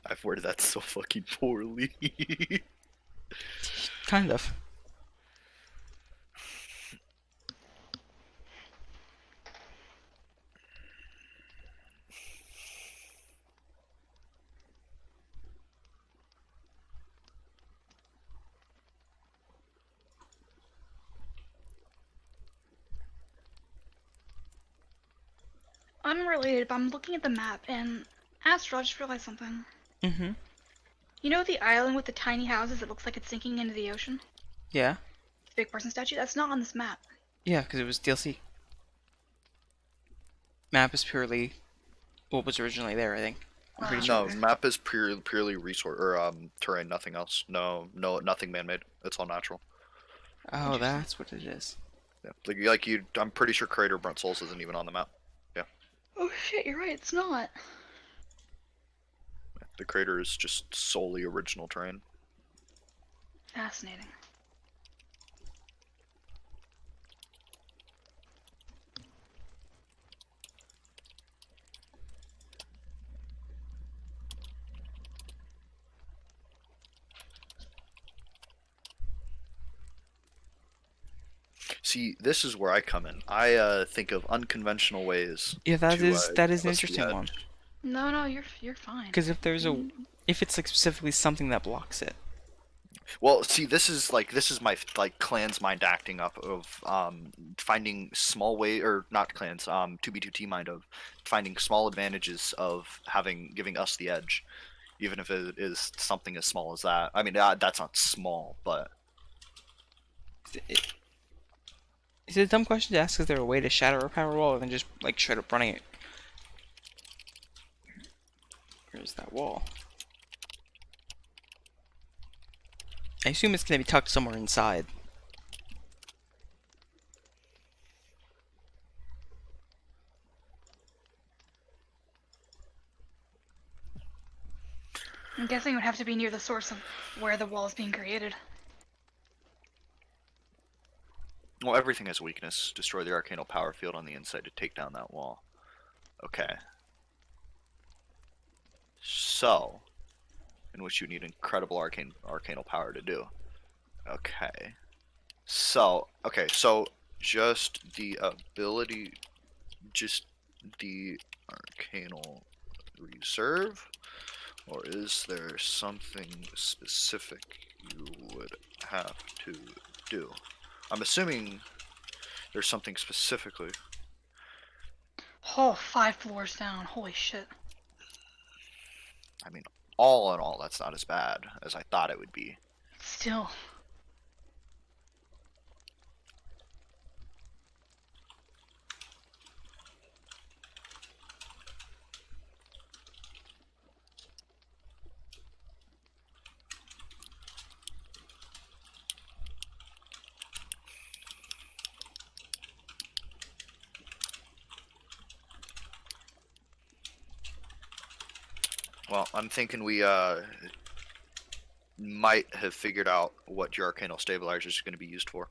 I've worded that so fucking poorly. Kind of. Unrelated, but I'm looking at the map, and Astro, I just realized something. Mm-hmm. You know the island with the tiny houses that looks like it's sinking into the ocean? Yeah. The big person statue? That's not on this map. Yeah, because it was DLC. Map is purely what was originally there, I think. I'm pretty No, sure. map is purely resource or terrain, nothing else. No, nothing man-made. It's all natural. Oh, that's what it is. Yeah, like you. I'm pretty sure Crater Brunt Souls isn't even on the map. Yeah. Oh shit, you're right, it's not. The crater is just solely original terrain. Fascinating. See, this is where I come in. I think of unconventional ways. Yeah, that to, is an give us the interesting edge. one. No, you're fine. Because if there's if it's like specifically something that blocks it. Well, see, this is my like clan's mind acting up of finding small way or not clans 2B2T mind of finding small advantages of giving us the edge, even if it is something as small as that. I mean, that's not small, but Is it a dumb question to ask? Is there a way to shatter a power wall, or than just like straight up running it? Where's that wall? I assume it's gonna be tucked somewhere inside. I'm guessing it would have to be near the source of where the wall is being created. well, everything has weakness. Destroy the arcanal power field on the inside to take down that wall. Okay. So, in which you need incredible arcanal power to do. Okay. So just the ability, just the arcanal reserve, or is there something specific you would have to do? I'm assuming there's something specifically. Oh, 5 floors down. Holy shit. I mean, all in all, that's not as bad as I thought it would be. Still. Well, I'm thinking we might have figured out what your arcanal stabilizer is going to be used for.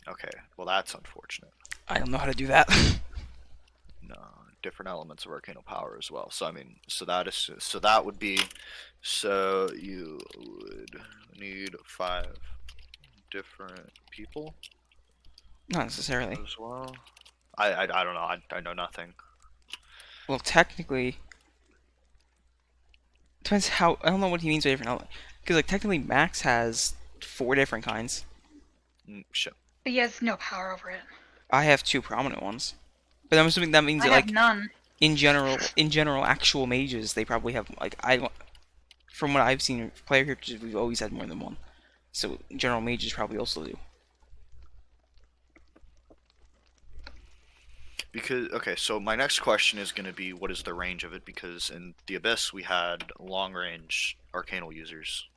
Okay, well that's unfortunate. I don't know how to do that. No, different elements of arcanal power as well. So I mean, so that would be, so you would need 5 different people Not necessarily. as well. I don't know. I know nothing. Well, technically, depends how. I don't know what he means by different element. Because like technically, Max has 4 different kinds. Shit. But he has no power over it. I have 2 prominent ones. But I'm assuming that means I that have like none. in general, actual mages they probably have like from what I've seen player characters, we've always had more than one. So general mages probably also do. Because, okay, so my next question is going to be, what is the range of it? Because in the Abyss, we had long-range arcanal users.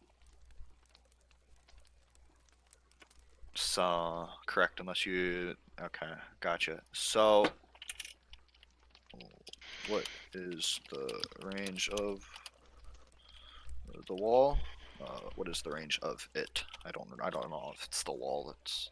So, correct, unless you... Okay, gotcha. So, what is the range of the wall? What is the range of it? I don't know if it's the wall that's...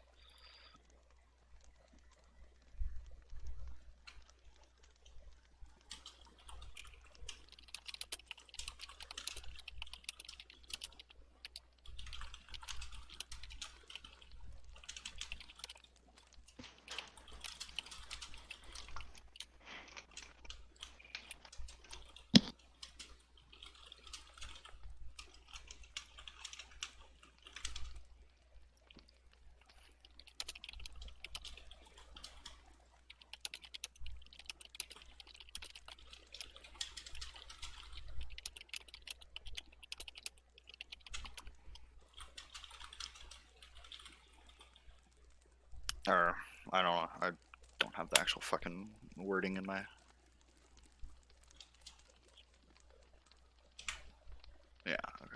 Or, I don't know, I don't have the actual fucking wording in my... Yeah, okay.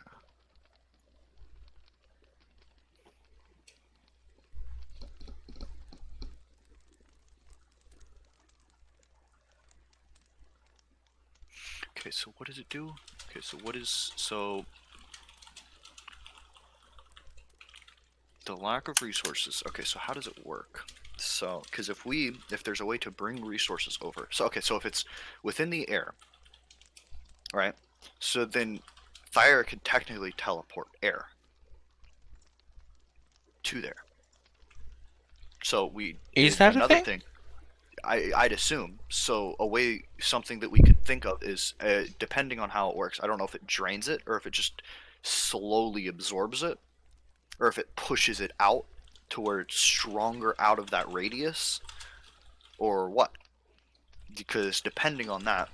Okay, so what does it do? Okay, so what is... So... The lack of resources. Okay, so how does it work? So, because if there's a way to bring resources over. So, okay, so if it's within the air, right? So then fire could technically teleport air to there. So Is that a another thing? thing. I'd assume. So something that we could think of is, depending on how it works, I don't know if it drains it or if it just slowly absorbs it, or if it pushes it out to where it's stronger out of that radius, or what. Because depending on that,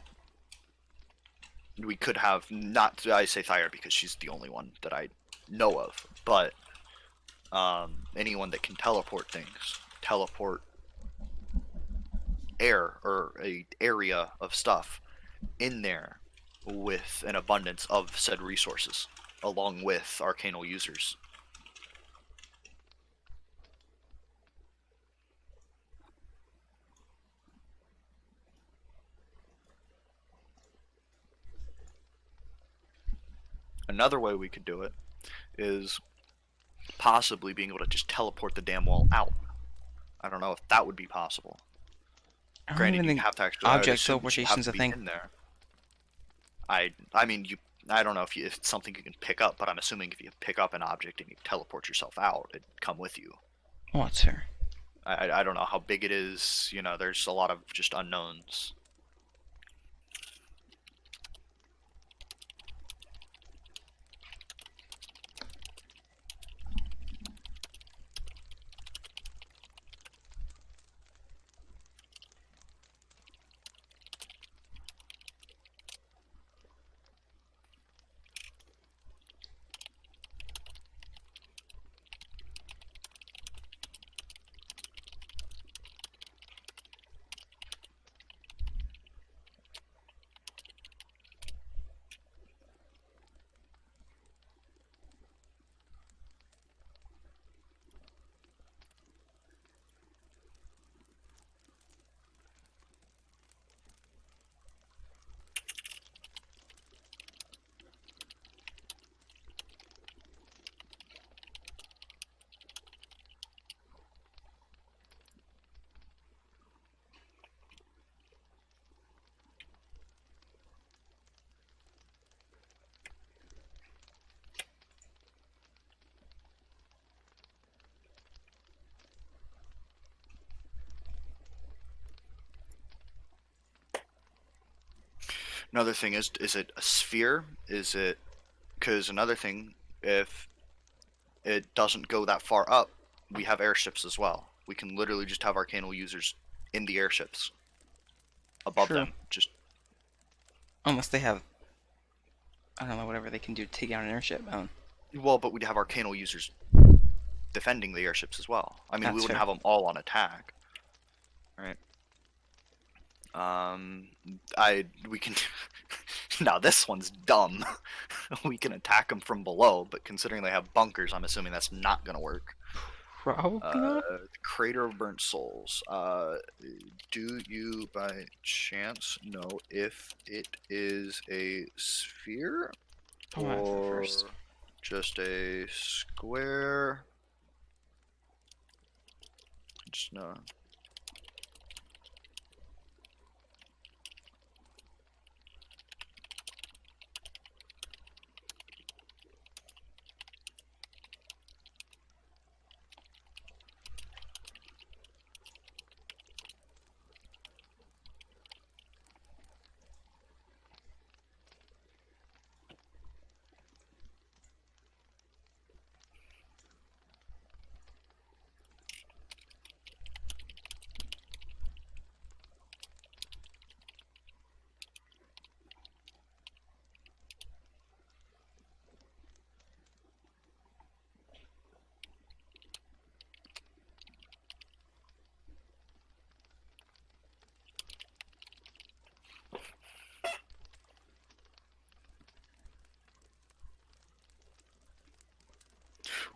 we could have, not, I say Thyre because she's the only one that I know of, but anyone that can teleport things, teleport air or a area of stuff in there with an abundance of said resources, along with arcanal users. Another way we could do it is possibly being able to just teleport the damn wall out. I don't know if that would be possible. I don't Granted, even you think have to actually. I would object assume that you have teleportation's to a be thing. in there. I mean, I don't know if it's something you can pick up, but I'm assuming if you pick up an object and you teleport yourself out, it'd come with you. Oh, that's fair. I don't know how big it is. You know, there's a lot of just unknowns. Another thing is it a sphere? Is it, because another thing, if it doesn't go that far up, we have airships as well. We can literally just have Arcanal users in the airships above True. them. Just Unless they have, I don't know, whatever they can do to take out an airship. well, but we'd have Arcanal users defending the airships as well. I mean, That's we wouldn't fair. have them all on attack, right? We can. Now this one's dumb. We can attack them from below, but considering they have bunkers, I'm assuming that's not gonna work. Probably not. Crater of Burnt Souls. Do you by chance know if it is a sphere Oh, my, or first. just a square? Just no.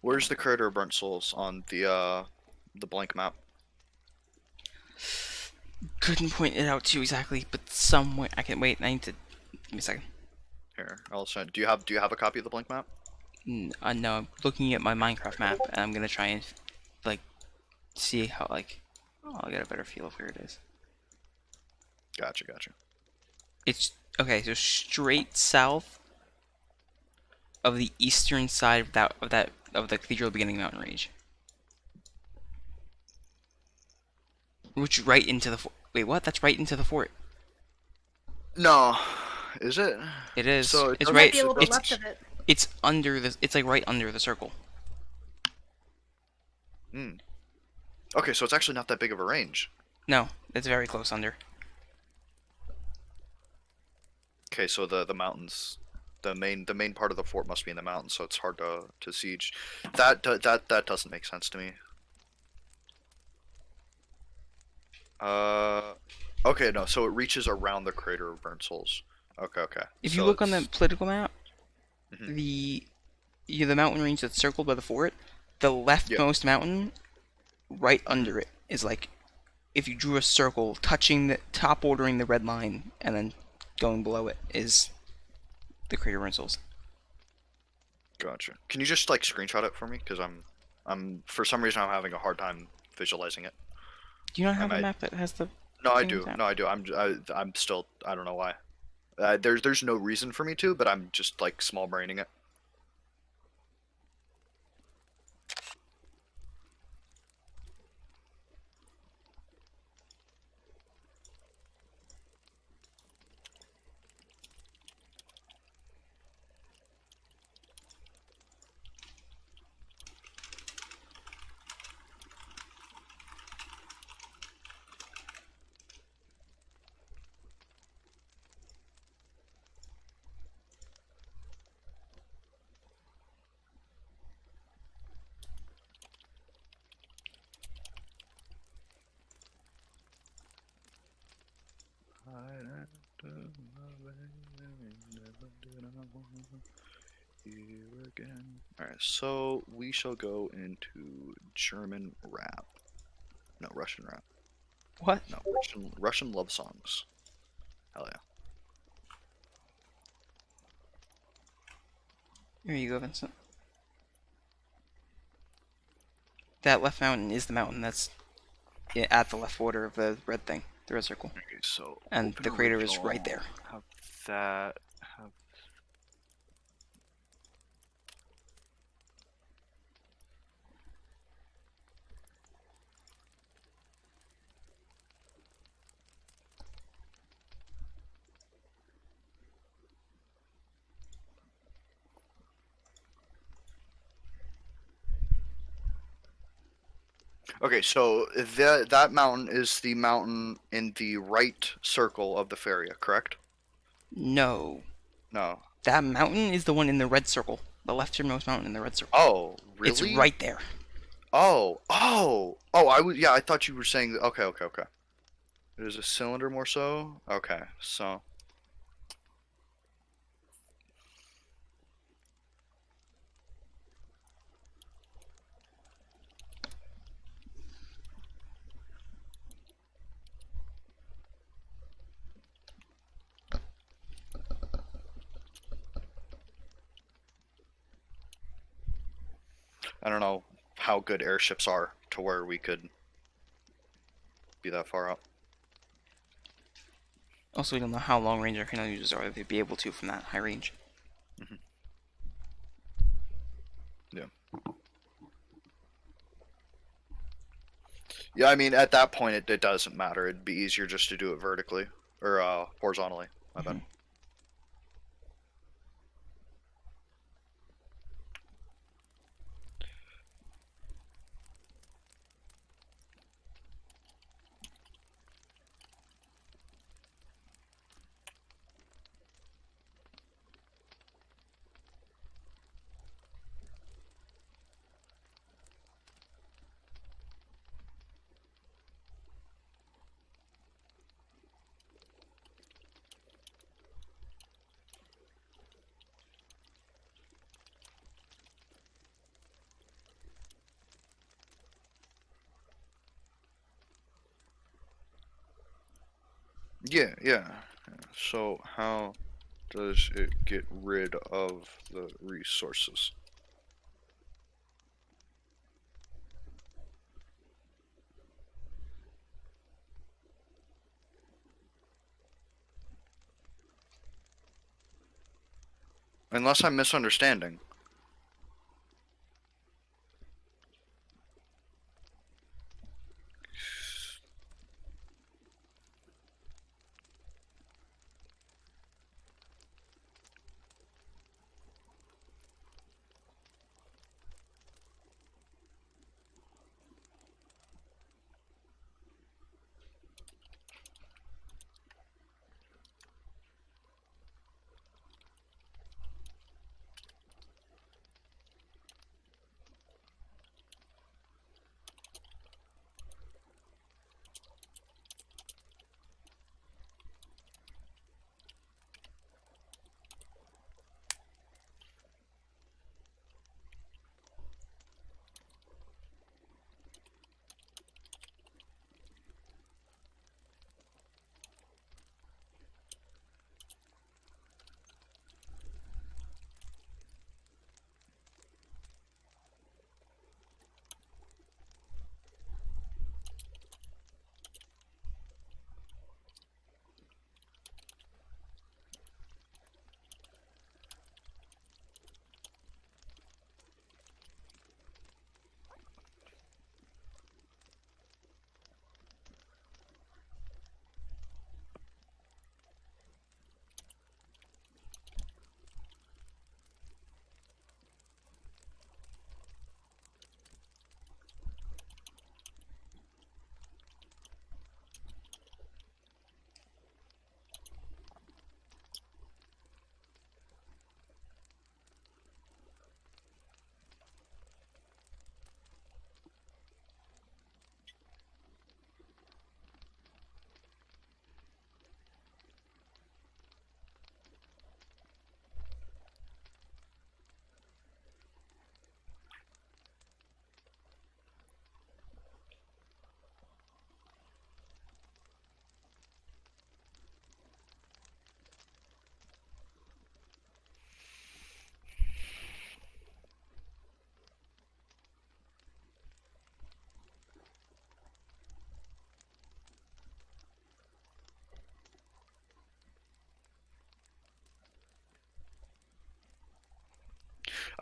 Where's the Crater of Burnt Souls on the blank map? Couldn't point it out to you exactly, but somewhere. I can wait. I need to. Give me a second. Here, I'll send. Do you have a copy of the blank map? No, I'm looking at my Minecraft map, and I'm gonna try and like see how I'll get a better feel of where it is. Gotcha. It's okay. So straight south of the eastern side of the Cathedral of Beginning mountain range, which right into the wait. What? That's right into the fort. No, is it? It is. So it's There right. might be a little bit It's left of it. it's under the. It's like right under the circle. Hmm. Okay, so it's actually not that big of a range. No, it's very close under. Okay, so the mountains, the main part of the fort must be in the mountains, so it's hard to siege. That doesn't make sense to me. Okay, no, so it reaches around the Crater of Burnt Souls. Okay. If So you look on the it's- political map, Mhm. the mountain range that's circled by the fort, the leftmost mountain, right under it, is like if you drew a circle touching the top bordering the red line and then going below it is the Crater of Burnt Souls. Gotcha. Can you just like screenshot it for me? Because I'm for some reason I'm having a hard time visualizing it. Do you not I have a might. map that has the? No, I thing do. down? No, I do. I'm still. I don't know why. There's no reason for me to, but I'm just like small braining it. Here again. Alright, so we shall go into German rap. No, Russian rap. What? No, Russian love songs. Hell yeah. Here you go, Vincent. That left mountain is the mountain that's at the left border of the red thing, the red circle. Okay, so And open the crater is original, right there. Have that. Have Okay, so that mountain is the mountain in the right circle of the Feria, correct? No. No. That mountain is the one in the red circle. The leftmost mountain in the red circle. Oh, really? It's right there. Oh! I thought you were saying. Okay. It is a cylinder more so. Okay, so. I don't know how good airships are to where we could be that far up. Also, we don't know how long range our cannon users are. They'd be able to from that high range. Yeah. Yeah, I mean, at that point, it doesn't matter. It'd be easier just to do it vertically or horizontally. My bad. Yeah. So how does it get rid of the resources? Unless I'm misunderstanding.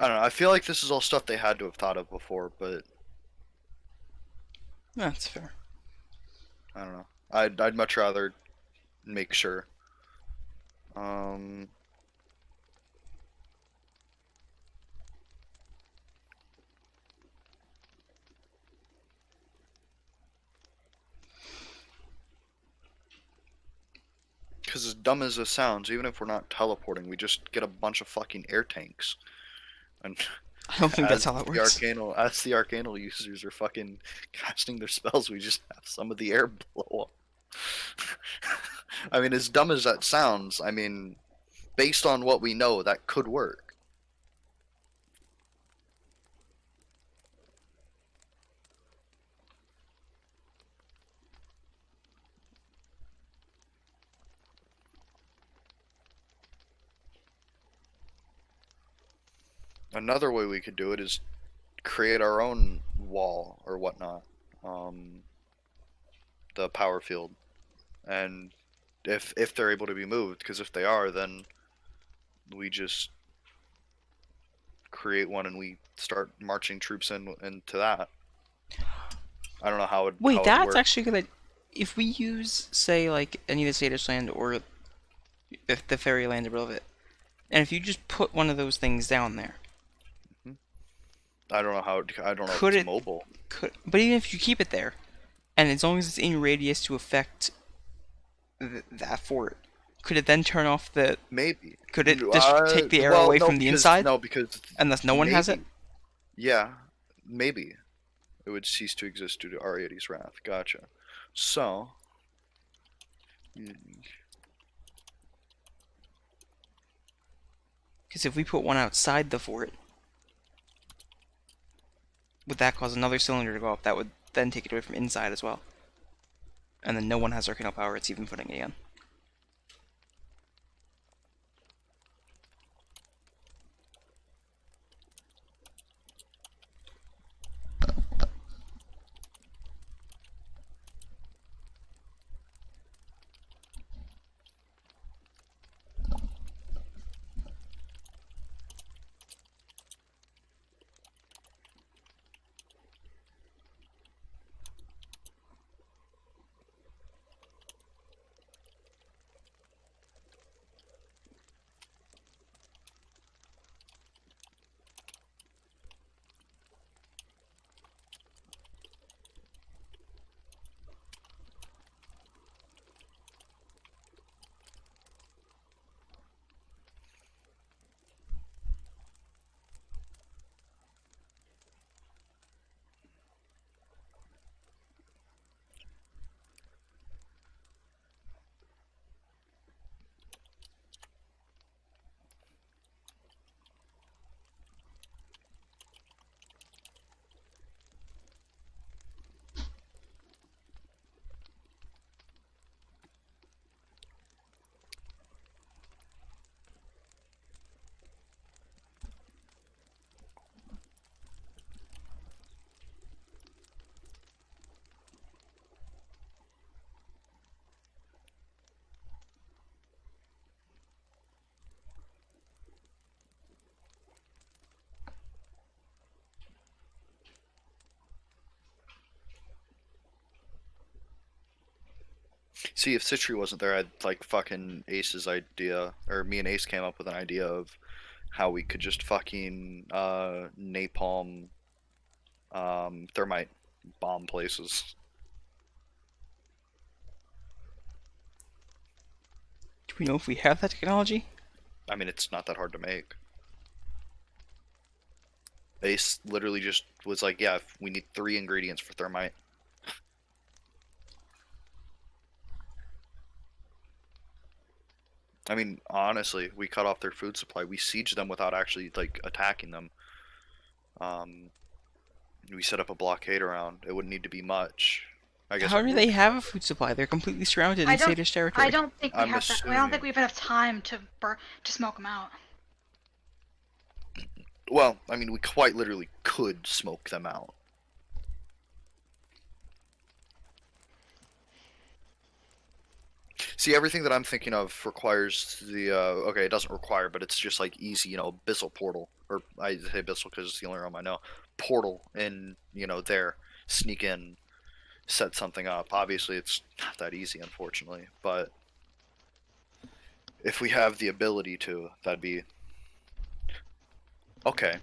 I don't know. I feel like this is all stuff they had to have thought of before, but That's fair. I don't know. I'd much rather make sure. Because as dumb as this sounds, even if we're not teleporting, we just get a bunch of fucking air tanks. And I don't think that's how that works. As the Arcanal users are fucking casting their spells, we just have some of the air blow up. I mean, as dumb as that sounds, I mean, based on what we know, that could work. Another way we could do it is create our own wall or whatnot, the power field, and if they're able to be moved, because if they are, then we just create one and we start marching troops into that. I don't know how it. Wait, how that's work. actually good. If we use, say, like any of the Sadish land or if the fairy land above it, and if you just put one of those things down there, I don't know how. I don't know could if it's it mobile. But even if you keep it there, and as long as it's in radius to affect that fort, could it then turn off the? Maybe. Could it just take the arrow away from the inside? No, because unless no one has it. Yeah, maybe it would cease to exist due to Ariedi's wrath. Gotcha. So. Because if we put one outside the fort, would that cause another cylinder to go up? That would then take it away from inside as well. And then no one has Arcanal power, it's even putting it in. See, if Citri wasn't there, I'd like fucking Ace's idea, or me and Ace came up with an idea of how we could just fucking napalm thermite bomb places. Do we know if we have that technology? I mean, it's not that hard to make. Ace literally just was like, yeah, we need 3 ingredients for thermite. I mean, honestly, we cut off their food supply. We siege them without actually, like, attacking them. We set up a blockade around. It wouldn't need to be much. I guess. How do they have a food supply? They're completely surrounded in Sadish territory. I don't think we have that. I don't think we have enough time to smoke them out. Well, I mean, we quite literally could smoke them out. See, everything that I'm thinking of requires the, okay, it doesn't require, but it's just like easy, abyssal portal or I say abyssal because it's the only realm I know, portal in, there, sneak in, set something up. Obviously, it's not that easy, unfortunately, but if we have the ability to, that'd be... Okay.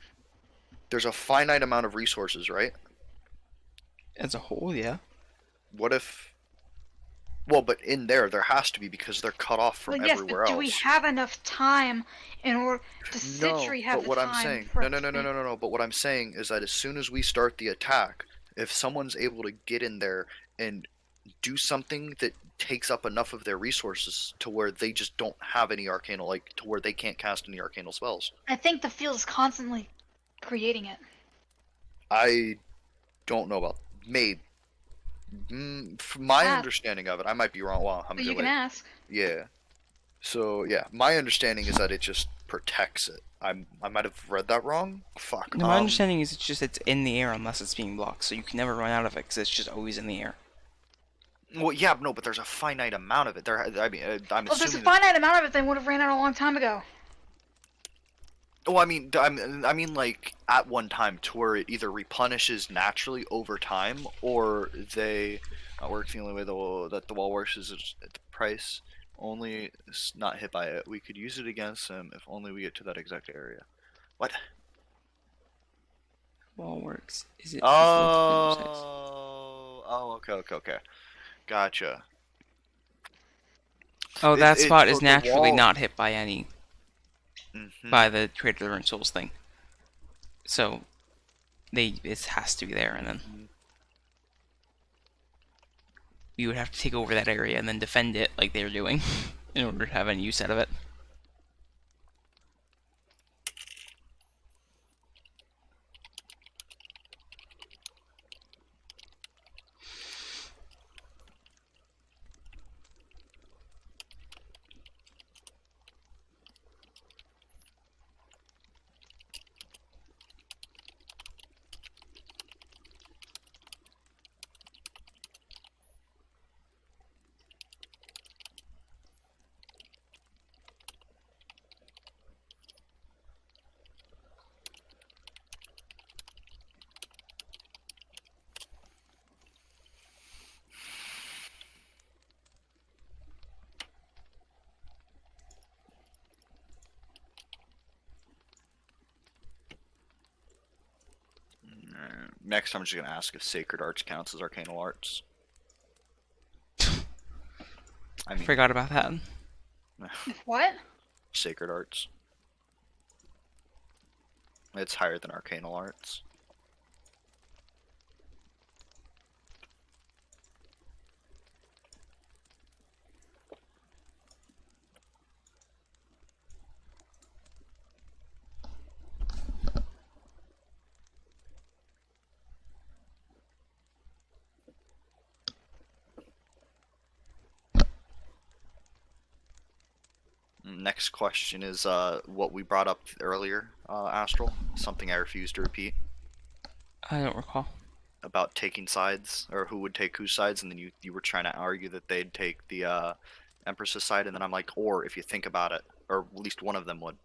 There's a finite amount of resources, right? As a whole, yeah. What if... Well, but in there has to be, because they're cut off from Well, yes, everywhere but else. do we have enough time in order... Does No, Citri have but the what time I'm saying... for No. But what I'm saying is that as soon as we start the attack, if someone's able to get in there and do something that takes up enough of their resources to where they just don't have any arcanal, like, to where they can't cast any arcanal spells. I think the field is constantly creating it. I don't know about... Maybe. From my Ask. understanding of it, I might be wrong. Well, I'm But you good. can ask. Yeah. So, yeah, my understanding is that it just protects it. I might have read that wrong. Fuck. No, my understanding is it's in the air unless it's being blocked, so you can never run out of it because it's just always in the air. Well, yeah, no, but there's a finite amount of it. I'm Well, if there's a assuming. finite amount of it, they would have ran out a long time ago. Oh, I mean, like at one time, to where it either replenishes naturally over time, or they work the only way that the wall works is at the price. Only is not hit by it. We could use it against him if only we get to that exact area. What? Wall works. Is it? Oh, okay. Gotcha. Oh, that spot so is the naturally wall- not hit by any Mhm. by the Creator of the Learned Souls thing. So it has to be there, and then you would have to take over that area and then defend it like they were doing in order to have any use out of it. Next, I'm just gonna ask if sacred arts counts as arcanal arts. I mean, Forgot about that. What? sacred arts. It's higher than arcanal arts. Next question is what we brought up earlier, Astral. Something I refused to repeat. I don't recall. About taking sides, or who would take whose sides, and then you were trying to argue that they'd take the Empress's side, and then I'm like, or if you think about it, or at least one of them would,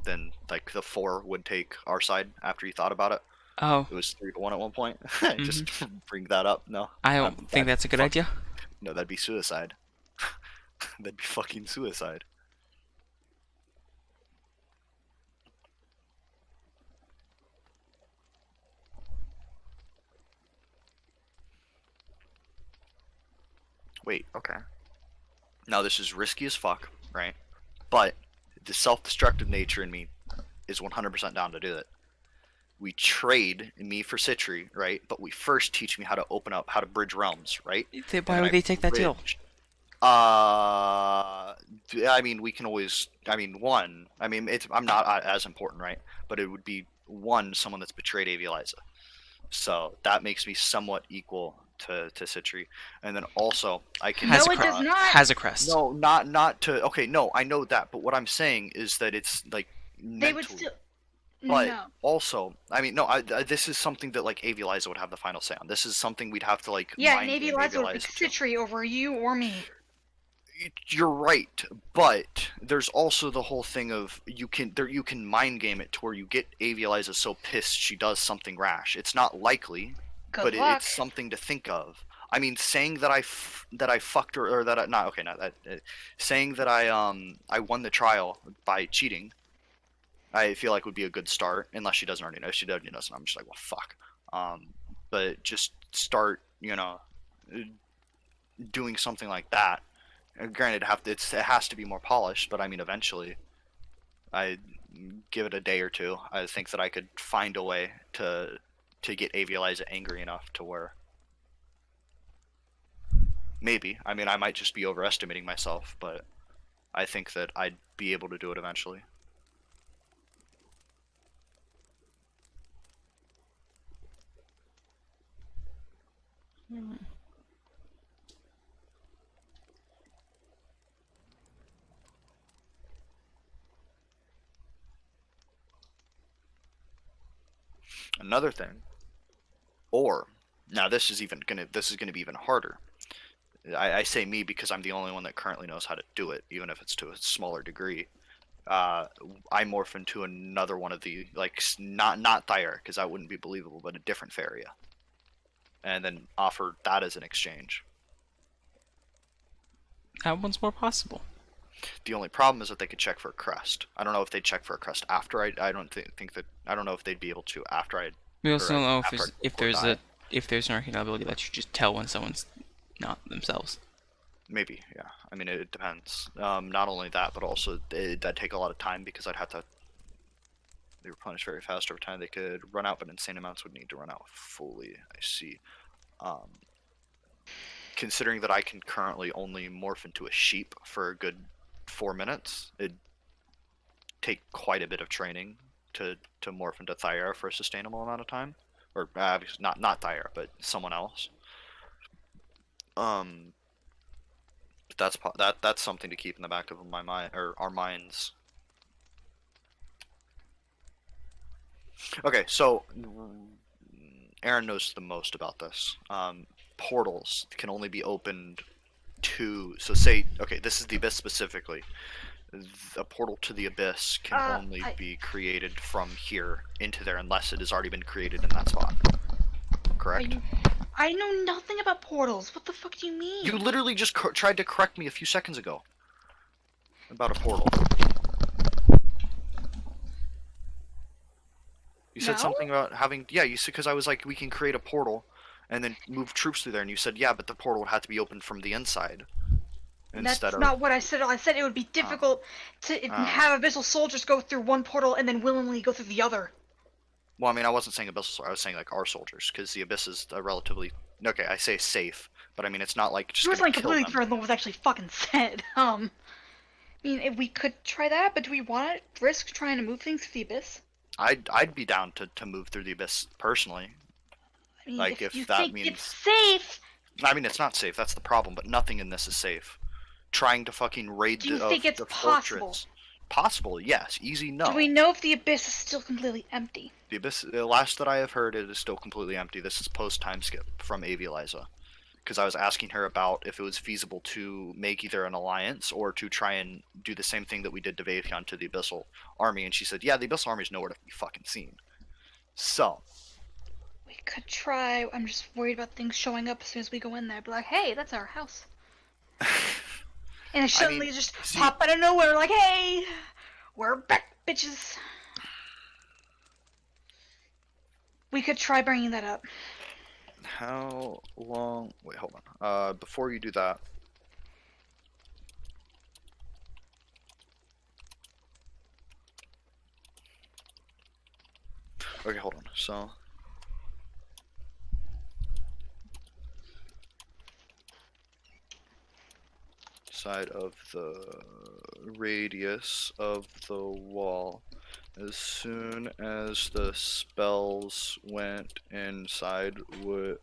then like the 4 would take our side after you thought about it. Oh, It was 3-1 at one point. Just bring that up. No, I don't think that's a good idea. No, that'd be suicide. That'd be fucking suicide. Wait, okay. Now this is risky as fuck, right? But the self-destructive nature in me is 100% down to do it. We trade me for Citri, right? But we first teach me how to open up, how to bridge realms, right? Why would they take that deal? I mean, we can always. I mean, one. I mean, I'm not as important, right? But it would be someone that's betrayed Avieliza. So that makes me somewhat equal to Citri, and then also I can. Has No, a it crest. does not. Has a crest. No, not to. Okay, no, I know that, but what I'm saying is that it's like They would mentally. still. But No. also, I mean, no, this is something that like Avieliza would have the final say on. This is something we'd have to like. Yeah, mind and game Avieliza would Avieliza pick to. Citri over you or me. You're right, but there's also the whole thing of you can mind game it to where you get Avieliza so pissed she does something rash. It's not likely, Good but luck. it's something to think of. I mean, saying that I fucked her, or that I, not okay, not that. Saying that I won the trial by cheating, I feel like would be a good start. Unless she doesn't already know. If she doesn't know, I'm just like, well, fuck. But just start, doing something like that. Granted, it has to be more polished, but I mean, eventually, I give it a day or two. I think that I could find a way to get Avieliza angry enough to where maybe. I mean, I might just be overestimating myself, but I think that I'd be able to do it eventually. Another thing, or now this is gonna be even harder. I say me because I'm the only one that currently knows how to do it, even if it's to a smaller degree. I morph into another one of the not Thyre, because that wouldn't be believable, but a different Faria, and then offer that as an exchange. That one's more possible. The only problem is that they could check for a crest. I don't know if they check for a crest after I don't think that I don't know if they'd be able to after I. We also don't know after if there's an arcane ability that you just tell when someone's not themselves. Maybe, yeah. I mean, it depends. Not only that, but also that'd take a lot of time because I'd have to. They replenish very fast over time. They could run out, but insane amounts would need to run out fully. I see. Considering that I can currently only morph into a sheep for a good 4 minutes, it'd take quite a bit of training to morph into Thyre for a sustainable amount of time, or not Thyre, but someone else. That's something to keep in the back of my mind or our minds. Okay, so Aaron knows the most about this. Portals can only be opened to. So say, okay, this is the Abyss specifically. A portal to the Abyss can only be created from here into there unless it has already been created in that spot. Correct? I know nothing about portals. What the fuck do you mean? You literally just tried to correct me a few seconds ago about a portal. You said something about having, yeah, you said, because I was like, we can create a portal and then move troops through there, and you said, yeah, but the portal would have to be opened from the inside. That's not what I said. I said it would be difficult to have abyssal soldiers go through one portal and then willingly go through the other. Well, I mean, I wasn't saying abyssal, I was saying like our soldiers, because the abyss is a relatively, okay, I say safe, but I mean, it's not like just You were gonna like kill completely them. different than what was actually fucking said. I mean, if we could try that, but do we want to risk trying to move things through the abyss? I'd be down to move through the abyss personally. I mean, Like, if you that think means it's safe. I mean, it's not safe. That's the problem. But nothing in this is safe. Trying to fucking raid Do you the, think it's the possible? fortress. Possible, yes. Easy, no. Do we know if the abyss is still completely empty? The abyss. The last that I have heard, it is still completely empty. This is post time skip from Avieliza, because I was asking her about if it was feasible to make either an alliance or to try and do the same thing that we did to Vatheon to the Abyssal Army, and she said, "Yeah, the Abyssal Army is nowhere to be fucking seen." So. We could try. I'm just worried about things showing up as soon as we go in there. Be like, hey, that's our house. And it suddenly just pop out of nowhere, like, hey, we're back, bitches. We could try bringing that up. How long? Wait, hold on. Before you do that. Okay, hold on. So. Side of the radius of the wall. As soon as the spells went inside, went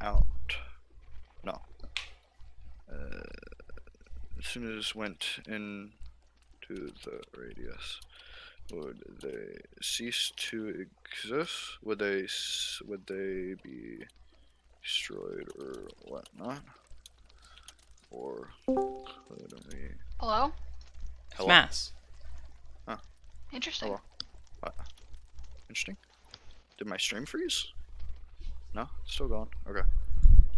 out. No. As soon as went into the radius, would they cease to exist? Would they be destroyed or whatnot? Or could we? Hello? It's Hello? Mass. Interesting. Hello. What? Interesting. Did my stream freeze? No, still going. Okay.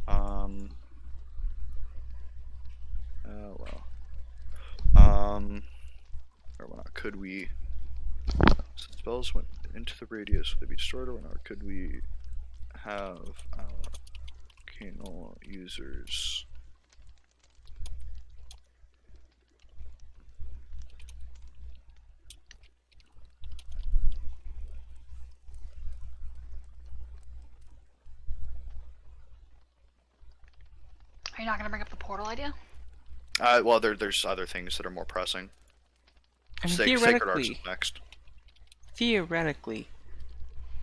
Well. Or whatnot. Could we? Spells went into the radius. Would they be destroyed or whatnot? Could we have our arcanal users? Are you not gonna bring up the portal idea? Well, there's other things that are more pressing. I mean, Sacred Arts is next. theoretically,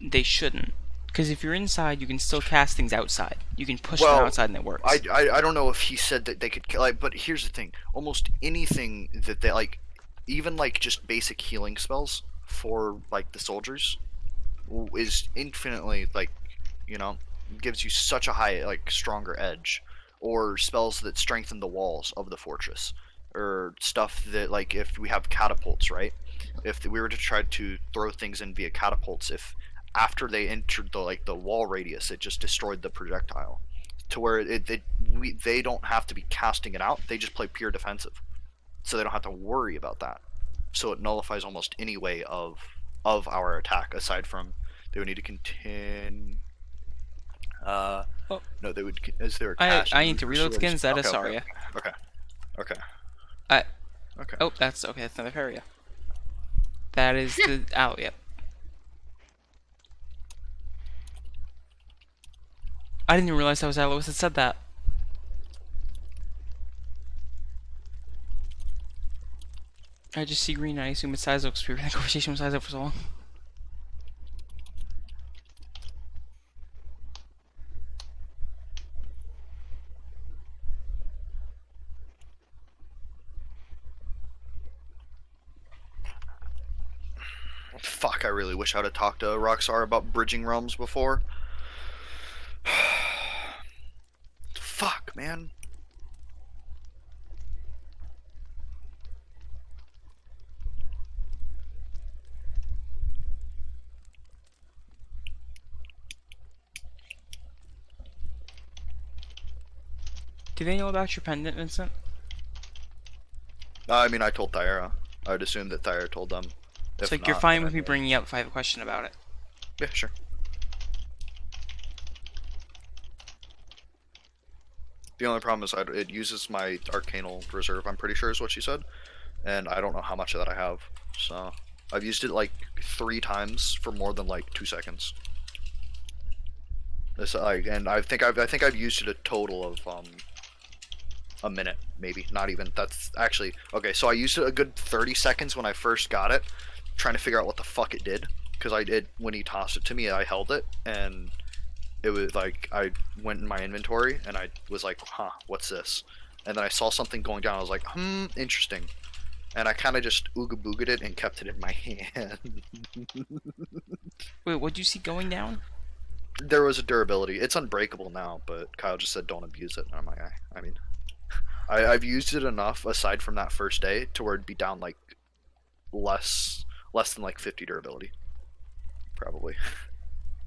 they shouldn't. Because if you're inside, you can still cast things outside. You can push Well, them outside and it works. I don't know if he said that they could like, but here's the thing: almost anything that they like, even like just basic healing spells for like the soldiers, is infinitely like, you know, gives you such a high like stronger edge, or spells that strengthen the walls of the fortress, or stuff that like if we have catapults, right? If we were to try to throw things in via catapults, if after they entered the wall radius, it just destroyed the projectile, to where they don't have to be casting it out. They just play pure defensive, so they don't have to worry about that. So it nullifies almost any way of our attack, aside from they would need to continue. No, they would. Is there a cast? I need to reload skins. That is Saria. Okay. Okay. Okay. Oh, that's another Feria. That is the owl. Yep. I didn't even realize that was Alois that said that. I just see green and I assume it's Sizo because we were in a conversation with Sizo for so long. Fuck, I really wish I'd have talked to Roxar about bridging realms before. Fuck, man. Do they know about your pendant, Vincent? I mean, I told Thyra. I'd assume that Thyra told them. It's If like you're not, fine then with me I- bringing it up if I have a question about it. Yeah, sure. The only problem is it uses my arcanal reserve, I'm pretty sure is what she said. And I don't know how much of that I have. So I've used it like 3 times for more than like 2 seconds. This and I think I've used it a total of a minute, maybe. Not even. That's actually okay, so I used it a good 30 seconds when I first got it, trying to figure out what the fuck it did. Because I did, when he tossed it to me, I held it, and it was like, I went in my inventory, and I was like, huh, what's this? And then I saw something going down, I was like, interesting. And I kind of just ooga booga'd it and kept it in my hand. Wait, what'd you see going down? There was a durability. It's unbreakable now, but Kyle just said don't abuse it. And I'm like, I mean, I've used it enough, aside from that first day, to where it'd be down like less than like 50 durability. Probably.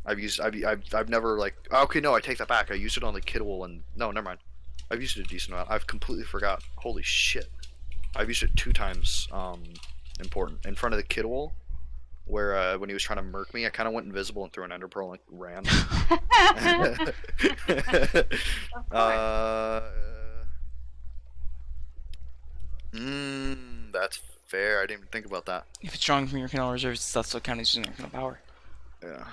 I've never like, okay, no, I take that back. I used it on the Kidwell and, no, never mind. I've used it a decent amount. I've completely forgot. Holy shit. I've used it 2 times, important. In front of the Kidwell, where when he was trying to murk me, I kind of went invisible and threw an ender pearl and ran. That's fair. I didn't even think about that. If it's drawing from your canal reserves, that's still counting as using your canal power. Yeah.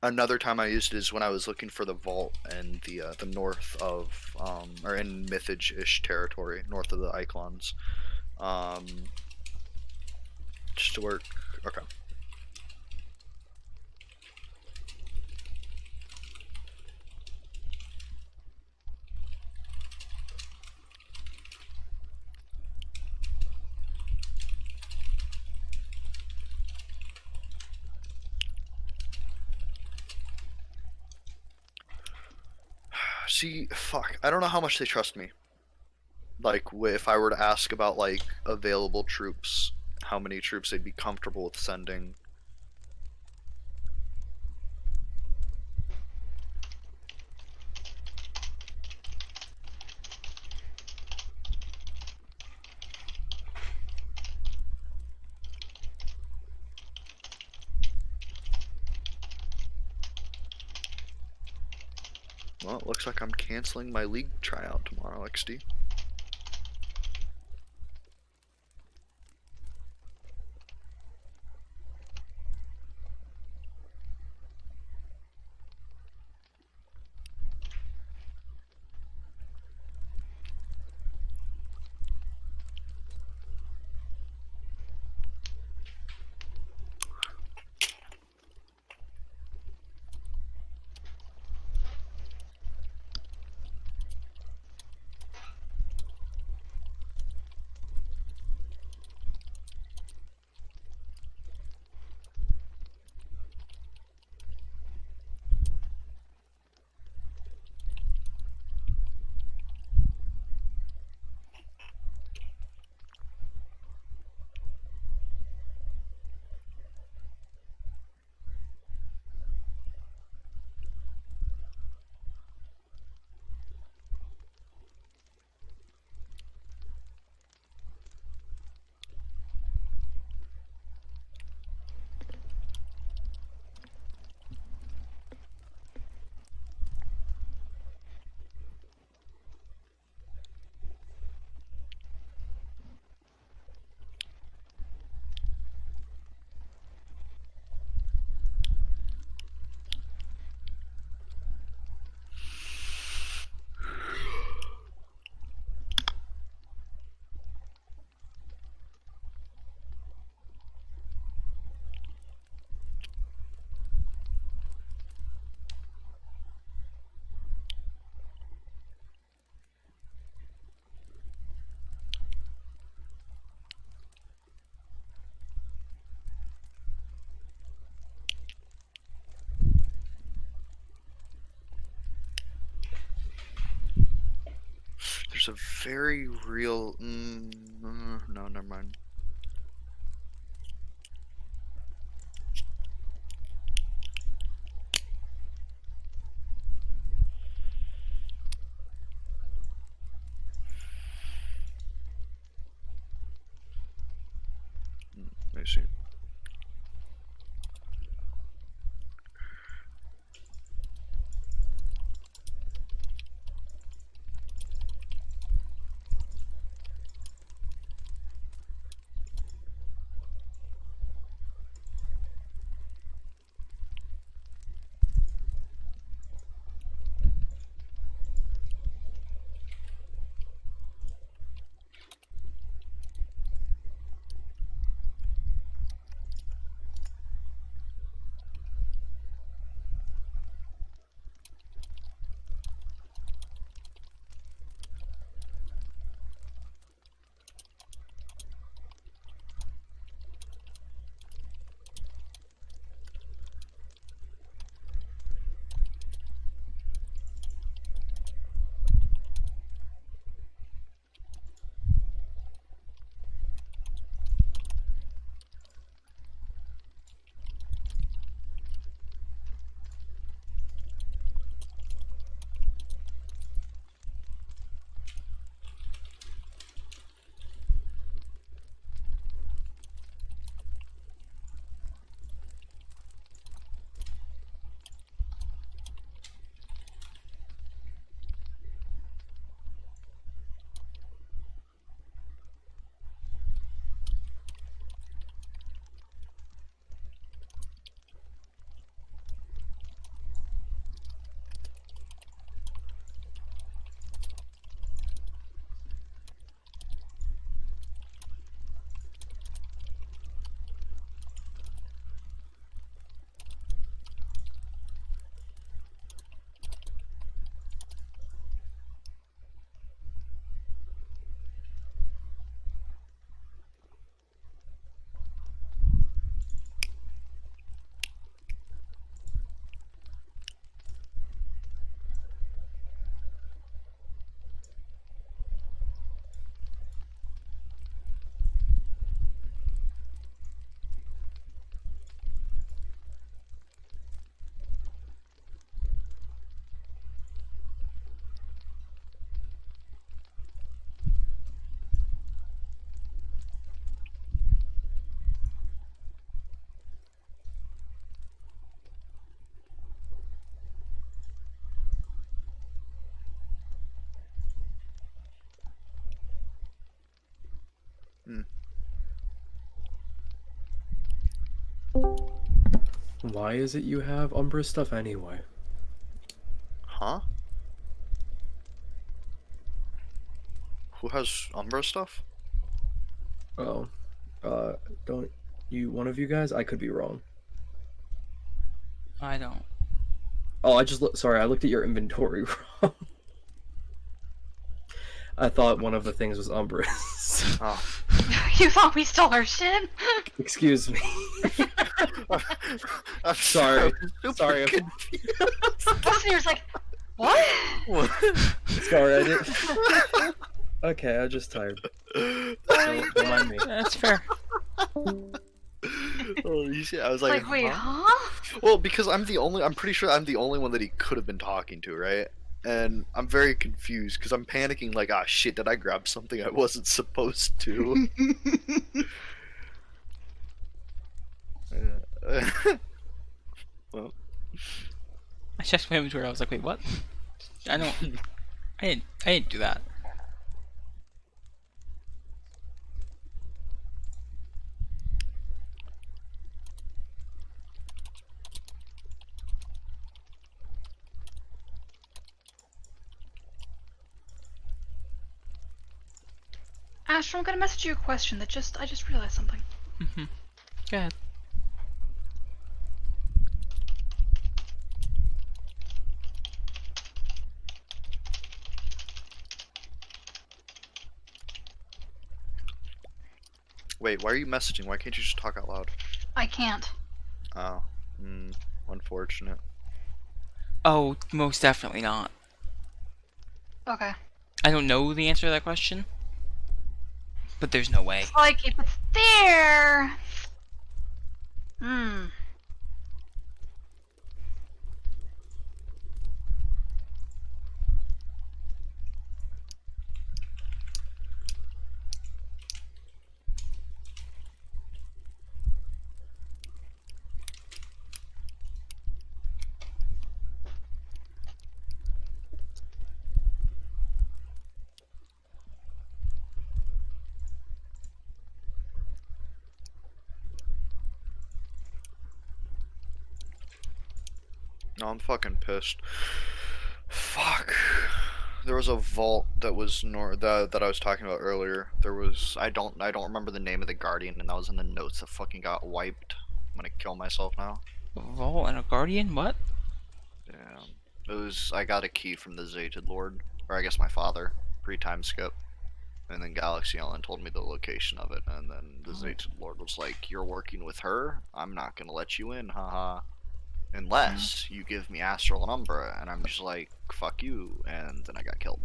Another time I used it is when I was looking for the vault in the north of or in Mythage-ish territory, north of the Icons. Just to work. Okay. See, fuck. I don't know how much they trust me. Like, if I were to ask about, like, available troops, how many troops they'd be comfortable with sending. Well, it looks like I'm canceling my league tryout tomorrow, XD. There's a very real. No, never mind. Let me see. Why is it you have Umbra stuff anyway? Huh? Who has Umbra stuff? Oh, don't you? One of you guys? I could be wrong. I don't. Oh, sorry, I looked at your inventory wrong. I thought one of the things was Umbra. Oh. You thought we stole our shit? Excuse me. I'm Sorry. Sorry. Listeners like, what? Sorry, I didn't. Okay, I'm just tired. Don't mind me. That's fair. Holy shit! I was Like, like, wait, huh? huh? Well, because I'm pretty sure I'm the only one that he could have been talking to, right? And I'm very confused because I'm panicking like, ah, shit, did I grab something I wasn't supposed to? Well, I checked my inventory. I was like, wait, what? I don't. I didn't do that. Astro, I'm gonna message you a question that I just realized something. Go ahead. wait, why are you messaging? Why can't you just talk out loud? I can't. Oh, unfortunate. Oh, most definitely not. Okay. I don't know the answer to that question, but there's no way. It's like, if it's there... Hmm. No, I'm fucking pissed. Fuck. There was a vault that was that I was talking about earlier. There was I don't remember the name of the guardian, and that was in the notes that fucking got wiped. I'm gonna kill myself now. A vault and a guardian? What? Yeah. I got a key from the Zated Lord, or I guess my father, pre-time skip. And then Galaxy Ellen told me the location of it, and then the Zated Lord was like, "You're working with her? I'm not gonna let you in, haha. Unless you give me Astral and Umbra," and I'm just like, "Fuck you," and then I got killed.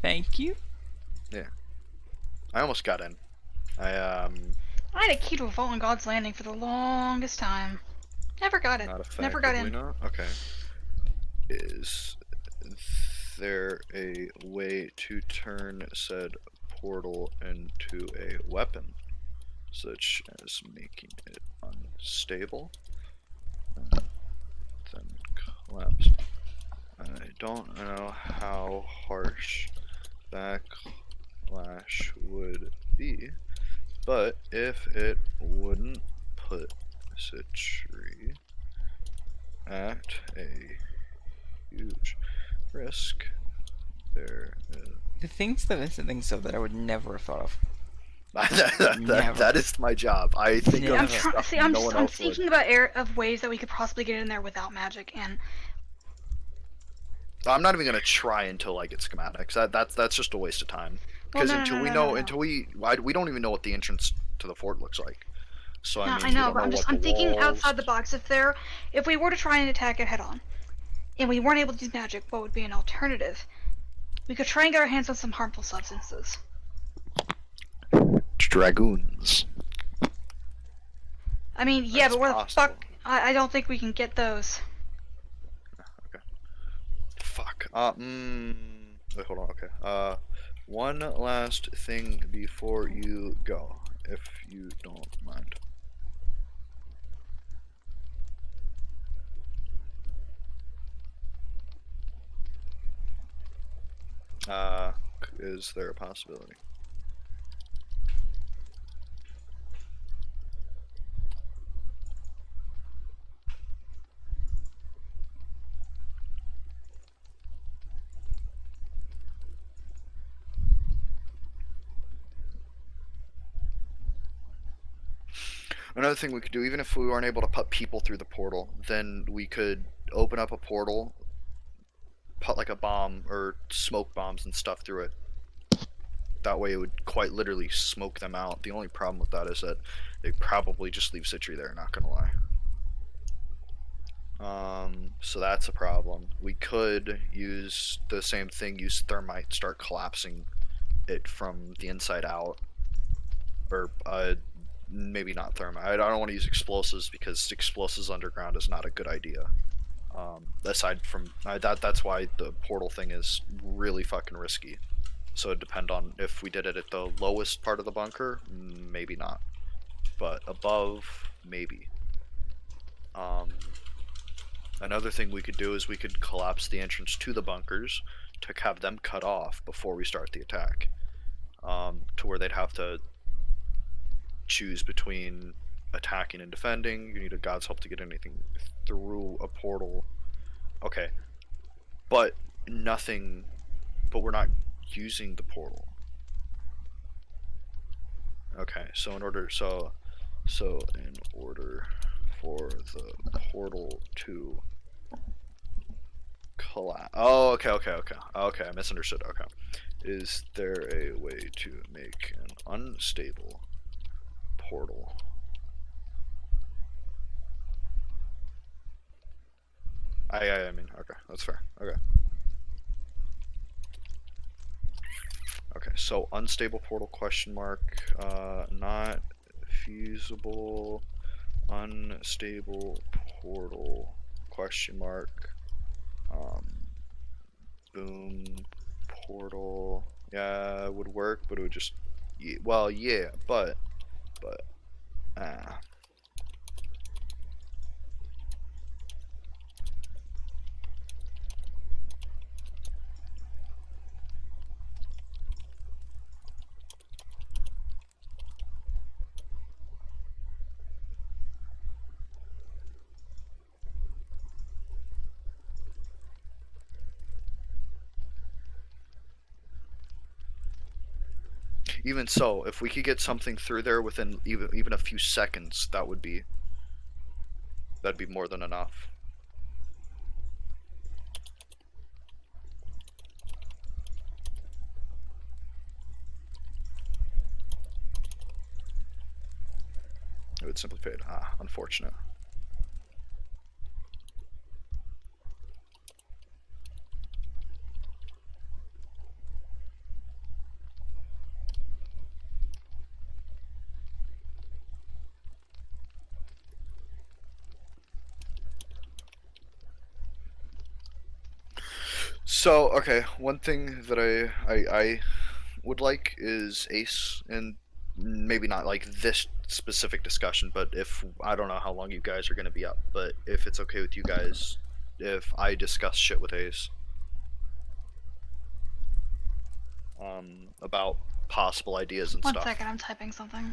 Thank you. Yeah. I almost got in. I I had a key to a vault on God's Landing for the longest time. Never got it. Never got in. not? Okay. Is there a way to turn said portal into a weapon, such as making it unstable and then collapse? I don't know how harsh backlash would be, but if it wouldn't put Citri at a huge risk, there is... The things that Vincent thinks of that I would never have thought of. that is my job. I think Never. of stuff I'm no one I'm else would. thinking about of ways that we could possibly get in there without magic, and I'm not even gonna try until I get schematics. That's just a waste of time. Well, Because no, until no, we no, know, no, no. until we don't even know what the entrance to the fort looks like. So I yeah, mean, I we know, don't but know I'm what the thinking walls... outside the box. If we were to try and attack it head on, and we weren't able to use magic, what would be an alternative? We could try and get our hands on some harmful substances. Dragoons. I mean, yeah, That's but where the possible. fuck? I don't think we can get those. Fuck. Wait, hold on. Okay. One last thing before you go, if you don't mind. Is there a possibility Another thing we could do, even if we weren't able to put people through the portal, then we could open up a portal, put like a bomb or smoke bombs and stuff through it. That way it would quite literally smoke them out. The only problem with that is that they probably just leave Citri there, not gonna lie. So that's a problem. We could use the same thing, use thermite, start collapsing it from the inside out. Or, maybe not thermite. I don't want to use explosives because explosives underground is not a good idea. Aside from that's why the portal thing is really fucking risky. So it'd depend on if we did it at the lowest part of the bunker, maybe not. But above, maybe. Another thing we could do is we could collapse the entrance to the bunkers to have them cut off before we start the attack. To where they'd have to choose between attacking and defending. You need a god's help to get anything through a portal. Okay. But we're not using the portal. Okay, so in order for the portal to collapse. Oh, okay, I misunderstood. Okay. Is there a way to make an unstable portal? I mean, okay, that's fair. Okay. Okay, so unstable portal question mark, not feasible, unstable portal question mark, boom, portal, yeah, it would work, but it would just, well, yeah, but, even so, if we could get something through there within even a few seconds, that'd be more than enough. It would simply fade. Unfortunate. So, okay, one thing that I would like is Ace, and maybe not like this specific discussion, but if, I don't know how long you guys are going to be up, but if it's okay with you guys, if I discuss shit with Ace, about possible ideas and One stuff. second, I'm typing something.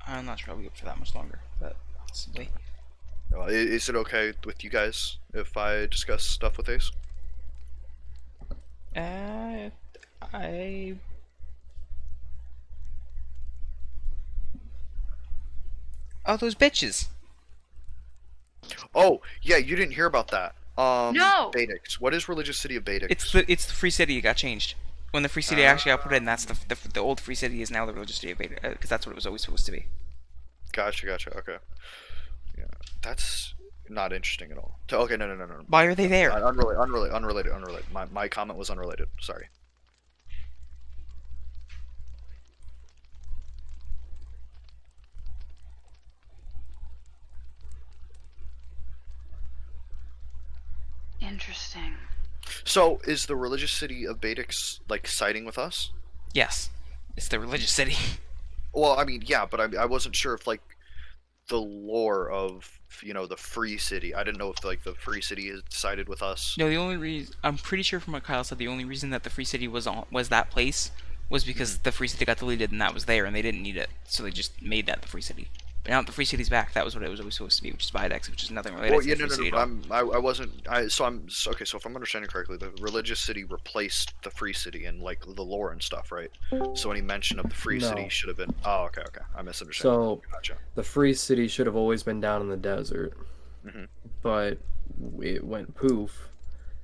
I'm not sure I'll be up for that much longer, but possibly. Is it okay with you guys if I discuss stuff with Ace? Oh, those bitches! Oh, yeah, you didn't hear about that. No! Badix. What is Religious City of Badix? It's the Free City. It got changed. When the Free City actually got put in, that's the old Free City is now the Religious City of Beta, because that's what it was always supposed to be. Gotcha, okay. Yeah, that's not interesting at all. Okay, no. Why are they there? Unrelated. My comment was unrelated. Sorry. Interesting. So, is the Religious City of Badix, like, siding with us? Yes, it's the Religious City. Well, I mean, yeah, but I wasn't sure if, like, the lore of, the Free City. I didn't know if, like, the Free City has sided with us. No, the only reason I'm pretty sure from what Kyle said, the only reason that the Free City was that place was because the Free City got deleted and that was there, and they didn't need it, so they just made that the Free City. But now the Free City's back. That was what it was always supposed to be, which is Bidex, which is nothing related Well, to yeah, the no, Free no, City no. at all. I wasn't. Okay. So if I'm understanding correctly, the religious city replaced the free city and like the lore and stuff, right? So any mention of the free city No. should have been. Oh, okay. I misunderstood. So Gotcha. the free city should have always been down in the desert, Mhm. but it went poof.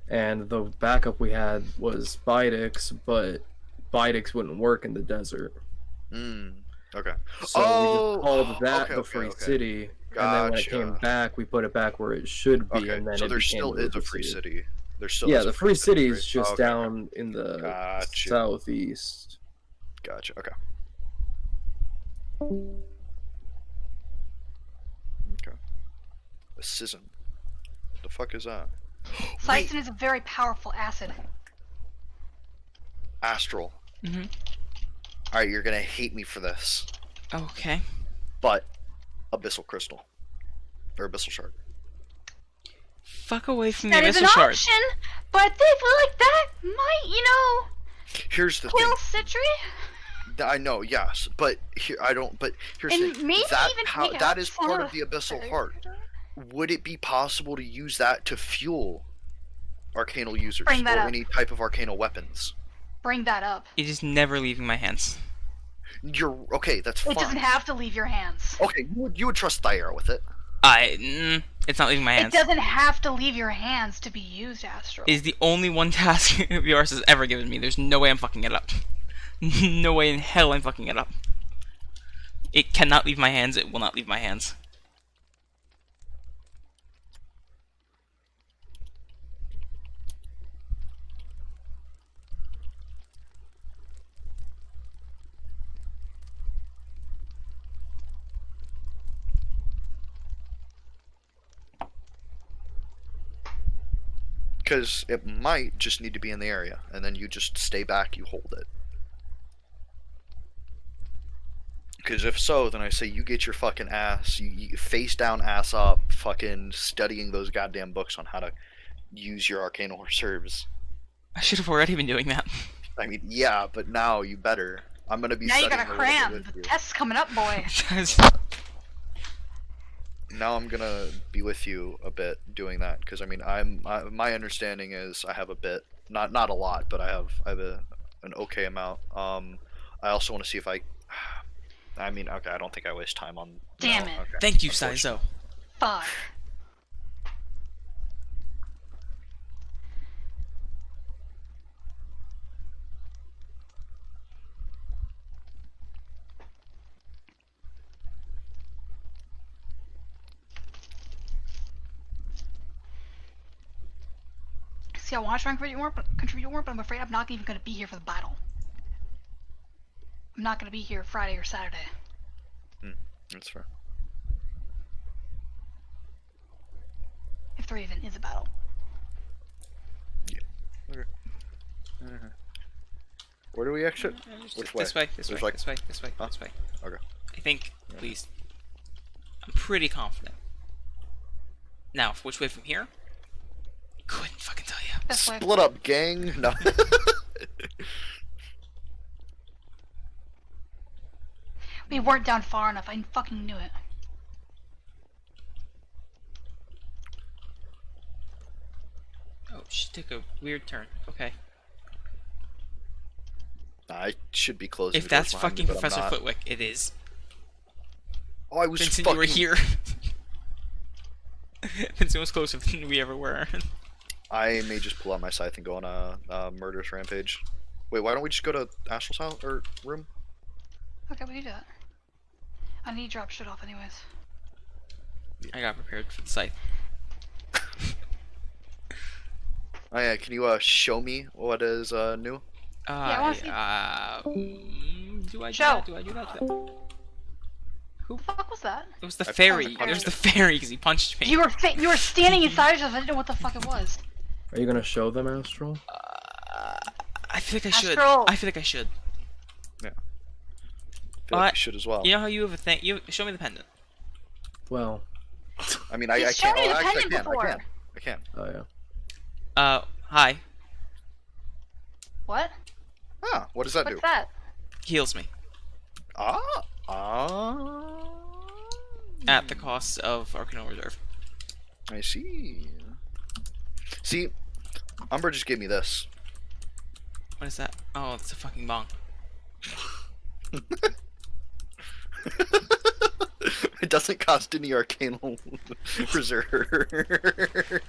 And the backup we had was Bidex, but Bidex wouldn't work in the desert. Okay. So we just called that okay, the okay, free okay. city, and then when it came Gotcha. back, we put it back where it should be, Okay. and then So it there became still is a religious free city. city. There still Yeah, is a the free city is right? just Okay, down in the Gotcha. southeast. Gotcha. Okay. Okay. A schism. The fuck is that? Wait, Sison is a very powerful acid. astral. Mhm. All right, you're gonna hate me for this, Okay. but abyssal crystal or abyssal shard. Fuck away from the That is an Abyssal Shard. option, but they feel like that might, Here's the kill thing. Citri. I know, yes, but here I don't. But here's the And thing. maybe That even how, take that out is some part of of the abyssal the- heart. Would it be possible to use that to fuel arcanal users Bring that or up. any type of arcanal weapons? Bring that up. It is never leaving my hands. You're okay. That's It fine. doesn't have to leave your hands. Okay, you would trust Thyra with it. It's not leaving my It hands. doesn't have to leave your hands to be used, Astro. It is the only one task Viars has ever given me. There's no way I'm fucking it up. No way in hell I'm fucking it up. It cannot leave my hands. It will not leave my hands. Because it might just need to be in the area, and then you just stay back, you hold it. Because if so, then I say you get your fucking ass, you face down, ass up, fucking studying those goddamn books on how to use your arcanal reserves. I should have already been doing that. I mean, yeah, but now you better. I'm gonna be Now you studying gotta a little bit cram. with The you. test's coming up, boy. Now I'm gonna be with you a bit doing that because I mean my understanding is I have a bit, not a lot, but I have an okay amount. I also want to see if I mean, okay, I don't think I waste time on. Damn no, it. okay. Thank you, Saizo. Fuck. See, I want to try and contribute more, but I'm afraid I'm not even going to be here for the battle. I'm not going to be here Friday or Saturday. That's fair. If there even is a battle. Where do we exit? Which way? This way, this way, There's like- this way, this way, Huh? this way. Okay. I think, at least. I'm pretty confident. Now, which way from here? Couldn't fucking tell you. This way. Split up, gang. No. We weren't down far enough. I fucking knew it. Oh, she took a weird turn. Okay. I should be closing. If the doors that's behind fucking me, but I'm Professor not. Footwick, it is. Oh, I was Vincent, fucking. you were here. Vincent was closer than we ever were. I may just pull out my scythe and go on a murderous rampage. Wait, why don't we just go to Astral's house or room? Okay, we can do that. I need to drop shit off anyways. I got prepared for the scythe. Oh yeah, can you show me what is new? I wanna see- do I do Show. that? Do I do that? Who the fuck was that? It was the I fairy. punched It was the fairy because he punched me. You were standing inside of us. I didn't know what the fuck it was. Are you gonna show them Astral? I feel like I should. Astral. I feel like I should. I feel like What? you should as well. You know how you have a thing? You show me the pendant. Well, I mean, I He's can't. shown me Oh, the actually, pendant before. I can. oh yeah. Hi. What? Ah, what does that do? What's that? Heals me. Ah. at the cost of Arcano Reserve. I see. See, Umber just gave me this. What is that? Oh, it's a fucking bong. It doesn't cost any Arcanal Reserve.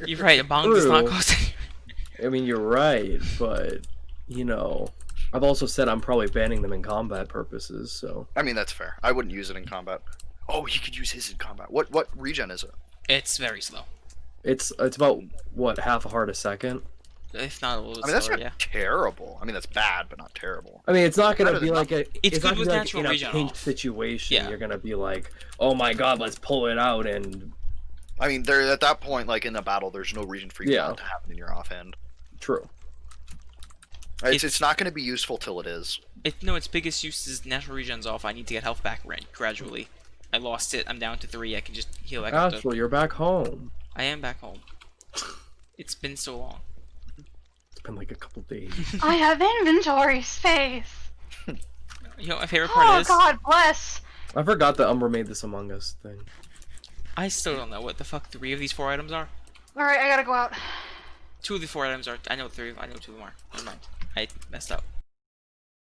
You're right, a bong does not True. cost any. I mean, you're right, but you know, I've also said I'm probably banning them in combat purposes. So I mean, that's fair. I wouldn't use it in combat. Oh, he could use his in combat. What regen is it? It's very slow. it's about what, half a heart a second. If not a little I bit mean, that's slower, not yeah. terrible. I mean, that's bad, but not terrible. I mean, it's not gonna Better be than like a. It's not good with gonna be natural like in regen a pinch off. situation. Yeah. You're gonna be like, oh my god, let's pull it out and. I mean, there at that point, like in a battle, there's no reason for you Yeah. not to have it in your offhand. True. It's not going to be useful till it is. No, its biggest use is natural regen's off. I need to get health back gradually. I lost it. I'm down to 3. I can just heal back up to... Astral, you're back home. I am back home. It's been so long. It's been like a couple days. I have inventory space. You know what my favorite part is? God bless. I forgot that Umber made this Among Us thing. I still don't know what the fuck 3 of these 4 items are. All right, I gotta go out. 2 of the 4 items are... I know 2 of them are. Never mind. I messed up.